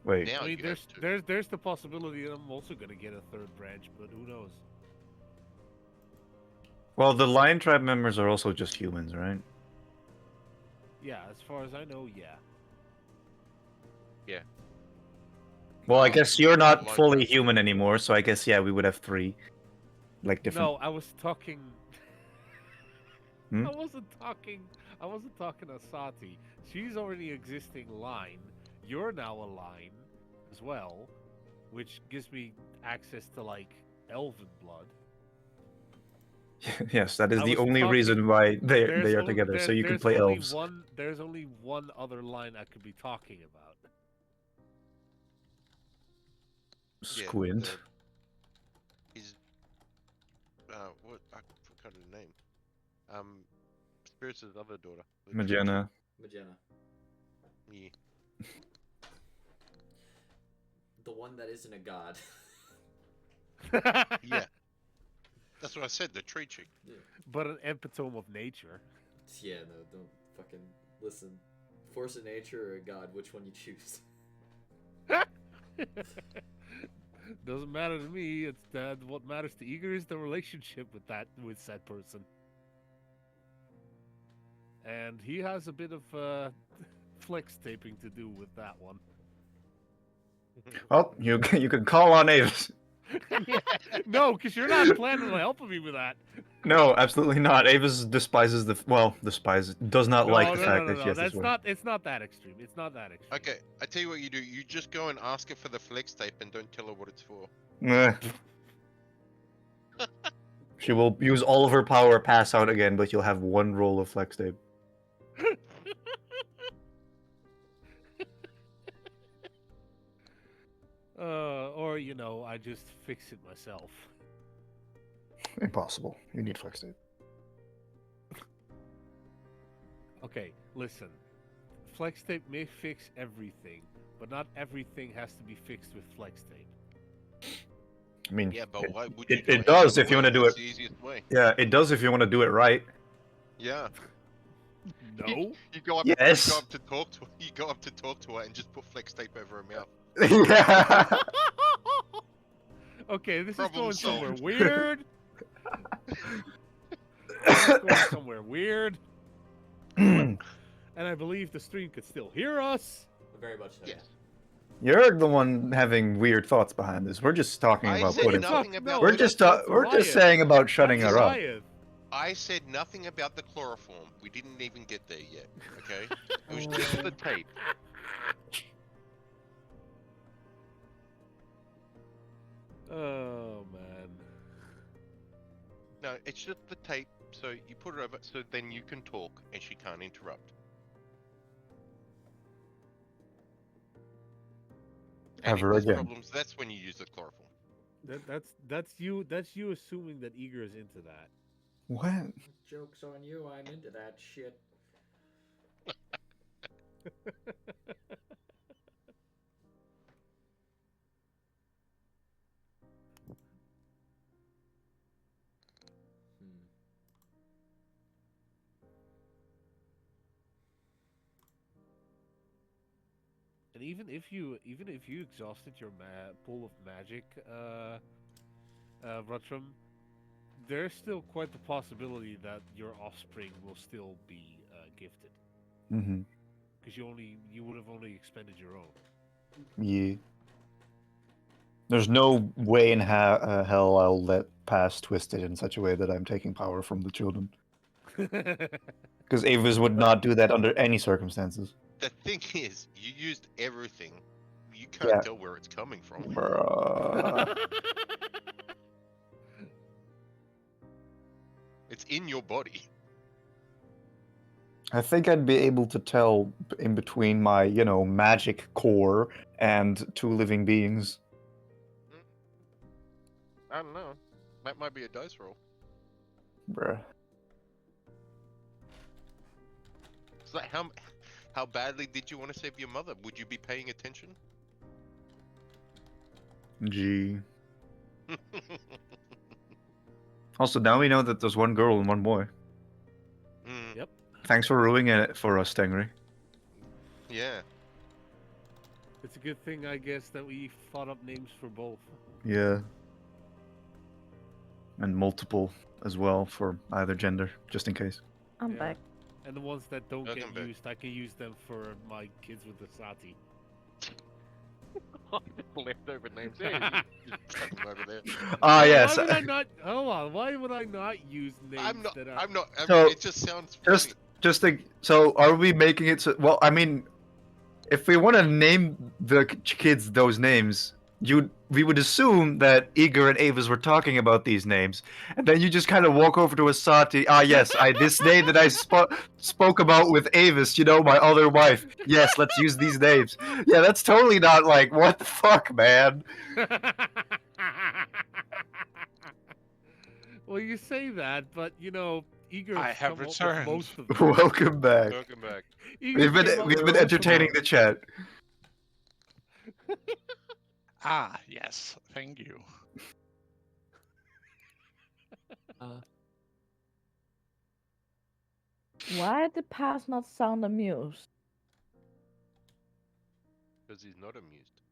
Wait. Now I mean, you have 2. there's the possibility that I'm also gonna get a 3rd branch, but who knows? Well, the Lion Tribe members are also just humans, right? Yeah, as far as I know, yeah. Yeah. Well, I Um, guess you're not Lion fully Tribe. human anymore, so I guess yeah, we would have 3, like different. No, I was talking. Hmm? I wasn't talking Asati. She's already existing line. You're now a line as well, which gives me access to like elven blood. Yes, that is I the was only talking- reason why they There's are only- together, there- so you can there's play only elves. There's only one other line I could be talking about. Squint. He's what, I forgot her name. Spirits' other daughter. the Magena. Magena. tree- The one that isn't a god. Yeah. That's what I said. The tree chick. But an epitome of nature. Yeah, no, don't fucking listen. Force of nature or a god, which one you choose? Doesn't matter to me. It's that what matters to Eager is the relationship with said person. And he has a bit of flex taping to do with that one. Well, you can call on Avis. No, because you're not planning on helping me with that. No, absolutely not. Avis despises does not like the fact that she has That's this word. not. It's not that extreme. It's not that extreme. Okay, I tell you what you do. You just go and ask her for the flex tape and don't tell her what it's for. Meh. She will use all of her power, pass out again, but you'll have 1 roll of flex tape. Or I just fix it myself. Impossible. You need flex tape. Okay, listen. Flex tape may fix everything, but not everything has to be fixed with flex tape. I mean, Yeah, but it, why would you it, do it it does any if you other want to way? do It's it. the easiest way. Yeah, it does if you want to do it right. Yeah. No. You go up. Yes. You go up to talk to. You go up to talk to her and just put flex tape over her mouth. Yeah. Okay, this Problem is going somewhere solved. weird. This is going somewhere weird. And I believe the stream could still hear us. Very much so. Yes. You're the one having weird thoughts behind this. We're just talking I about said putting. nothing about. We're the- just that's we're just Riot. saying about shutting That's her up. Riot. I said nothing about the chloroform. We didn't even get there yet. Okay. It was just the tape. Oh man. No, it's just the tape. So you put it over, so then you can talk and she can't interrupt. And if Ever there's again. problems, that's when you use the chloroform. That's you assuming that Eager is into that. What? Joke's on you, I'm into that shit. Hmm. And even if you exhausted your pool of magic, Rutram, there's still quite the possibility that your offspring will still be gifted, Mm-hmm. because you would have only expended your own. Yeah. There's no way in hell I'll let pass twist it in such a way that I'm taking power from the children. Because Avis would not do that under any circumstances. The thing is, you used everything. You can't Yeah. tell where it's coming from. Bruh. It's in your body. I think I'd be able to tell in between my, magic core and two living beings. I don't know. That might be a dice roll. Bruh. It's like how badly did you want to save your mother? Would you be paying attention? Gee. Also, now we know that there's one girl and one boy. Mm, Yep. Thanks for ruining it for us, Tengri. yeah. It's a good thing, I guess, that we thought up names for both. Yeah. And multiple as well for either gender, just in case. I'm Yeah. back. And the ones that don't Welcome get back. used, I can use them for my kids with the Sati. Leftover names. Yeah, just chuck them over there. Ah, Why yes. would I not? Hold on. Why would I not use names I'm not. that are? I'm not. I So, mean, it just sounds funny. Just think. So, are we making it? Well, I mean, if we want to name the kids those names, we would assume that Igor and Avis were talking about these names, and then you just kind of walk over to Asati. Ah, yes, this name that I spoke about with Avis, my other wife. Yes, let's use these names. Yeah, that's totally not like what the fuck, man. Well, you say that, but Igor. I have come up with returned. most of them. Welcome back. Welcome back. Igor's came up We've with been most of entertaining them. the chat. Ah, yes. Thank you. Why did Pass not sound amused? Because he's not amused.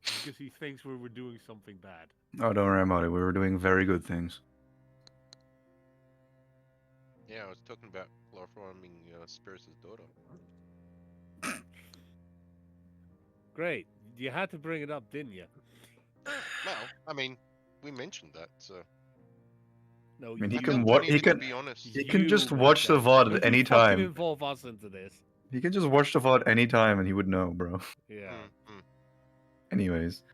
Because he thinks we were doing something bad. Oh, don't worry about it. We were doing very good things. Yeah, I was talking about chloroforming Spears' daughter. Great. You had to bring it up, didn't you? Well, I mean, we mentioned that, so No, I mean, he I can felt what I he needed to can be honest. he can You just meant watch the that. VOD Don't at you any fucking time. involve us into this. He can just watch the VOD anytime and he would know, bro. Yeah. Anyways.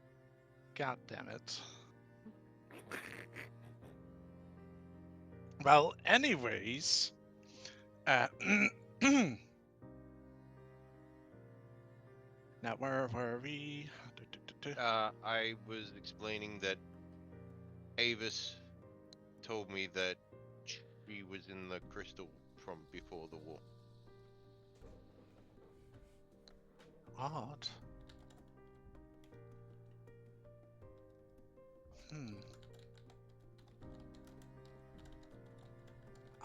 God damn it. Well, anyways. Now, where were we? I was explaining that Avis told me that she was in the crystal from before the war. Odd.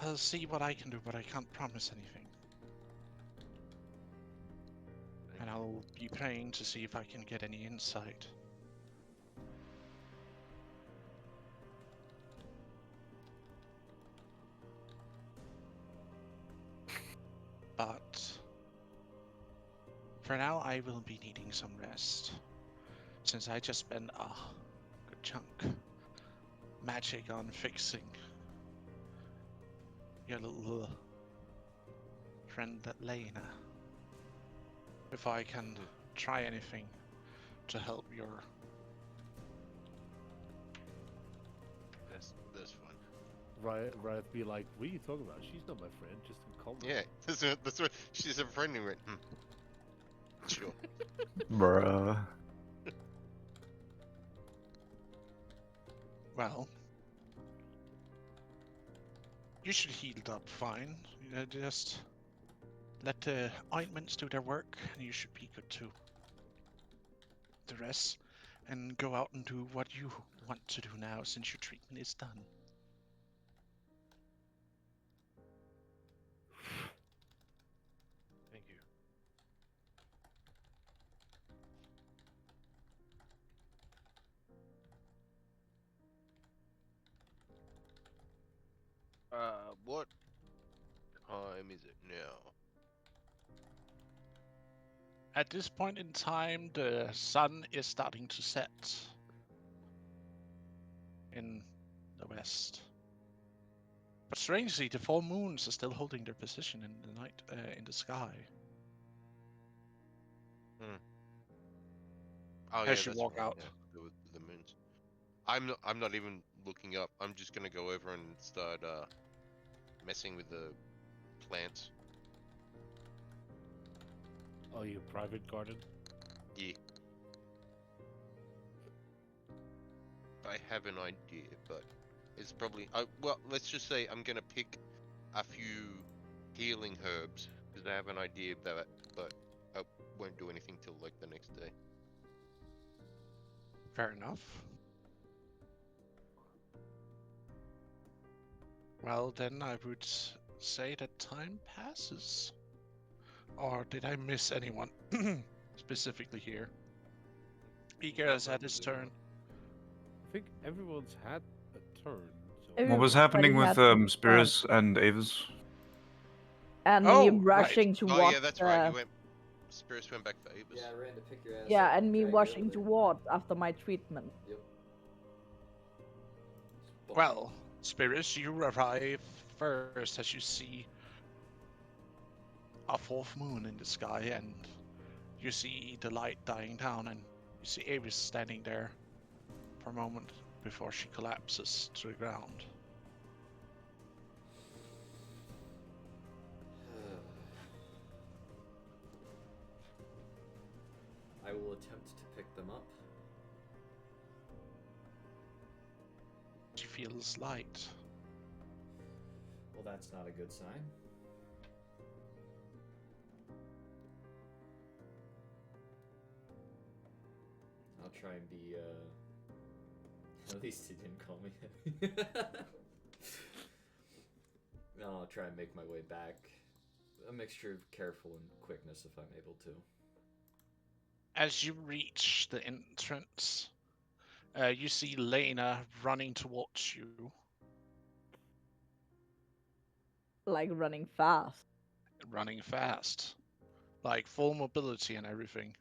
I'll see what I can do, but I can't promise anything. And I'll be praying to see if I can get any insight. But for now, I will be needing some rest, since I just spent a good chunk magic on fixing your little friend Lena. If I can try anything to help your... That's fun. Riot be like, what are you talking about? She's not my friend, just call me. Yeah, that's what she's a friend who went, Sure. Bruh. Well, you should heal up fine. You know, just let the ointments do their work, and you should be good to the rest. And go out and do what you want to do now, since your treatment is done. Thank you. What time is it now? At this point in time, the sun is starting to set in the west. But strangely, the four moons are still holding their position in the night, in the sky. Oh As yeah, you that's walk right. out. Yeah, the moons. I'm not even looking up. I'm just gonna go over and start messing with the plants. Oh, your private garden? Yeah. I have an idea, but it's probably well, let's just say I'm gonna pick a few healing herbs because I have an idea about it, but I won't do anything till like the next day. Fair enough. Well, then I would say that time passes. Or did I miss anyone specifically here? Eager has had his turn. I think everyone's had a turn. So Every- What was Everybody happening with had Spiris and Avis? And Oh, me right. rushing Oh towards yeah, that's right. You went. Spirits went back for Avis. Yeah, I ran to pick your ass yeah, up and me drag you rushing over there. towards after my treatment. Yep. Just Well, Spirits, you arrive first as you see a fourth moon in the sky, and you see the light dying down, and you see Avis standing there for a moment before she collapses to the ground. I will attempt to pick them up. She feels light. Well, that's not a good sign. I'll try and be, at least he didn't call me. No, I'll try and make my way back. A mixture of careful and quickness if I'm able to. As you reach the entrance, you see Lena running towards you. Like running fast. Running fast. Like full mobility and everything.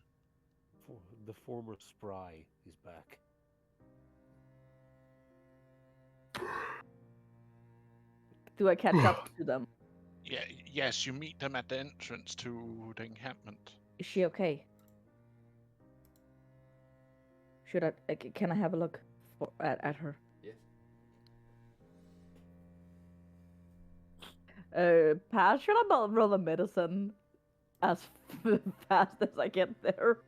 the former spry is back. Do I catch up to them? Yeah, yes, you meet them at the entrance to the encampment. Is she okay? Should I? Can I have a look at her? Yeah. Pat, should I roll a medicine as fast as I get there?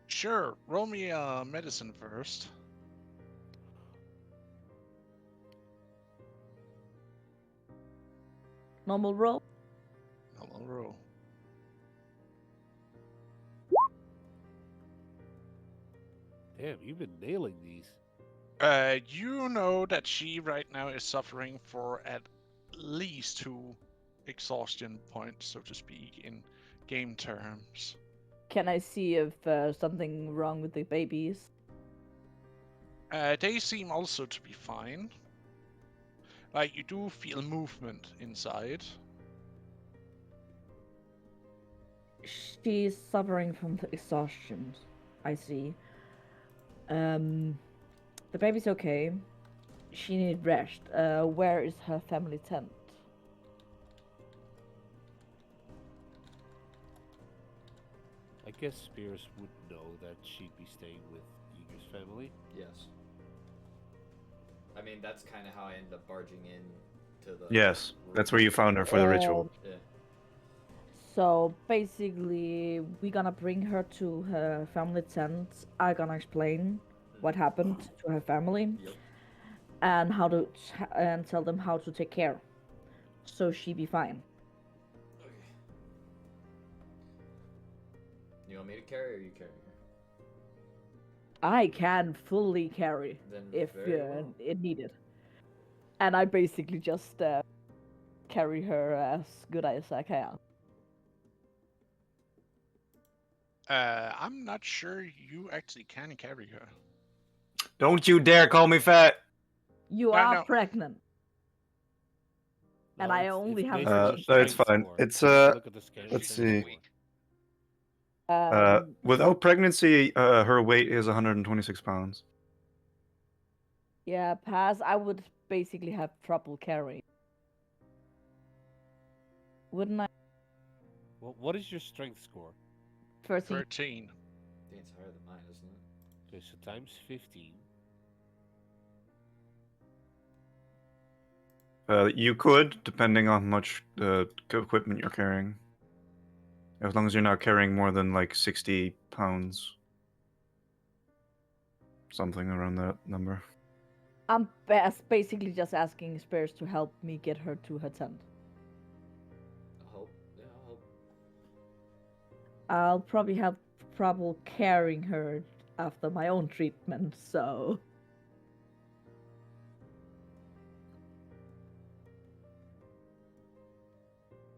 Sure, roll me medicine first. Normal roll. Normal roll. Damn, you've been nailing these. You know that she right now is suffering for at least 2 exhaustion points, so to speak, in game terms. Can I see if something wrong with the babies? They seem also to be fine. Like, you do feel movement inside. She's suffering from the exhaustion. I see. The baby's okay. She needs rest. Where is her family tent? I guess Spears would know that she'd be staying with Eager's family. Yes. I mean, that's kind of how I ended up barging in to the. Yes, that's where you found her for the ritual. Yeah. So basically, we're gonna bring her to her family tent. I'm gonna explain what happened to her family Yep. and and tell them how to take care, so she be fine. Okay. You want me to carry, or you carry her? I can fully carry Then if very well. it needed, and I basically just carry her as good as I can. I'm not sure you actually can carry her. Don't you dare call me fat! You No, are no. pregnant. And I only have based on your it's strength fine. score. It's, Look at the let's strength see. score. Without pregnancy, her weight is 126 pounds. Yeah, pass. I would basically have trouble carrying. Wouldn't I? Well, what is your strength score? 13. 13. I think it's higher than mine, isn't it? Okay, so times 15. You could, depending on how much equipment you're carrying. As long as you're not carrying more than like 60 pounds. Something around that number. I'm basically just asking Spears to help me get her to her tent. I'll help. Yeah, I'll help. I'll probably have trouble carrying her after my own treatment, so.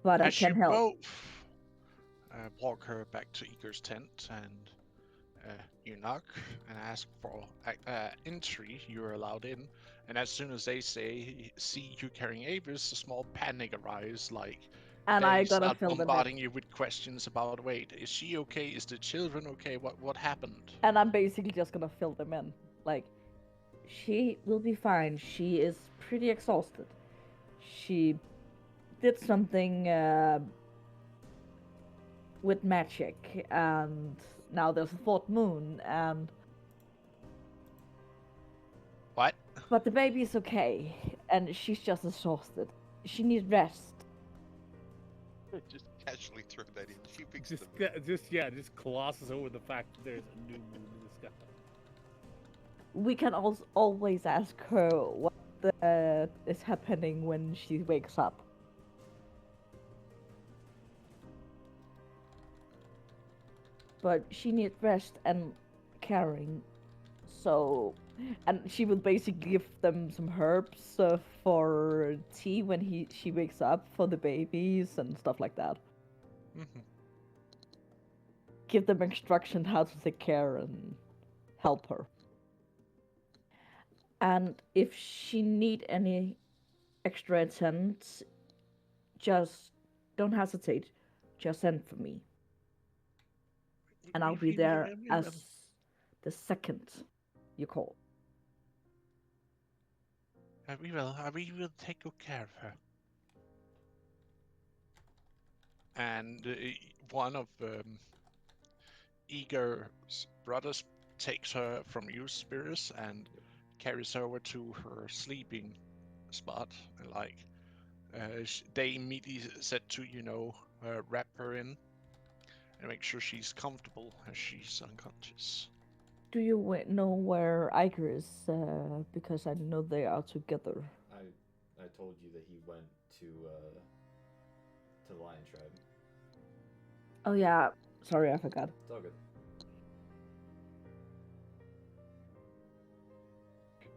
But I As can you help. both walk her back to Igor's tent, and you knock and ask for entry, you're allowed in. And as soon as they see you carrying Avis, a small panic arises. Like, And they I gotta start fill them in. bombarding you with questions about, wait, is she okay? Is the children okay? What happened? And I'm basically just gonna fill them in. Like, she will be fine. She is pretty exhausted. She did something with magic, and now there's a fourth moon, and What? but the baby is okay, and she's just exhausted. She needs rest. Just casually throw that in. She picks Just, them. just glosses over the fact that there's a new moon in the sky. We can also always ask her what is happening when she wakes up. But she needs rest and caring, so, and she will basically give them some herbs for tea when she wakes up for the babies and stuff like that. Mm-hmm. Give them instruction how to take care and help her. And if she need any extra attendance, just don't hesitate. Just send for me, and I'll be there as the second you call. We will take good care of her. And one of Eager's brothers takes her from you, Spirits, and carries her over to her sleeping spot. And like, they immediately said to wrap her in and make sure she's comfortable as she's unconscious. Do you know where Iker is? Because I know they are together. I told you that he went to to the Lion Tribe. Oh yeah, sorry, I forgot. It's all good.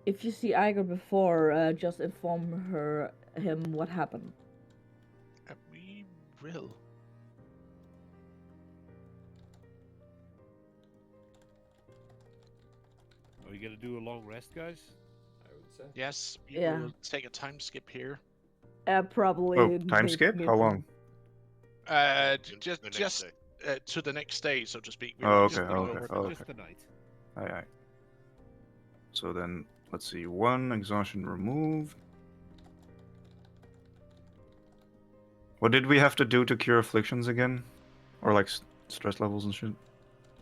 If you see Iger before, just inform him what happened. We will. Are we gonna do a long rest, guys? I would say. Yes, we Yeah. will take a time skip here. Probably. Oh, time maybe skip? How long? Just The next just day. to the next day, so to speak. We're Oh, just okay, going okay, over oh, the- Just the night. Aye. So then, let's see. 1 exhaustion removed. What did we have to do to cure afflictions again? Or like stress levels and shit?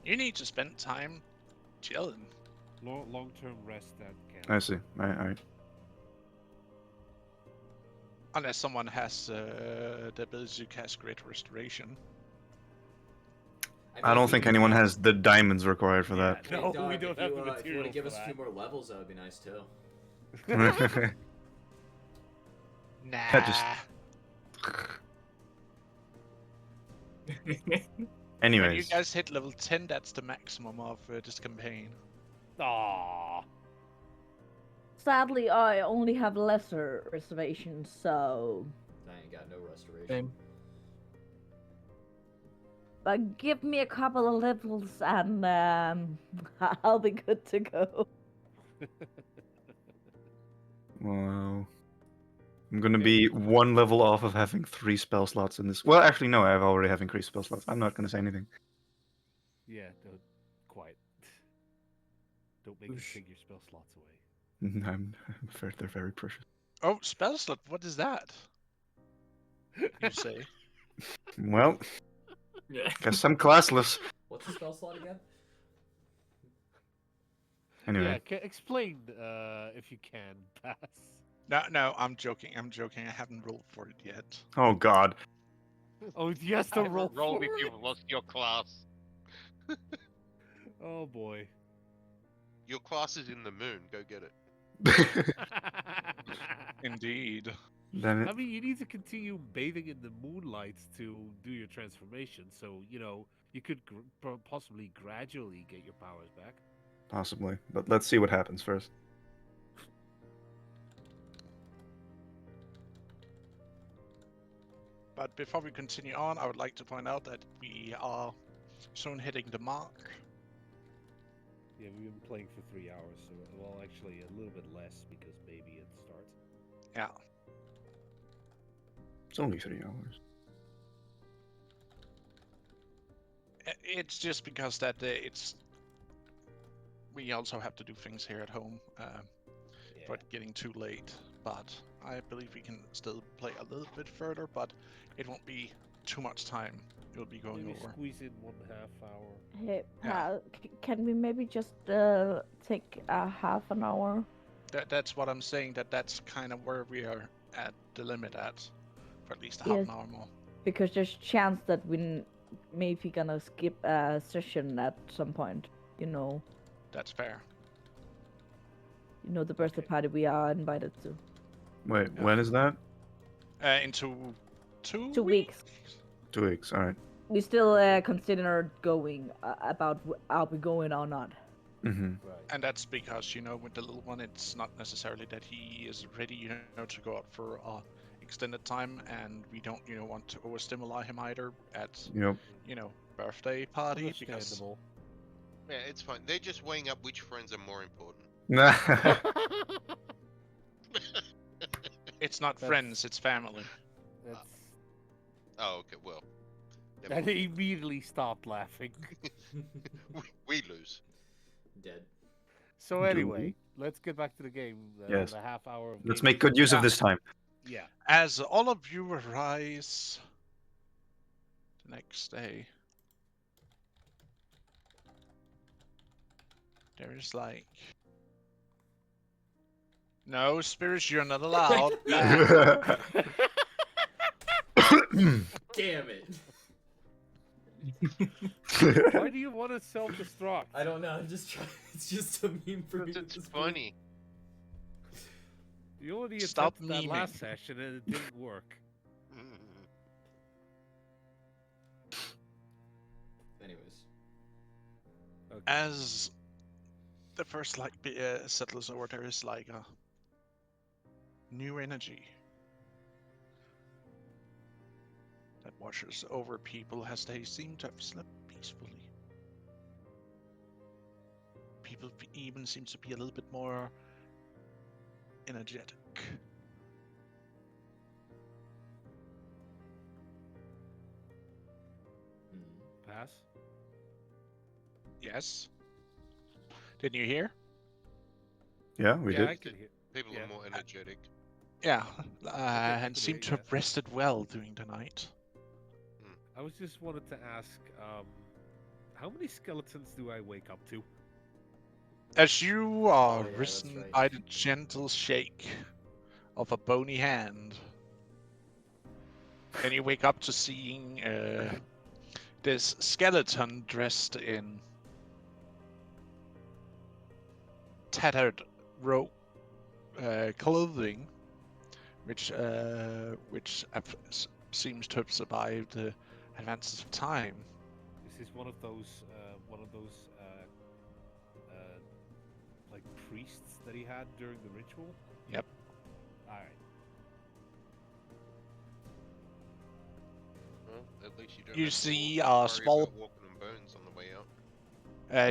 You need to spend time chilling. Long-term rest that can. I see. Alright. Unless someone has the ability to cast Great Restoration. I don't think anyone has the diamonds required for Yeah, that. Hey, no, Doug, we don't if have you, the if you want materials to give for us a that. few more levels, that would be nice too. Nah. When you Anyways, guys hit level 10, that's the maximum of this campaign. Aww. Sadly, I only have lesser reservations, so. I ain't got no restoration. Same. But give me a couple of levels and I'll be good to go. wow. I'm gonna be 1 level off of having 3 spell slots in this. Well, actually, no, I already have increased spell slots. I'm not gonna say anything. Yeah, don't. Quiet. Don't make me Oosh. take your spell slots away. They're very precious. Oh, spell slot, what is that? You say? Well, Yeah. guess I'm classless. What's the spell slot again? Anyway, Yeah, explain if you can, Pass. No, I'm joking. I haven't rolled for it yet. oh god. Oh, yes, the Never roll. roll if for you've it. lost your class. Oh boy. Your class is in the moon. Go get it. Indeed. Damn I it. mean, you need to continue bathing in the moonlight to do your transformation. So you could possibly gradually get your powers back. Possibly, but let's see what happens first. But before we continue on, I would like to point out that we are soon hitting the mark. Yeah, we've been playing for 3 hours, so well, actually a little bit less because baby at the start. Yeah. It's only 3 hours. It's just because that it's. We also have to do things here at home. Yeah. For it getting too late. But I believe we can still play a little bit further, but it won't be too much time. It will be going Maybe over. squeeze in 1.5 hour. Hey, Yeah. Pal, can we maybe just take a half an hour? That's what I'm saying. That's kind of where we are at the limit at, for at least a Yes. half an hour more. Because there's chance that we maybe gonna skip a session at some point. That's fair. The birthday party we are invited to. Wait, Yeah. when is that? Into 2 2 weeks. 2 weeks, alright. We still consider going about are we going or not. Mm-hmm. Right. And that's because, with the little one, it's not necessarily that he is ready, to go out for extended time, and we don't, want to overstimulate him either at, Yep. birthday party, because Understandable. Yeah, it's fine. They're just weighing up which friends are more important. it's not That's- friends, it's family. That's. Oh, okay. Well, never And mind. he immediately stopped laughing. we lose. Dead. So Do anyway, let's get back to the game. Yes. The half hour of Let's game make good use of Yeah. this time. Yeah. As all of you arise the next day, there is like, no, spirits, you're not allowed. Damn it! Why do you want to self-destruct? I don't know. I'm just trying. It's just a meme for me. It's at this point. funny. You already Stop attempted that memeing. last session and it didn't work. As the first light settles over, there is like a new energy that washes over people as they seem to have slept peacefully. People even seem to be a little bit more energetic. Pass. Yes. Didn't you hear? Yeah, we Yeah, did. I can hear. People Yeah. are more energetic. Yeah, I and can seem hear, to have rested well during the night. I was just wanted to ask, how many skeletons do I wake up to? As you are Oh, yeah, that's risen right. by the gentle shake of a bony hand, and you wake up to seeing this skeleton dressed in tattered rope clothing, which seems to have survived the advances of time. Is this one of those, like priests that he had during the ritual? Yep. All right. Well, at least you don't You have to see a worry small. about walking on bones on the way out.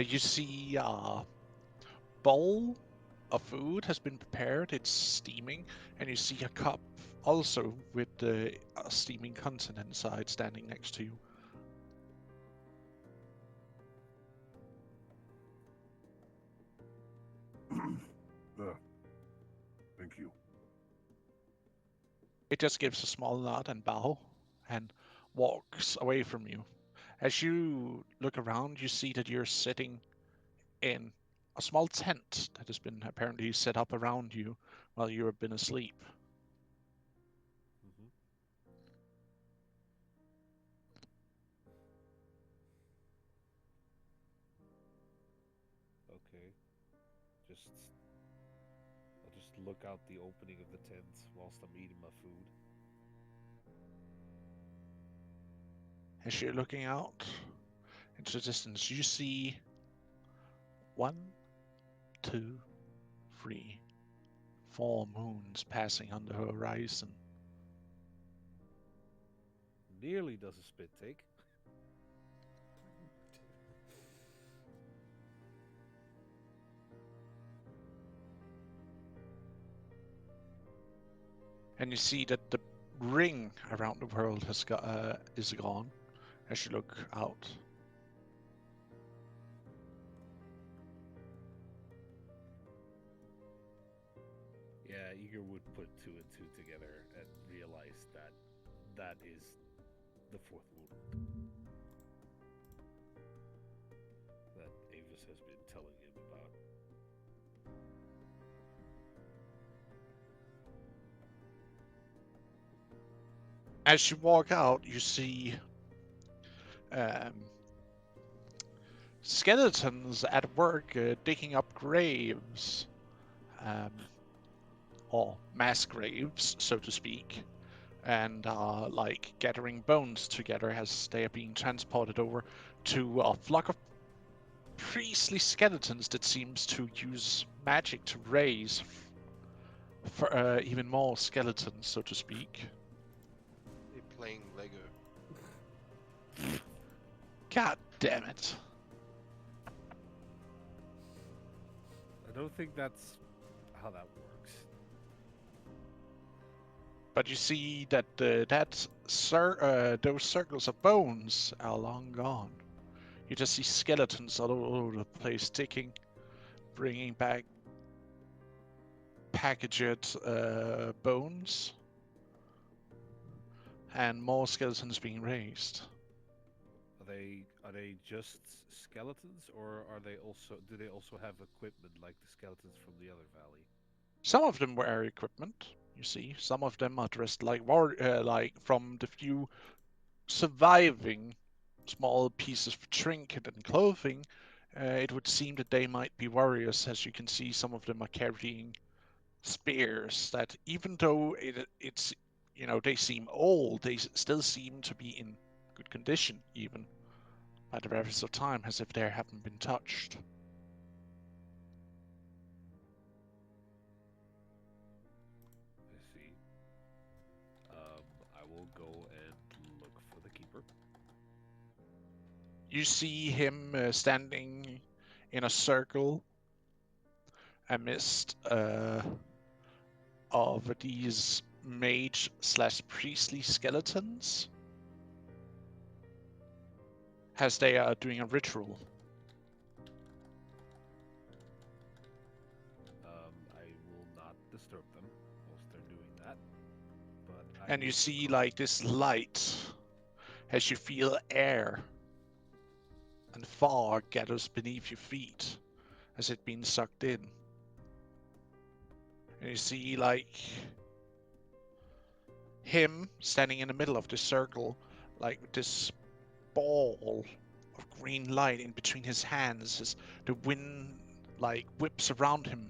You see a bowl of food has been prepared. It's steaming, and you see a cup also with the steaming content inside standing next to you. Thank you. It just gives a small nod and bow and walks away from you. As you look around, you see that you're sitting in a small tent that has been apparently set up around you while you have been asleep. Mm-hmm. Okay. Just I'll just look out the opening of the tent whilst I'm eating my food. As you're looking out into the distance, you see 1, 2, 3, 4 moons passing on the horizon. Nearly does a spit take. And you see that the ring around the world is gone as you look out. Yeah, Eager would put 2 and 2 together and realize that that is the fourth moon that Avis has been telling him about. As you walk out, you see skeletons at work digging up graves, or mass graves, so to speak, and like gathering bones together as they are being transported over to a flock of priestly skeletons that seems to use magic to raise for even more skeletons, so to speak. They're playing Lego. God damn it. I don't think that's how that works. But you see that those circles of bones are long gone. You just see skeletons all over the place, ticking, bringing back packaged bones, and more skeletons being raised. Are they just skeletons, or are they also do they also have equipment like the skeletons from the other valley? Some of them wear equipment. You see, some of them are dressed like like from the few surviving small pieces of trinket and clothing. It would seem that they might be warriors, as you can see some of them are carrying spears that, even though it's they seem old, they still seem to be in good condition even. by the rest of time as if they haven't been touched. I see. I will go and look for the keeper. You see him standing in a circle amidst of these mage/priestly skeletons as they are doing a ritual. I will not disturb them whilst they're doing that. But And you see like this light as you feel air and fog gathers beneath your feet as it being sucked in. And you see like him standing in the middle of this circle, like with this ball of green light in between his hands as the wind like whips around him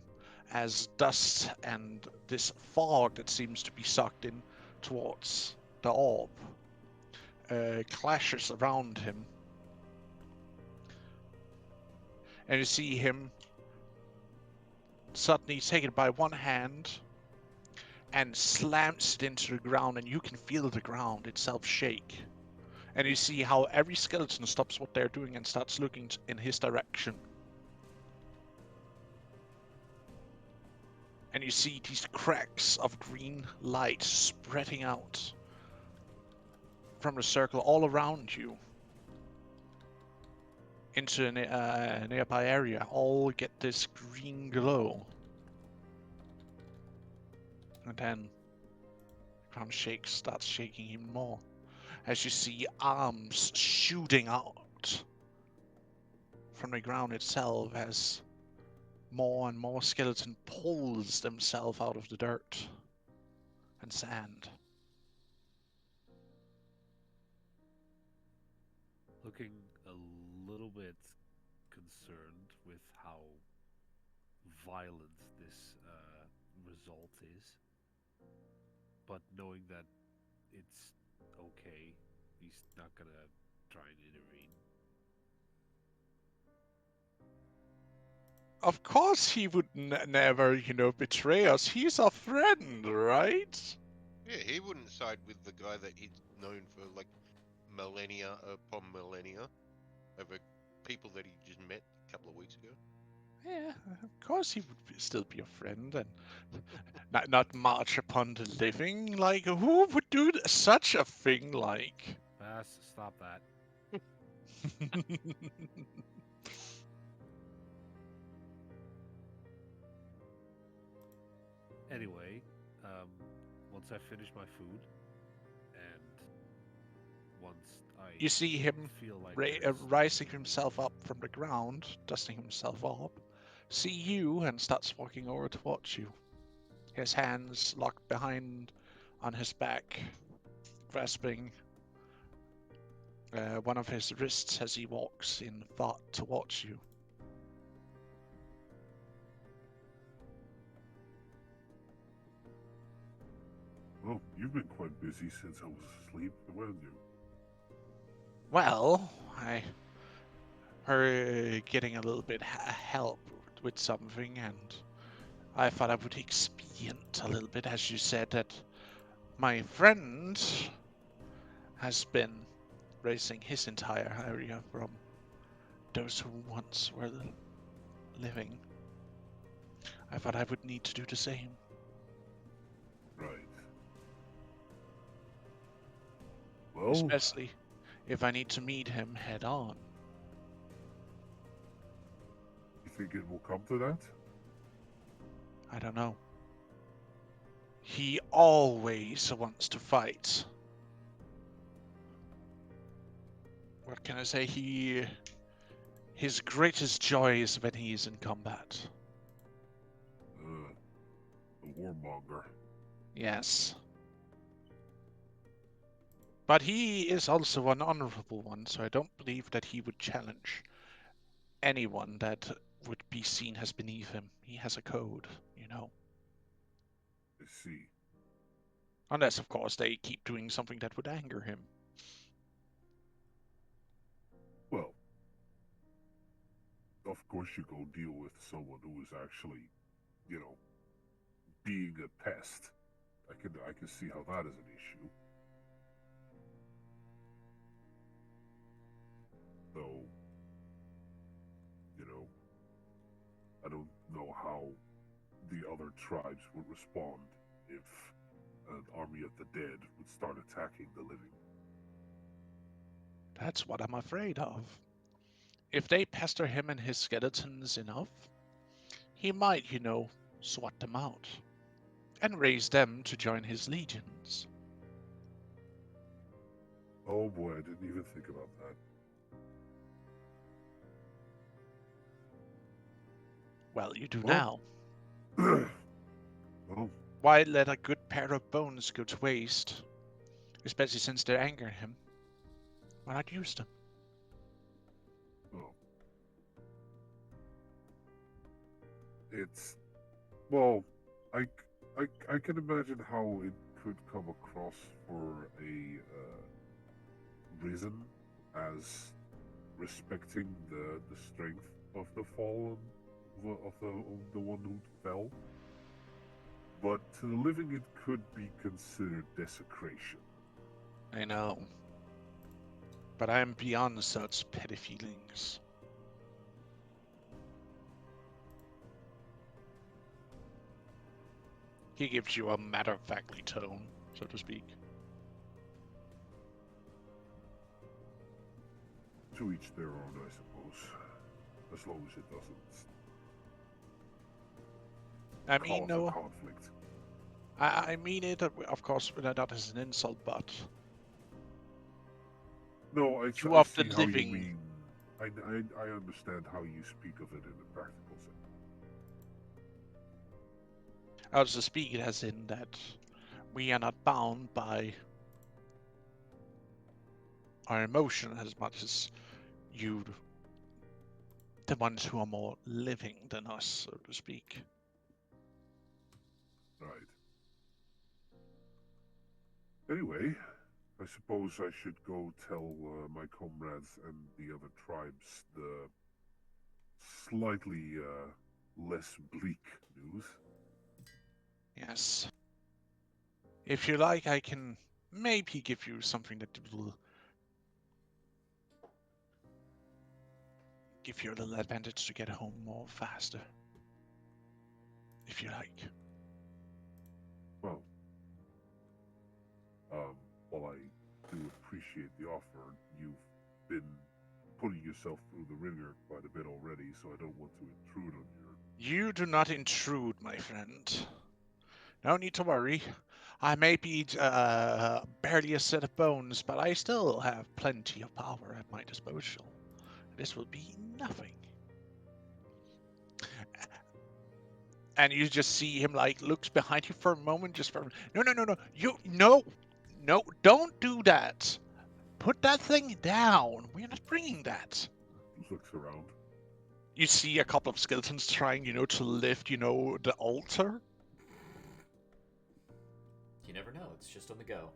as dust and this fog that seems to be sucked in towards the orb clashes around him. And you see him suddenly take it by one hand and slams it into the ground, and you can feel the ground itself shake. And you see how every skeleton stops what they're doing and starts looking in his direction. And you see these cracks of green light spreading out from the circle all around you into a nearby area. All get this green glow. And then the ground starts shaking even more as you see arms shooting out from the ground itself as more and more skeleton pulls themselves out of the dirt and sand. looking a little bit concerned with how violent this result is, but knowing that it's okay, he's not gonna try and intervene. Of course he would never, betray us. He's our friend, right? Yeah, he wouldn't side with the guy that he's known for like millennia upon millennia over people that he just met a couple of weeks ago. Yeah, of course he would still be a friend and not march upon the living. Like, who would do such a thing, like? Pass, stop that. Anyway, once I finish my food, and once I You see him feel like there's rising himself up from the ground, dusting himself up, see you and starts walking over towards you. His hands locked behind on his back, grasping one of his wrists as he walks in thought towards you. Well, you've been quite busy since I was asleep, haven't you? Well, I heard getting a little bit help with something, and I thought I would expedient a little bit, as you said that my friend has been raising his entire area from those who once were living. I thought I would need to do the same. Right. Well, Especially if I need to meet him head on. you think it will come to that? I don't know. He always wants to fight. What can I say? His greatest joy is when he is in combat. The warmonger. Yes. But he is also an honorable one, so I don't believe that he would challenge anyone that would be seen as beneath him. He has a code, I see. Unless, of course, they keep doing something that would anger him. Well, of course you go deal with someone who is actually, being a pest. I can see how that is an issue. Though, I don't know how the other tribes would respond if an army of the dead would start attacking the living. That's what I'm afraid of. If they pester him and his skeletons enough, he might, swat them out and raise them to join his legions. Oh boy, I didn't even think about that. Well, you do Well- now. Well, Why let a good pair of bones go to waste? Especially since they anger him. Why not use them? oh. It's well, I can imagine how it could come across for a risen as respecting the strength of the fallen of the one who fell. But to the living, it could be considered desecration. I know. But I am beyond such petty feelings. He gives you a matter-of-factly tone, so to speak. To each their own, I suppose. As long as it doesn't I mean, cause a no, conflict. I mean it, of course, not as an insult, but No, You I of the see how living. you mean. I understand how you speak of it in a practical sense. I also speak it as in that we are not bound by our emotion as much as you, the ones who are more living than us, so to speak. Right. Anyway, I suppose I should go tell my comrades and the other tribes the slightly less bleak news. Yes. If you like, I can maybe give you something that will give you a little advantage to get home more faster. If you like. Well, while I do appreciate the offer, you've been putting yourself through the ringer quite a bit already, so I don't want to intrude on your. You do not intrude, my friend. No need to worry. I may be barely a set of bones, but I still have plenty of power at my disposal. This will be nothing. And you just see him looks behind you for a moment, just for no, don't do that. Put that thing down. We're not bringing that. Looks around. You see a couple of skeletons trying, to lift, the altar. You never know. It's just on the go.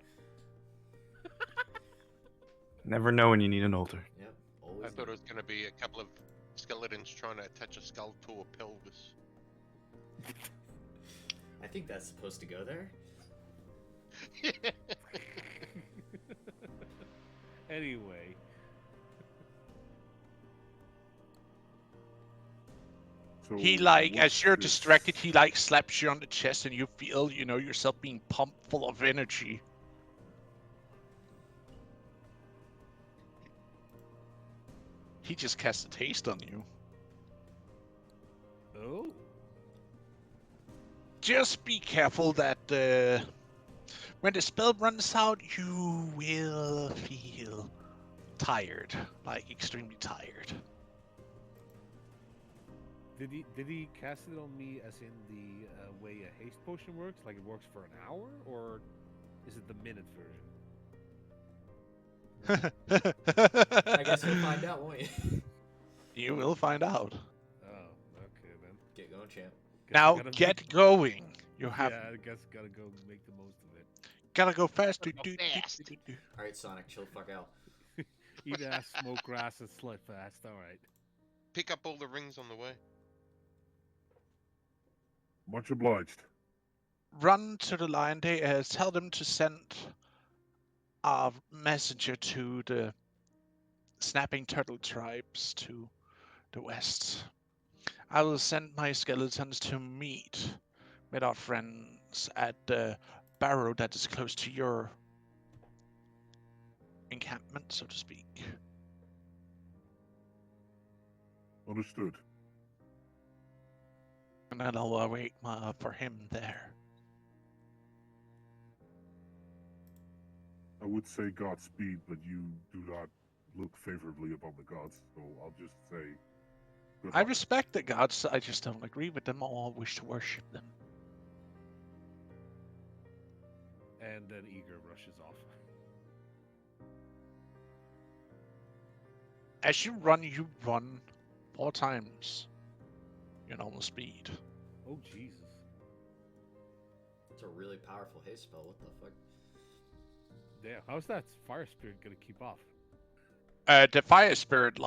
Never know when you need an altar. Yep. Always. I thought it was going to be a couple of skeletons trying to attach a skull to a pelvis. I think that's supposed to go there. Anyway. So He what's as you're this- distracted, he slaps you on the chest, and you feel, yourself being pumped full of energy. He just casts a taste on you. Oh. Just be careful that when the spell runs out, you will feel tired, extremely tired. Did he cast it on me as in the way a haste potion works? Like it works for an hour? Or is it the minute version? I guess you'll find out, won't you? You will find out. Oh, okay then. Get going, champ. Guess Now I gotta get going. You make, have Yeah, I guess gotta go make the most of it. gotta go fast. Gotta go fast. All right, Sonic, chill the fuck out. Eat ass, smoke grass, and slut fast. All right. pick up all the rings on the way. Much obliged. Run to the lion. They tell them to send a messenger to the snapping turtle tribes to the west. I will send my skeletons to meet with our friends at the barrow that is close to your encampment, so to speak. Understood. And then I'll await for him there. I would say Godspeed, but you do not look favorably upon the gods, so I'll just say good I luck. respect the gods, I just don't agree with them or wish to worship them. And then Eager rushes off. As you run 4 times your normal speed. Oh Jesus! It's a really powerful haste spell. What the fuck? Damn, how's that fire spirit gonna keep off? The fire spirit,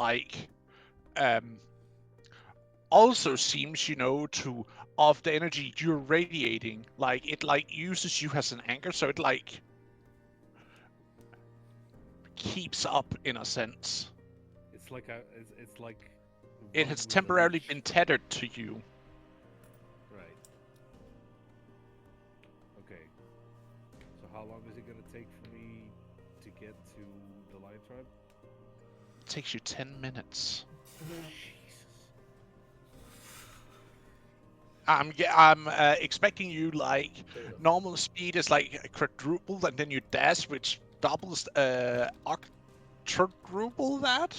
also seems, to of the energy you're radiating, it uses you as an anchor, so it keeps up in a sense. It's like it's like It running has with a temporarily leash. been tethered to you. Right. Okay. So how long is it gonna take for me to get to the lion tribe? It takes you 10 minutes. Jesus. I'm expecting you normal speed is quadrupled, and then you dash, which doubles octruple that.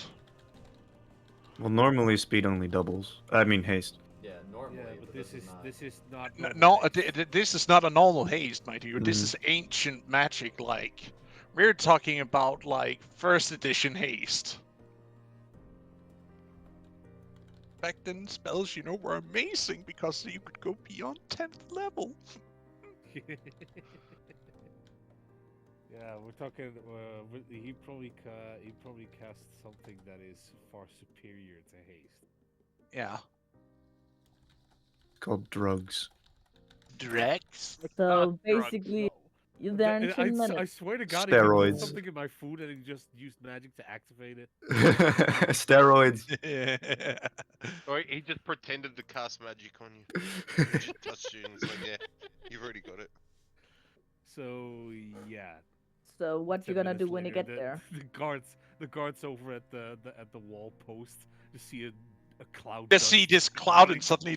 Well, normally speed only doubles. I mean haste. Yeah, normally. Yeah, but this is not. this is not No, normal haste. this is not a normal haste, my dude. This Mhm. is ancient magic. We're talking about first edition haste. Back then, spells, were amazing because you could go beyond 10th level. Yeah, we're talking. He probably cast something that is far superior to haste. Yeah. Called drugs. Drex? So Not drugs, basically, no. you're The- there in I 10 I minutes. swear to God, he put Steroids. something in my food and he just used magic to activate it. Steroids. Or he just pretended to cast magic on you. He just touched you and it's like, yeah, you've already got it. So yeah. So what you 10 gonna do minutes when you later, get there? The guards over at the wall post to see a cloud. Just see dust this cloud and running. suddenly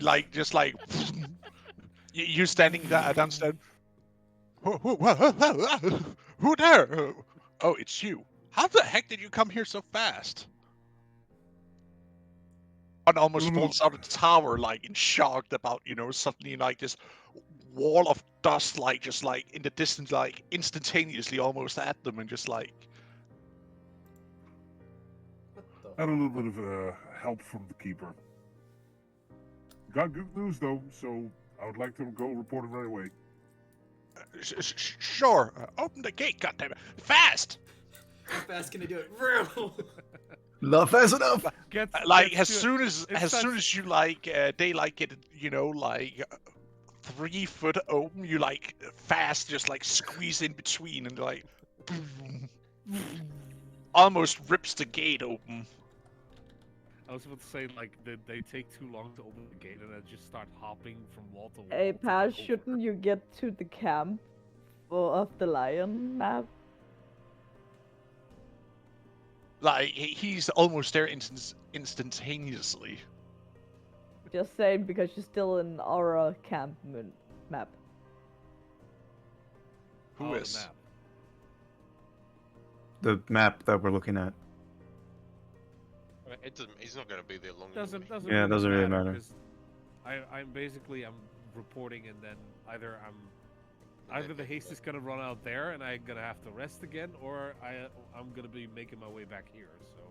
you standing downstairs. Who there? Oh, it's you. How the heck did you come here so fast? And almost falls out of the tower, in shock about, suddenly this wall of dust, just in the distance, instantaneously almost at them, and just What the? Had a little bit of help from the keeper. Got good news though, so I would like to go report it right away. Sure. Open the gate, goddammit, fast! How fast can I do it? Real. Not fast enough. As soon as you they get it, 3 foot open, you fast just squeeze in between and boom, almost rips the gate open. I was about to say they take too long to open the gate and then just start hopping from wall to wall. Hey, to Paz, get over. shouldn't you get to the camp of the lion map? He's almost there instantaneously. Just saying because you're still in our camp map. Who Oh, the is? map. The map that we're looking at. It doesn't. He's not going to be there long. Doesn't Yeah, it doesn't really matter. because I'm reporting and then either the haste is gonna run out there and I'm gonna have to rest again, or I'm gonna be making my way back here. So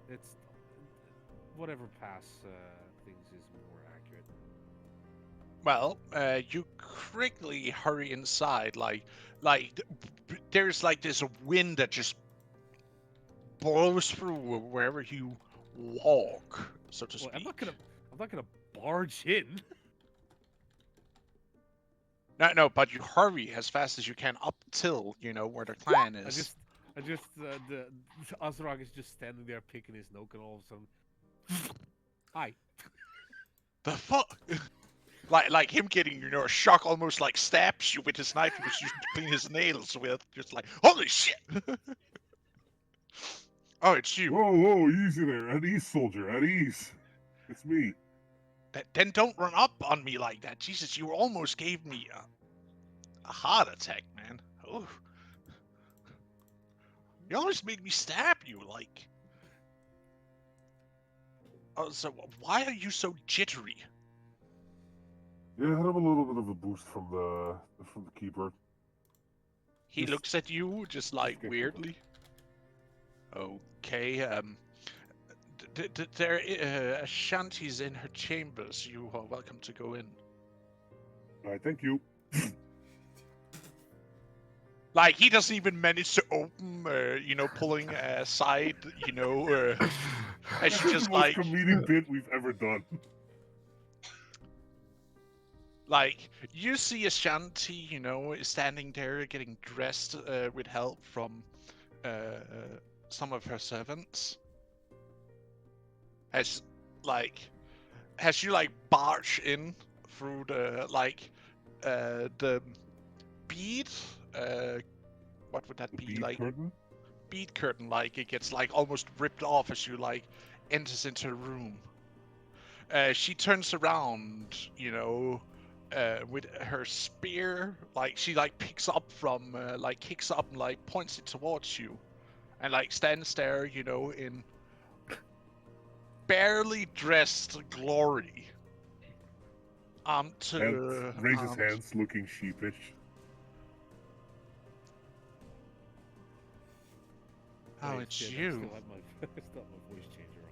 it's whatever pass things is more accurate. Well, you quickly hurry inside, there's this wind that just blows through wherever you walk, so to Well, speak. I'm not gonna barge in. No, but you hurry as fast as you can up till, where the clan is. The Azrak is just standing there picking his nose, and all of a sudden, hi. The fuck? like him getting, a shock almost like stabs you with his knife he was using to clean his nails with. Just like, holy shit! Oh, it's you. Whoa, easy there. At ease, soldier, at ease. It's me. Then don't run up on me like that. Jesus, you almost gave me a heart attack, man. Oh. You almost made me stab you, like. Oh, so why are you so jittery? Yeah, I have a little bit of a boost from the keeper. He Just- looks at you just like get weirdly. Okay, there Ashanti's in her chambers. You are welcome to go in. All right, thank you. Like, he doesn't even manage to open, pulling aside, and This she is just the most like, comedic bit we've ever done. like, you see Ashanti, standing there getting dressed with help from some of her servants. As you barge in through the bead, what would that The be bead like? curtain? Bead curtain, like it gets almost ripped off as you enters into the room. She turns around, with her spear, she picks up from kicks up and points it towards you, and stands there, in barely dressed glory. And raises hands, looking sheepish. Oh, Wait, it's shit, you. I still have my voice changer on.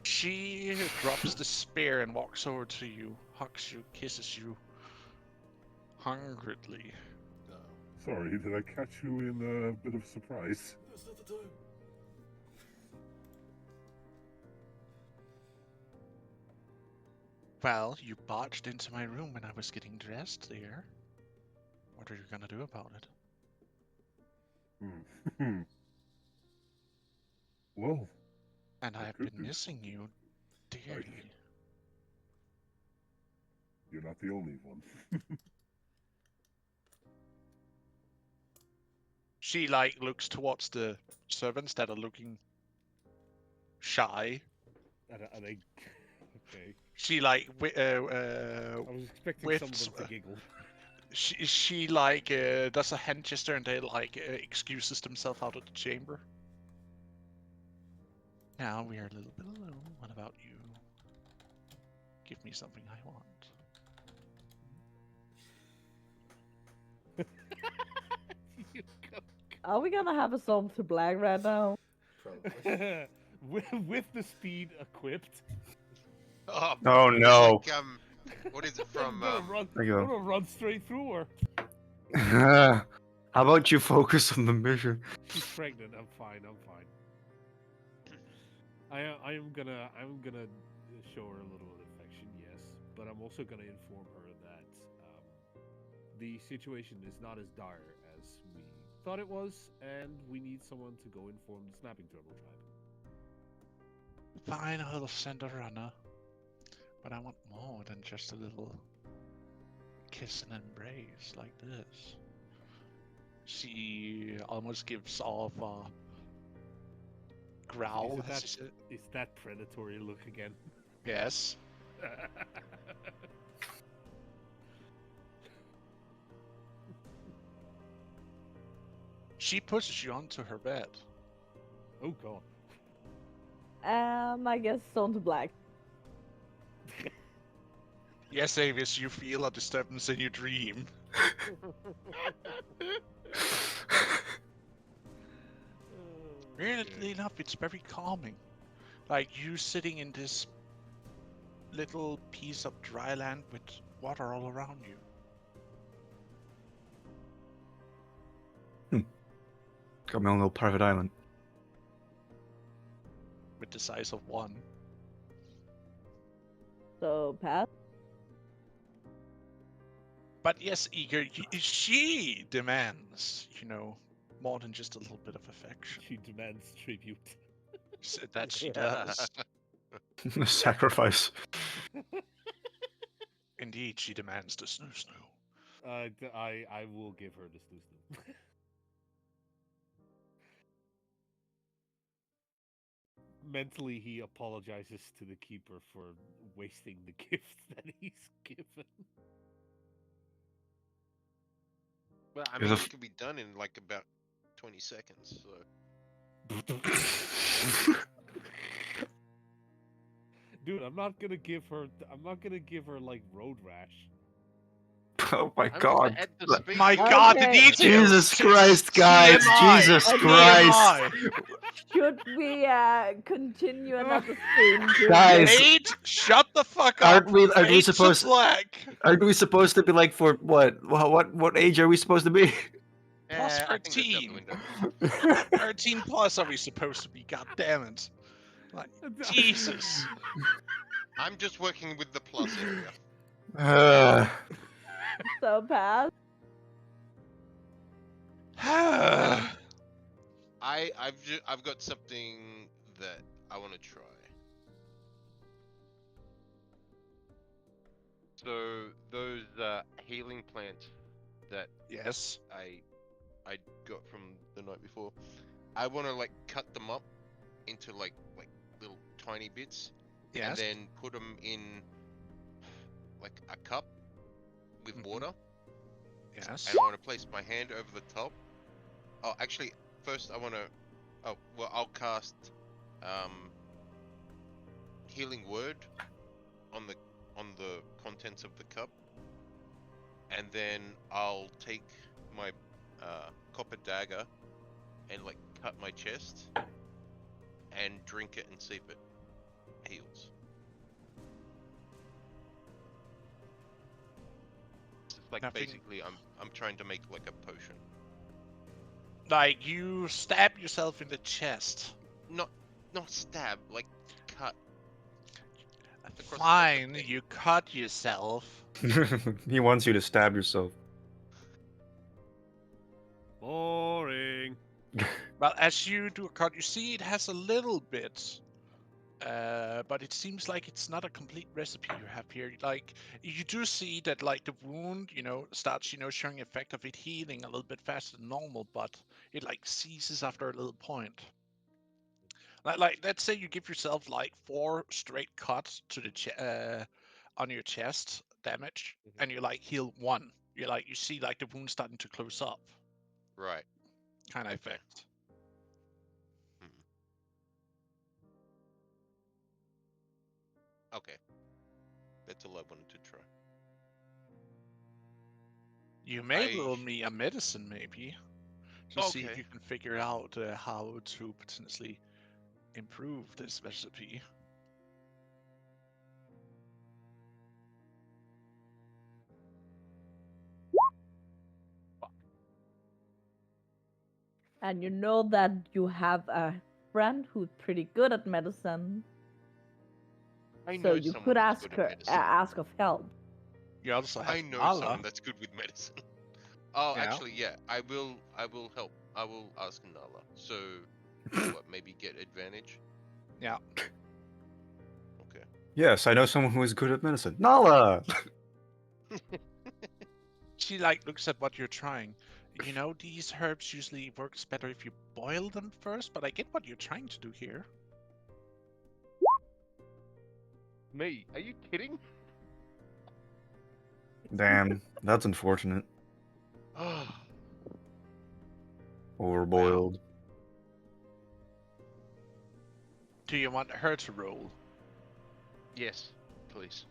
She drops the spear and walks over to you, hugs you, kisses you hungrily. Sorry, did I catch you in a bit of surprise? That's not the time. Well, you barged into my room when I was getting dressed there. What are you gonna do about it? Well, And I I've could been do missing you dearly. You're not the only one. She looks towards the servants that are looking shy. Are they... Okay. She I was expecting some of whiffs. them to giggle. She does a hand gesture and they excuses themselves out of the chamber. Now we are a little bit alone. What about you? Give me something I want. You Are we gonna have a song to black right now? Probably. with the speed equipped. Oh, Oh no. like, what is it from? I'm There gonna you go. run straight through her. How about you focus on the mission? She's pregnant. I'm fine. I am gonna show her a little affection, yes, but I'm also gonna inform her that the situation is not as dire as we thought it was, and we need someone to go inform the Snapping Turtle tribe. Fine, I'll send a runner. But I want more than just a little kiss and embrace like this. She almost gives off a growl. Is that predatory look again? Yes. She pushes you onto her bed. Oh god. I guess song to black. Yes, Avis, you feel a disturbance in your dream. Weirdly enough, it's very calming. Like you sitting in this little piece of dry land with water all around you. Got my own little private island. With the size of one. So, pass. But yes, Eager, she demands, more than just a little bit of affection. She demands tribute. That she does. Sacrifice. Indeed, she demands the snoo. I will give her the snoo. Mentally, he apologizes to the keeper for wasting the gift that he's given. Well, I There's mean, a it could be done in like about 20 seconds. So Dude, I'm not gonna give her like road rash. Oh my I mean, god. at the speed My limit, God, the Okay. details! Jesus Christ, guys! TMI. Jesus Okay. Christ! Should we continue another stream? Guys, Nate, shut the fuck up! aren't we Fade to supposed- black. Aren't we supposed to be like for what? What age are we supposed to be? Plus I think that's out the 13. window. 13 plus are we supposed to be? God damn it! Like Jesus. I'm just working with the plus area. So, pass. I've got something that I want to try. So those healing plants that Yes. I got from the night before, I want to like cut them up into like little tiny bits, and Yes. then put them in like a cup with Mhm. water, Yes. and I want to place my hand over the top. Oh, actually, first I want to. Oh, well, I'll cast healing word on the contents of the cup, and then I'll take my copper dagger and like cut my chest and drink it and see if it heals. It's like Nothing- basically I'm trying to make like a potion. Like you stab yourself in the chest. Not stab, like cut. Across the Fine, thing. you cut yourself. He wants you to stab yourself. Boring. Well, as you do a cut, you see it has a little bit, but it seems like it's not a complete recipe you have here. Like you do see that, like the wound, starts, showing effect of it healing a little bit faster than normal, but it like ceases after a little point. Like let's say you give yourself like 4 straight cuts to the on your chest damage, and you like heal 1. You see like the wound starting to close up, Right. kind of Okay. effect. Okay. That's all I wanted to try. You may I- roll me a medicine, maybe, to see if Okay. you can figure out how to potentially improve this recipe. And you know that you have a friend who's pretty good at medicine, I so know you someone could that's ask good at her, medicine. ask of help. You also have I know Nala. someone that's good with medicine. Oh, Yeah. actually, yeah. I will help. I will ask Nala. So, what? Maybe get advantage. Yeah. Okay. Yes, I know someone who is good at medicine. Nala! She like looks at what you're trying. These herbs usually works better if you boil them first, but I get what you're trying to do here. Me? Are you kidding? Damn, that's unfortunate. Oh. Overboiled. Do you want her to roll? Yes, please.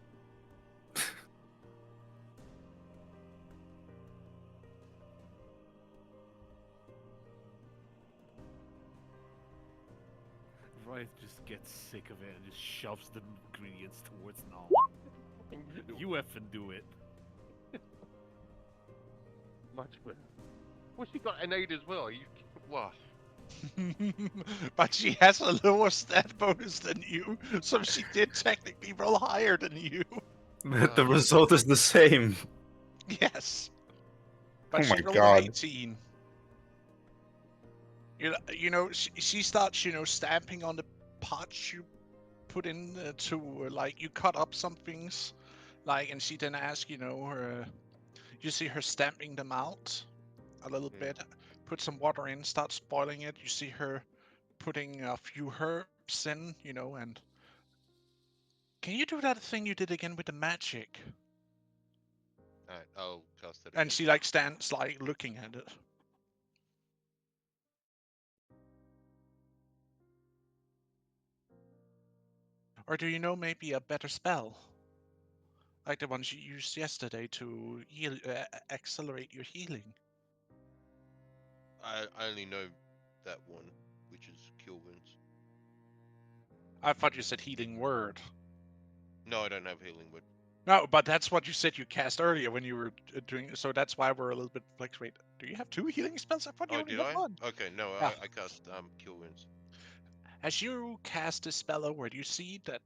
Riot just gets sick of it and just shoves the ingredients towards Nala. You effing do it. Much better. Well, she got an 8 as well. You. Wow. But she has a lower stat bonus than you, so she did technically roll higher than you. But the result is the same. Yes. But Oh she my rolled God. an 18. She starts, stamping on the pots you put in like, you cut up some things, like, and she then asks, you see her stamping them out a little bit, put some water in, start boiling it. You see her putting a few herbs in, and can you do that thing you did again with the magic? Alright, I'll cast it again. And she like stands like looking at it. Or do you know maybe a better spell? Like the ones you used yesterday to heal, accelerate your healing. I only know that one, which is Cure Wounds. I thought you said healing word. No, I don't have Healing Word. No, but that's what you said you cast earlier when you were doing. So that's why we're a little bit fluctuate. Do you have 2 healing spells? I thought you Oh, only did had I? 1. Okay, no, Yeah. I cast Cure Wounds. As you cast this spell over, you see that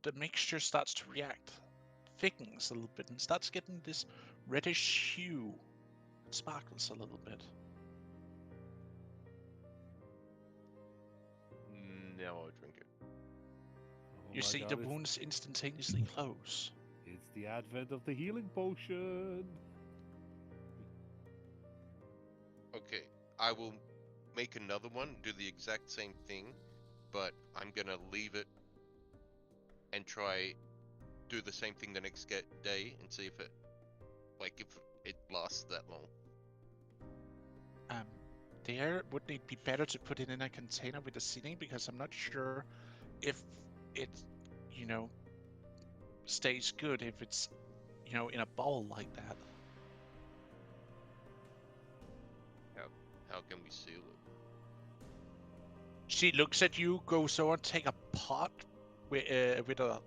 the mixture starts to react, thickens a little bit, and starts getting this reddish hue. It sparkles a little bit. Now I'll drink it. Oh You my see God, the wounds instantaneously close. it's the advent of the healing potion. Okay, I will make another one, do the exact same thing, but I'm gonna leave it and try do the same thing the next day and see if it lasts that long. Wouldn't it be better to put it in a container with a sealing, because I'm not sure if it, you know, stays good if it's, in a bowl like that. How can we seal it? She looks at you, goes over, take a pot with a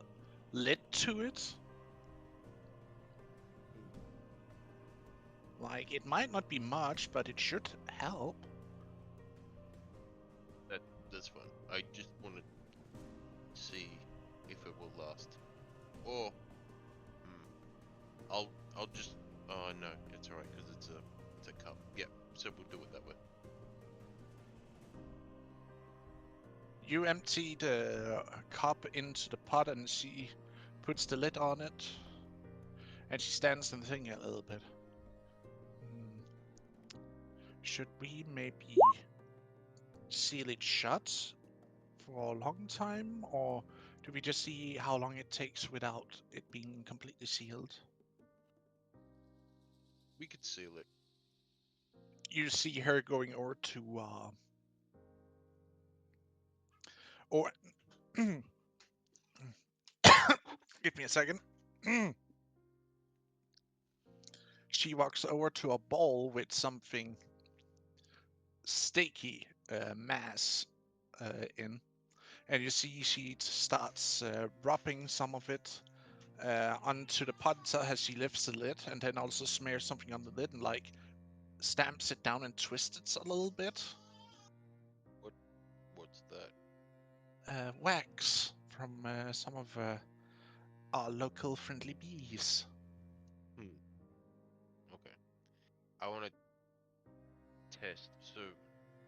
lid to it. Like, it might not be much, but it should help. That's fine. I just want to see if it will last. Or, I'll just. Oh no, it's alright because it's a cup. Yeah, so we'll do it that way. You empty the cup into the pot, and she puts the lid on it, and she stands and thinking a little bit. Should we maybe seal it shut for a long time, or do we just see how long it takes without it being completely sealed? We could seal it. You see her going over to or give me a second. She walks over to a bowl with something sticky mass in, and you see she starts rubbing some of it onto the pot as she lifts the lid, and then also smears something on the lid and like stamps it down and twists it a little bit. What's that? Wax from some of our local friendly bees. Okay. I want to test. So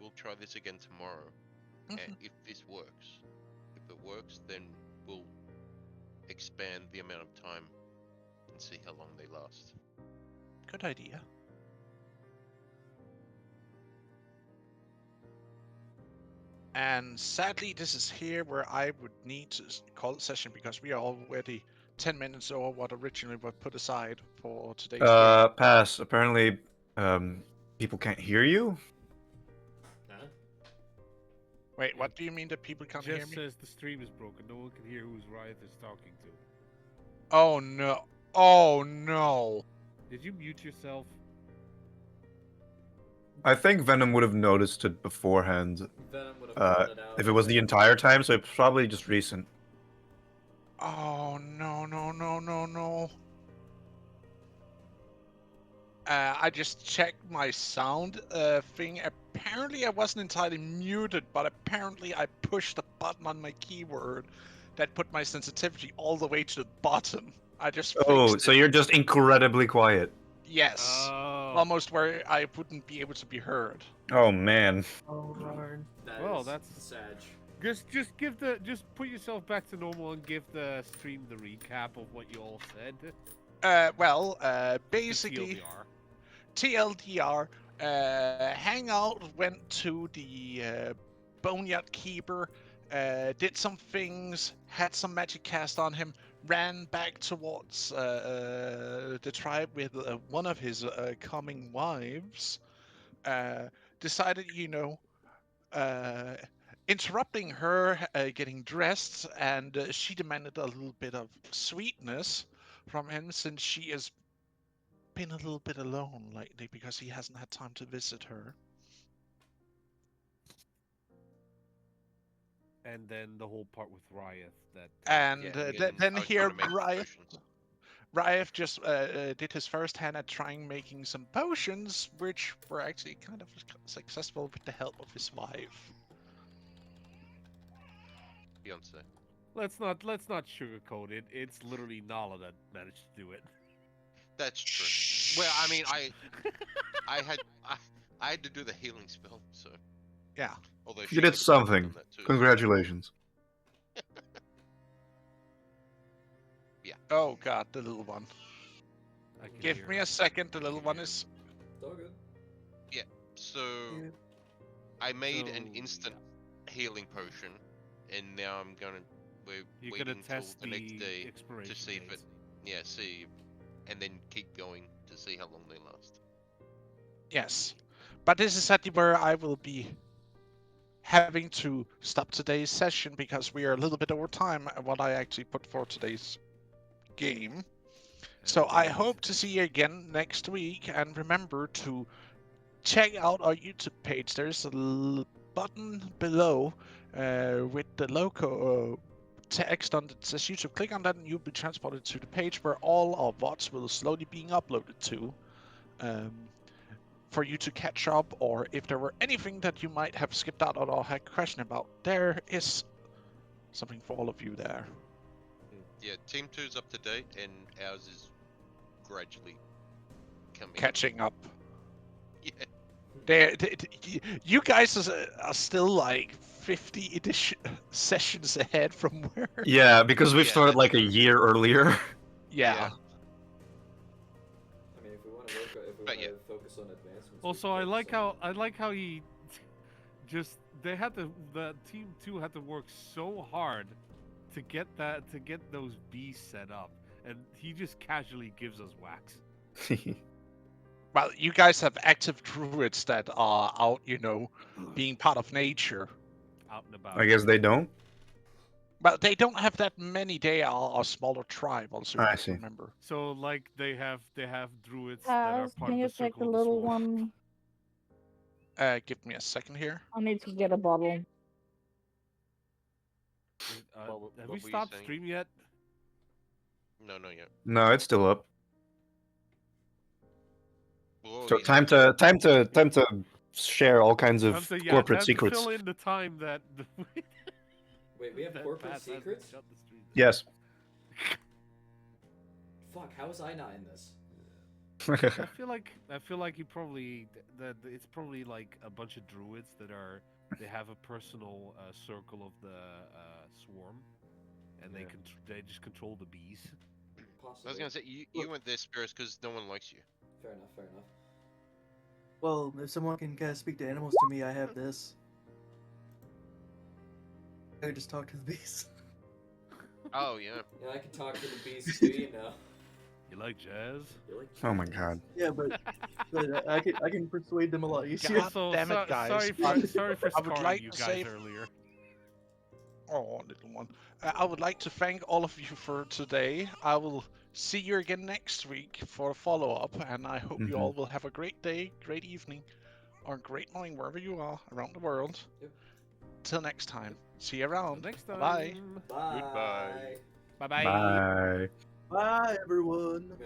we'll try this again tomorrow. And if this works, if it works, then we'll expand the amount of time and see how long they last. Good idea. And sadly, this is here where I would need to call the session, because we are already 10 minutes over what originally was put aside for today's game. Pass. Apparently, people can't hear you. Huh? Wait, what do you mean that people can't hear Just me? says the stream is broken. No one can hear who's Riot is talking to. Oh no. Oh no. Did you mute yourself? I think Venom would have noticed it beforehand. Venom would have called it out. If it was the entire time, so it's probably just recent. Oh no, no, no, no, no. I just checked my sound thing. apparently I wasn't entirely muted, but apparently I pushed a button on my keyboard that put my sensitivity all the way to the bottom. I just Oh, fixed so it. you're just incredibly quiet. Yes. Oh. Almost where I wouldn't be able to be heard. Oh man. Oh, darn. Well, That's that's- sad. Just put yourself back to normal and give the stream the recap of what you all said. Well, The basically, TLDR. TLDR, Hangout went to the Boneyard Keeper, did some things, had some magic cast on him, ran back towards the tribe with one of his coming wives, decided, interrupting her getting dressed, and she demanded a little bit of sweetness from him since she has been a little bit alone lately because he hasn't had time to visit her. And then the whole part with Riot that. And Yeah, then I was here, trying to make potions. Riot just did his first hand at trying making some potions, which were actually kind of successful with the help of his wife. Beyonce. Let's not sugarcoat it. It's literally Nala that managed to do it. That's true. Well, I mean, I had to do the healing spell, so. Yeah. Although You she did could've something. done that too, so- Congratulations. Oh god, the little one. I can Give hear me her. a second, the little one is... It's all good. So Yeah. I made an So, instant healing potion, and now we're You're waiting gonna till test the next day expiration to see if dates. and then keep going to see how long they last. Yes. But this is exactly where I will be having to stop today's session because we are a little bit over time at what I actually put for today's game. So And I then hope to see you again next week, and remember to check out our YouTube page. There's a button below with the logo text on it that says YouTube. Click on that and you'll be transported to the page where all our VODs will slowly being uploaded to. For you to catch up, or if there were anything that you might have skipped out or had a question about, there is something for all of you there. Yeah, Team 2's up to date, and ours is gradually coming. Catching up. Yeah. You guys are still like 50 sessions ahead from where. Yeah, because we've Yeah, started that's like a true. year earlier. Yeah. I mean, if we want to But yeah. focus on advancements. we also, can I focus like on how he just the team 2 had to work so hard to get those bees set up, and he just casually gives us wax. Well, you guys have active druids that are out, being part of nature. Out and about. I guess they don't. But they don't have that many. They are a smaller tribe, also. You I have to see. remember. So like they have druids that are Taz, part can of you the take circle the of the little sword. one? Give me a second here. I need to get a bottle. What Have were we you stopped saying? stream yet? No, not yet. No, it's still up. We'll So already time have to share all kinds of Time to, corporate time secrets. to fill in the time that. Wait, we have that corporate Pat hasn't secrets? shut the stream. Yes. Fuck, how was I not in this? I feel like you probably that it's probably like a bunch of druids they have a personal circle of the swarm, and Yeah. they just control the bees. Possibly. I was gonna say you went there, Spirits, because no one likes you. Fair enough, fair enough. Well, if someone can kind of speak to animals to me, I have this. I could just talk to the bees. Oh yeah. Yeah, I can talk to the bees too, you know. You like jazz? You like Oh my jazz? god. Yeah, but I can persuade them a lot easier. God Also, damn it, guys. sorry for I would scarring like you to guys say- earlier. Oh, little one. I would like to thank all of you for today. I will see you again next week for a follow-up, and I hope you all will have a great day, great evening, or great morning wherever you are around the world. Yep. Till next time. See you around. Next time. Bye. Bye. Goodbye. Bye bye. Bye. Bye, everyone. I'm gonna